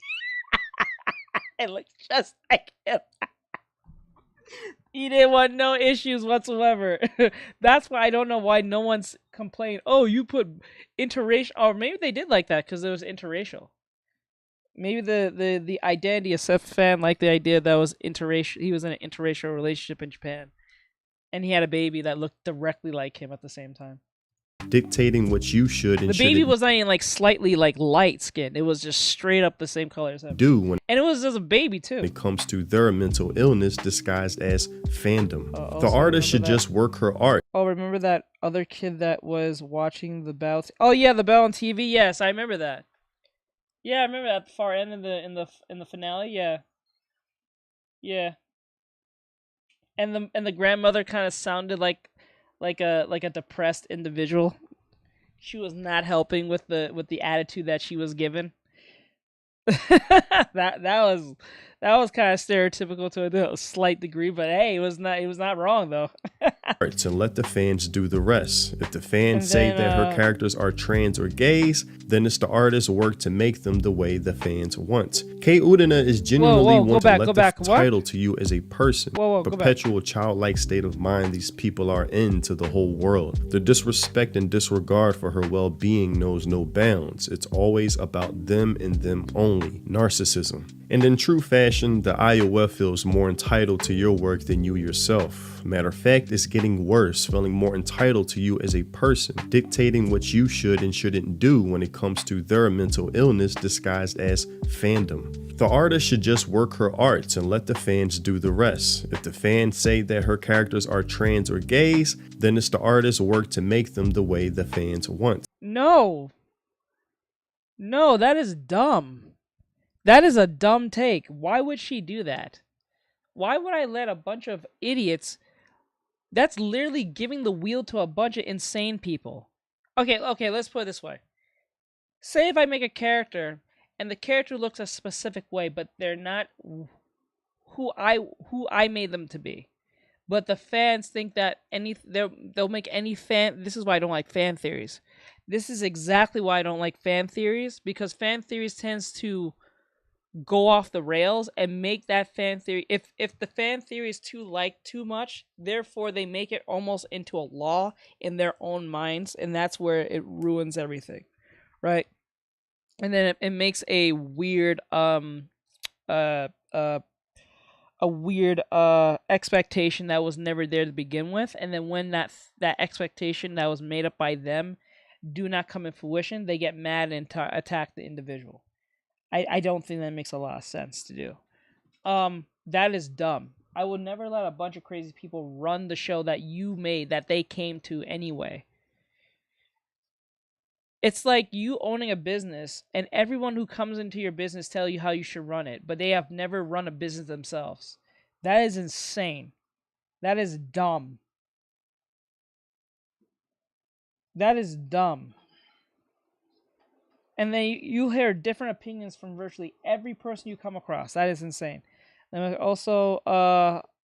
It looks just like him. He didn't want no issues whatsoever. That's why I don't know why no one's complained. Oh, you put interracial, or maybe they did like that because it was interracial. Maybe the Identity SF fan liked the idea that was interracial. He was in an interracial relationship in Japan, and he had a baby that looked directly like him at the same time. Dictating what you should and the baby was not even like slightly like light skinned. It was just straight up the same color as him. And it was just a baby too. When it comes to their mental illness disguised as fandom. The artist should just work her art. Oh, remember that other kid that was watching the battle? Oh yeah, the battle on TV. Yes, I remember that. Yeah, I remember that at the far end in the finale. Yeah. Yeah. And the grandmother kind of sounded like a depressed individual. She was not helping with the attitude that she was given. that was kind of stereotypical to a slight degree, but hey, it was not wrong though. And let the fans do the rest. If the fans say that her characters are trans or gays, then it's the artist's work to make them the way the fans want. Kei Udina is genuinely wanting to let the title to you as a person. Perpetual childlike state of mind these people are in to the whole world. The disrespect and disregard for her well-being knows no bounds. It's always about them and them only. Narcissism. And in true fashion, the IOF feels more entitled to your work than you yourself. Matter of fact, it's getting worse, feeling more entitled to you as a person, dictating what you should and shouldn't do when it comes to their mental illness disguised as fandom. The artist should just work her art and let the fans do the rest. If the fans say that her characters are trans or gays, then it's the artist's work to make them the way the fans want. No, that is dumb. That is a dumb take. Why would she do that? Why would I let a bunch of idiots... That's literally giving the wheel to a bunch of insane people. Okay, let's put it this way. Say if I make a character, and the character looks a specific way, but they're not who I made them to be. But the fans think that they'll make any fan... This is why I don't like fan theories. This is exactly why I don't like fan theories, because fan theories tends to go off the rails and make that fan theory... If the fan theory is too much, therefore they make it almost into a law in their own minds, and that's where it ruins everything, right? And then it makes a weird expectation that was never there to begin with, and then when that expectation that was made up by them do not come in fruition, they get mad and attack the individual. I don't think that makes a lot of sense to do. That is dumb. I would never let a bunch of crazy people run the show that you made, that they came to anyway. It's like you owning a business and everyone who comes into your business tell you how you should run it, but they have never run a business themselves. That is insane. That is dumb. That is dumb. And then you hear different opinions from virtually every person you come across. That is insane. And also,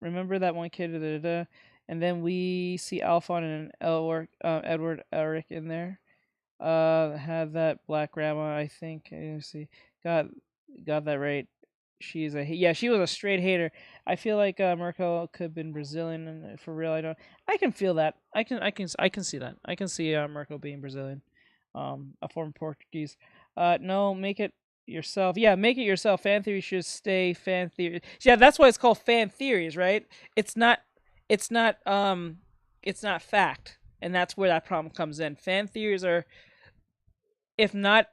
remember that one kid, and then we see Alphon and Edward Eric in there. Had that black grandma, I think. You see, got that right. She was a straight hater. I feel like Merkel could have been Brazilian, and for real, I can feel that. I can see that. I can see Merkel being Brazilian, a former Portuguese. No, make it yourself. Yeah, make it yourself. Fan theory should stay fan theory. Yeah, that's why it's called fan theories, right? It's not fact, and that's where that problem comes in. Fan theories are, if not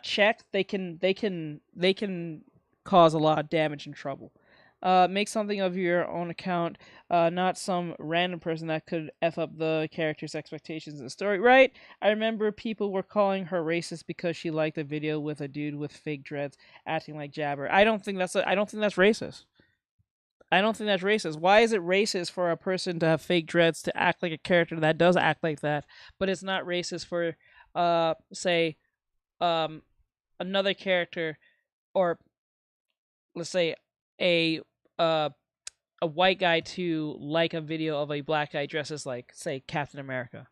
checked, they can cause a lot of damage and trouble. Make something of your own account, not some random person that could F up the character's expectations in the story. Right? I remember people were calling her racist because she liked a video with a dude with fake dreads acting like Jabber. I don't think that's racist. I don't think that's racist. Why is it racist for a person to have fake dreads to act like a character that does act like that, but it's not racist for, say, another character, or let's say a white guy to like a video of a black guy dressed as, like, say, Captain America,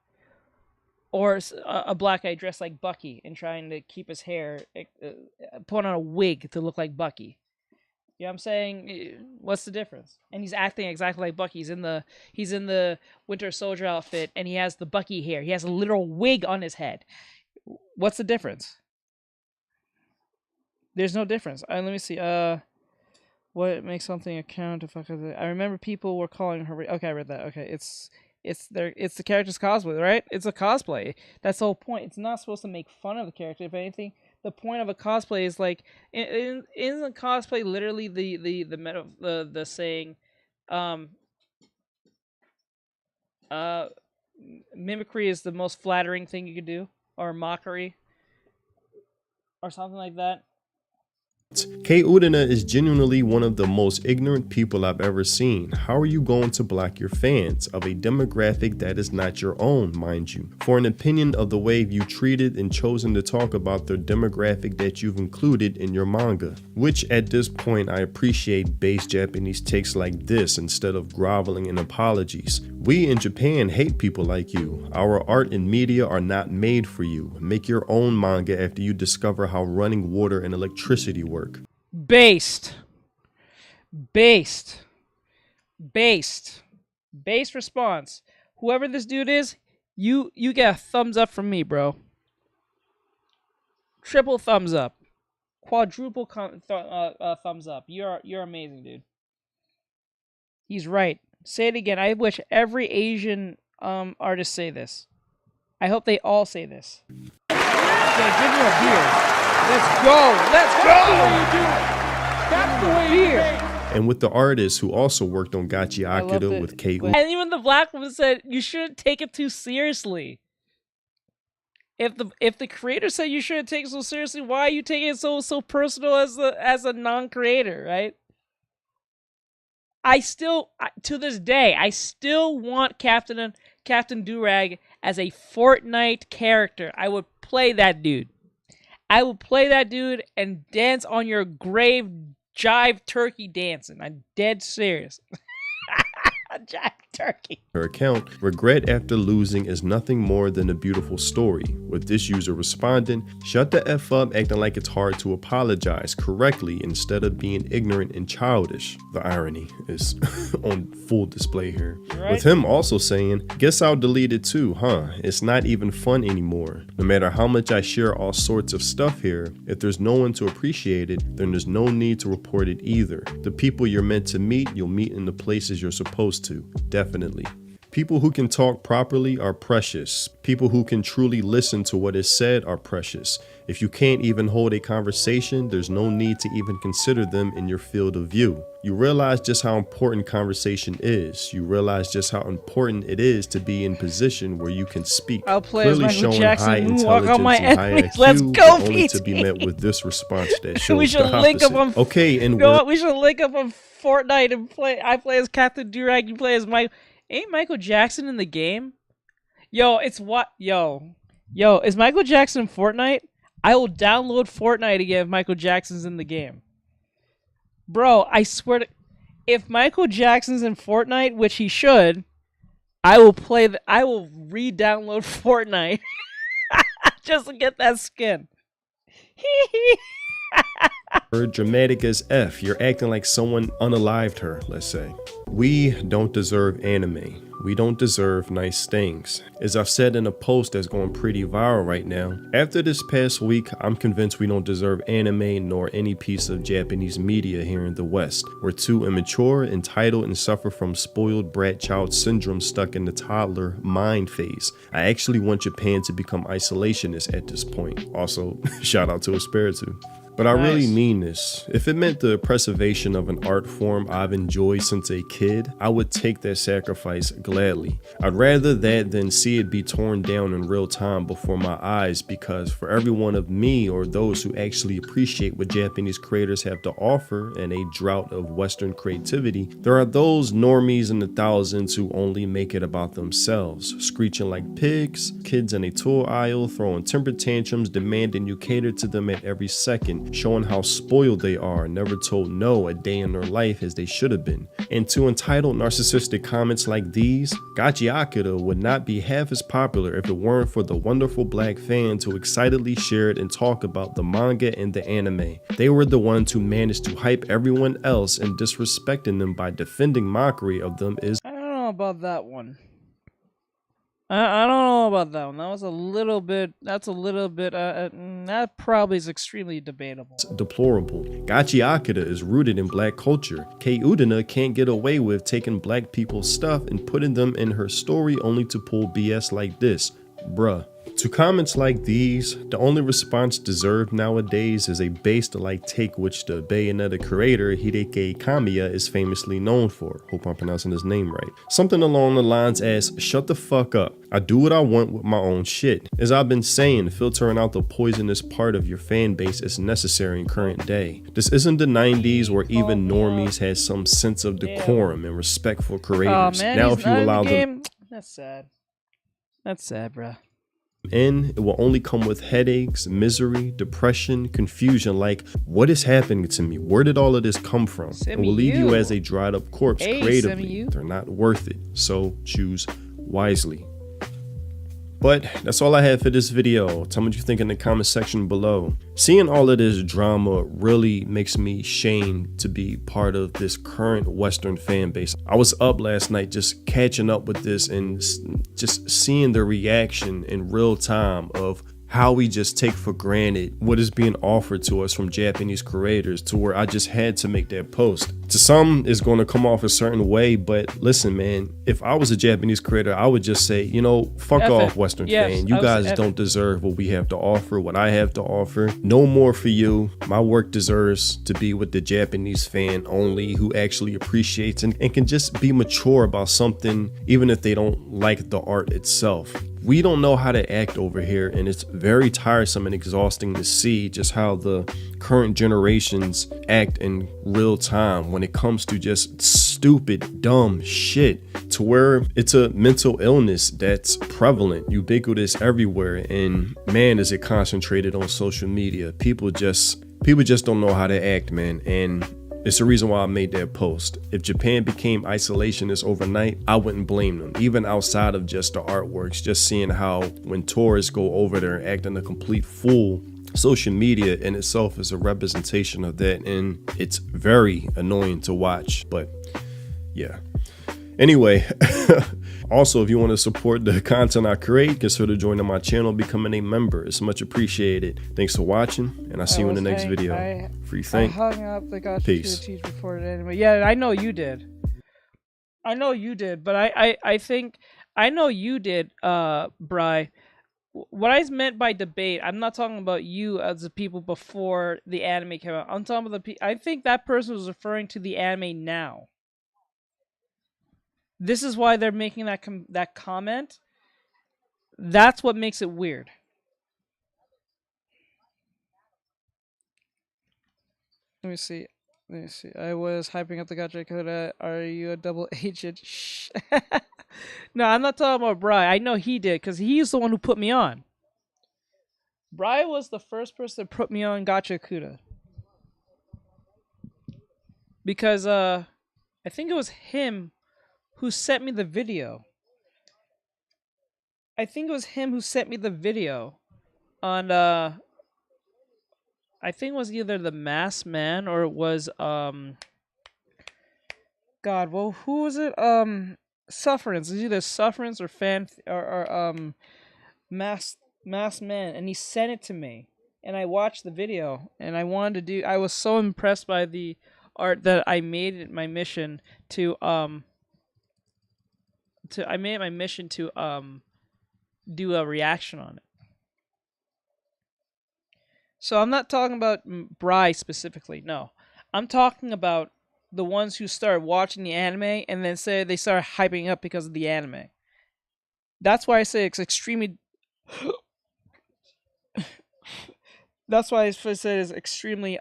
or a black guy dressed like Bucky and trying to keep his hair, put on a wig to look like Bucky. You know what I'm saying? What's the difference? And he's acting exactly like Bucky. He's in the Winter Soldier outfit, and he has the Bucky hair. He has a literal wig on his head. What's the difference? There's no difference. Let me see. What makes something account? I remember people were calling her. Okay, I read that. Okay, it's the character's cosplay, right? It's a cosplay. That's the whole point. It's not supposed to make fun of the character. If anything, the point of a cosplay is like, isn't cosplay literally the saying, mimicry is the most flattering thing you could do, or mockery, or something like that. Kay Udina is genuinely one of the most ignorant people I've ever seen. How are you going to block your fans of a demographic that is not your own, mind you, for an opinion of the way you treated and chosen to talk about the demographic that you've included in your manga? Which at this point I appreciate base Japanese takes like this instead of groveling in apologies. We in Japan hate people like you. Our art and media are not made for you. Make your own manga after you discover how running water and electricity work. Based response. Whoever this dude is, you get a thumbs up from me, bro. Triple thumbs up, quadruple thumbs up. You're amazing, dude. He's right. Say it again. I wish every Asian artist say this. I hope they all say this. Okay, give me a beer. Let's go! That's the way you do it! And with the artist who also worked on Gachi Akira with Kay Udina. And even the black woman said, you shouldn't take it too seriously. if the creator said you shouldn't take it so seriously, why are you taking it so personal as a non-creator, right? To this day, I still want Captain Durag as a Fortnite character. I would play that dude. I would play that dude and dance on your grave, jive turkey dancing. I'm dead serious. Jive turkey. Her account, regret after losing is nothing more than a beautiful story, with this user responding, shut the F up acting like it's hard to apologize correctly instead of being ignorant and childish. The irony is on full display here. Right. With him also saying, guess I'll delete it too, huh? It's not even fun anymore. No matter how much I share all sorts of stuff here, if there's no one to appreciate it, then there's no need to report it either. The people you're meant to meet, you'll meet in the places you're supposed to. Definitely. People who can talk properly are precious. People who can truly listen to what is said are precious. If you can't even hold a conversation, there's no need to even consider them in your field of view. You realize just how important conversation is. You realize just how important it is to be in position where you can speak. I'll play clearly as Michael showing Jackson high and walk on my intelligence and high enemies. IQ, Let's go, only PT. to be met with this response that shows We should the link up opposite. on. Okay, and you know what? We should link up on Fortnite and play. I play as Captain Durag. You play as Michael. Ain't Michael Jackson in the game? Yo, it's what? Yo, is Michael Jackson in Fortnite? I will download Fortnite again if Michael Jackson's in the game. Bro, I swear to... If Michael Jackson's in Fortnite, which he should, I will re-download Fortnite just to get that skin. Her dramatic as F. You're acting like someone unalived her, let's say. We don't deserve anime. We don't deserve nice things. As I've said in a post that's going pretty viral right now, after this past week, I'm convinced we don't deserve anime nor any piece of Japanese media here in the West. We're too immature, entitled, and suffer from spoiled brat child syndrome stuck in the toddler mind phase. I actually want Japan to become isolationist at this point. Also, shout out to Espiritu. But I really mean this. If it meant the preservation of an art form I've enjoyed since a kid, I would take that sacrifice gladly. I'd rather that than see it be torn down in real time before my eyes, because for every one of me or those who actually appreciate what Japanese creators have to offer in a drought of Western creativity, there are those normies in the thousands who only make it about themselves, screeching like pigs, kids in a toy aisle, throwing temper tantrums, demanding you cater to them at every second, showing how spoiled they are, never told no a day in their life as they should have been. And to entitled narcissistic comments like these, Gachi Akira would not be half as popular if it weren't for the wonderful black fans who excitedly shared and talk about the manga and the anime. They were the ones who managed to hype everyone else, and disrespecting them by defending mockery of them is... I don't know about that one. I don't know about that one. That was a little bit, that probably is extremely debatable. Deplorable. Gachi Akira is rooted in black culture. Kei Udina can't get away with taking black people's stuff and putting them in her story only to pull BS like this. Bruh. To comments like these, the only response deserved nowadays is a based-alike take which the Bayonetta creator Hideki Kamiya is famously known for. Hope I'm pronouncing his name right. Something along the lines as, shut the fuck up. I do what I want with my own shit. As I've been saying, filtering out the poisonous part of your fan base is necessary in current day. This isn't the 90s where even normies had some sense of decorum and respect for creators. Now if you allow them... That's sad. That's sad, bruh. And it will only come with headaches, misery, depression, confusion, like, what is happening to me? Where did all of this come from? It will leave you as a dried up corpse creatively. They're not worth it, so choose wisely. But that's all I have for this video. Tell me what you think in the comment section below. Seeing all of this drama really makes me ashamed to be part of this current Western fan base. I was up last night just catching up with this and just seeing the reaction in real time of how we just take for granted what is being offered to us from Japanese creators, to where I just had to make that post. To some, it's going to come off a certain way, but listen, man, if I was a Japanese creator, I would just say, you know, fuck off, Western fan. You guys don't deserve what we have to offer, what I have to offer. No more for you. My work deserves to be with the Japanese fan only, who actually appreciates and can just be mature about something, even if they don't like the art itself. we don't know how to act over here, and it's very tiresome and exhausting to see just how the current generations act in real time when it comes to just stupid, dumb shit, to where it's a mental illness that's prevalent, ubiquitous everywhere. And man, is it concentrated on social media. People just don't know how to act, man. And it's the reason why I made that post. If Japan became isolationist overnight, I wouldn't blame them. Even outside of just the artworks, just seeing how when tourists go over there acting a complete fool, social media in itself is a representation of that, and it's very annoying to watch. But yeah. Anyway, also, if you want to support the content I create, consider joining my channel, becoming a member. It's much appreciated. Thanks for watching, and I'll see you in the next video. Free think. I hung up the gotcha Peace. teach before it anyway. Yeah, I know you did. I know you did, but I think I know you did, Bri. What I meant by debate, I'm not talking about you as the people before the anime came out. I'm talking about I think that person was referring to the anime now. This is why they're making that comment. That's what makes it weird. Let me see. I was hyping up the gotcha coda. Are you a double agent? Shh. No, I'm not talking about Bri. I know he did because he's the one who put me on. Bri was the first person to put me on Gotcha Kuda. Because I think it was him who sent me the video. I think it was him who sent me the video on I think it was either the Masked Man or it was God, well, who was it? Sufferance. It's either Sufferance or Masked Man, and he sent it to me, and I watched the video, and I was so impressed by the art that I made it my mission to do a reaction on it. So I'm not talking about Bri specifically, no. I'm talking about the ones who start watching the anime and then say they start hyping up because of the anime. That's why I say it's extremely that's why I said it's extremely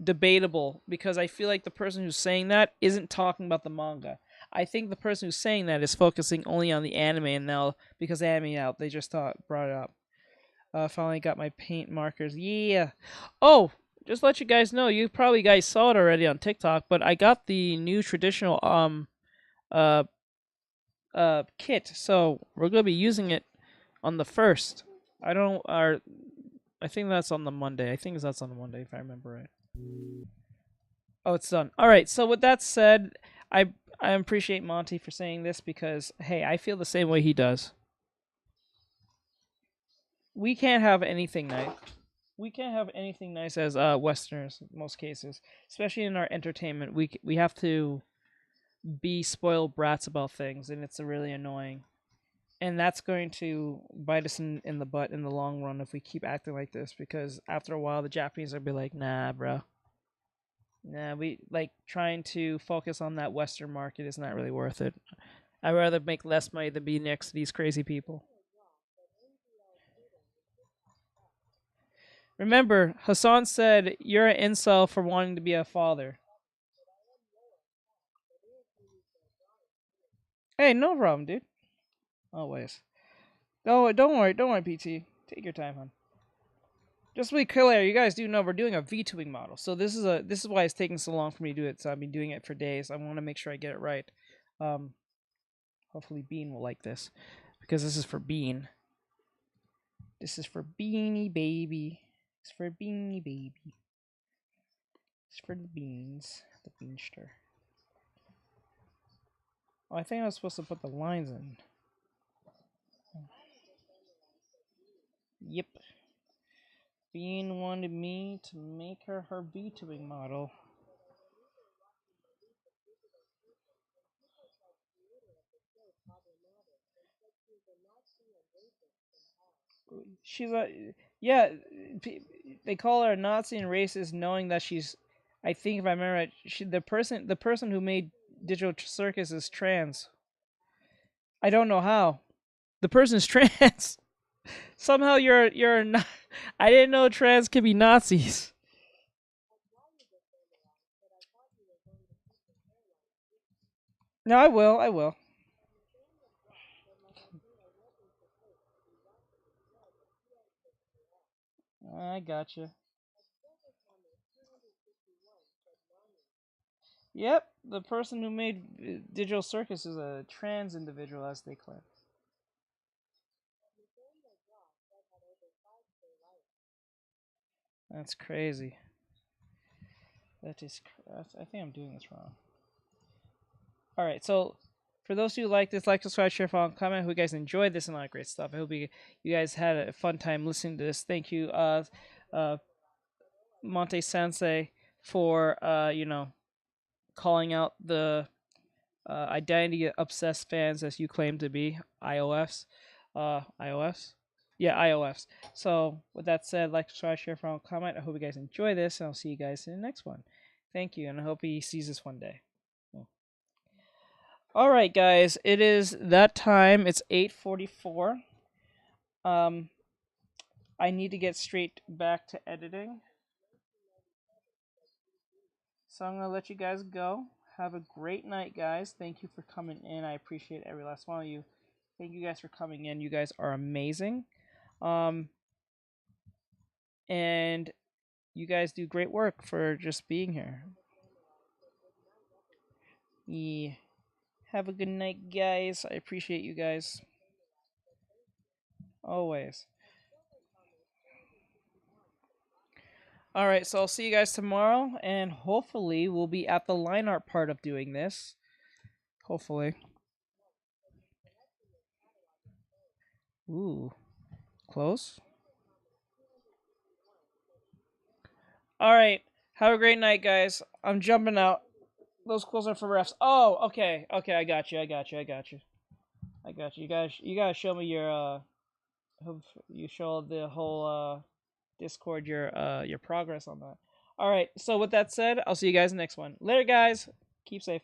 debatable, because I feel like the person who's saying that isn't talking about the manga. I think the person who's saying that is focusing only on the anime, and now because anime out, they just brought it up. Finally got my paint markers. Yeah. Oh, just let you guys know, you probably guys saw it already on TikTok, but I got the new traditional kit, so we're gonna be using it on the 1st. I think that's on the Monday. I think that's on the Monday if I remember right. Oh, it's done. All right. So with that said, I appreciate Monty for saying this, because hey, I feel the same way he does. We can't have anything nice. We can't have anything nice as Westerners in most cases, especially in our entertainment. We have to be spoiled brats about things, and it's really annoying. And that's going to bite us in the butt in the long run if we keep acting like this, because after a while the Japanese will be like, nah, bro. Nah, we like trying to focus on that Western market is not really worth it. I'd rather make less money than be next to these crazy people. Remember, Hassan said you're an incel for wanting to be a father. Hey, no problem, dude. Always. Oh, don't worry, PT. Take your time, hon. Just to be clear, you guys do know we're doing a V-tubing model, so this is why it's taking so long for me to do it. So I've been doing it for days. I want to make sure I get it right. Hopefully Bean will like this, because this is for Bean. This is for Beanie Baby. It's for Beanie Baby. It's for the beans, the Beanster. Oh, I think I was supposed to put the lines in. Yep. Bean wanted me to make her V-tubing model. She's yeah, they call her a Nazi and racist, knowing that she's, I think if I remember right, the person who made Digital Circus is trans. I don't know how. the person's trans. Somehow you're not. I didn't know trans can be Nazis. No, I will. I will. I gotcha. Yep, the person who made Digital Circus is a trans individual, as they claim. That's crazy. That is. I think I'm doing this wrong. All right, so for those who like this, like, subscribe, share, follow, and comment. I hope you guys enjoyed this and a lot of great stuff. I hope you guys had a fun time listening to this. Thank you, Monte Sensei, for calling out the identity obsessed fans as you claim to be, iOS. Yeah, iOS. So with that said, like, subscribe, share, follow, comment. I hope you guys enjoy this, and I'll see you guys in the next one. Thank you, and I hope he sees this one day. All right, guys, it is that time. It's 8:44. I need to get straight back to editing. So I'm going to let you guys go. Have a great night, guys. Thank you for coming in. I appreciate every last one of you. Thank you guys for coming in. You guys are amazing. And you guys do great work for just being here. Yeah. Have a good night, guys. I appreciate you guys. Always. Alright, so I'll see you guys tomorrow, and hopefully we'll be at the line art part of doing this. Hopefully. Ooh. Close? Alright, have a great night, guys. I'm jumping out. Those quills are for refs. Oh, okay. Okay, I got you. You guys show me your hope you show the whole Discord your progress on that. All right, so with that said, I'll see you guys in the next one. Later, guys. Keep safe.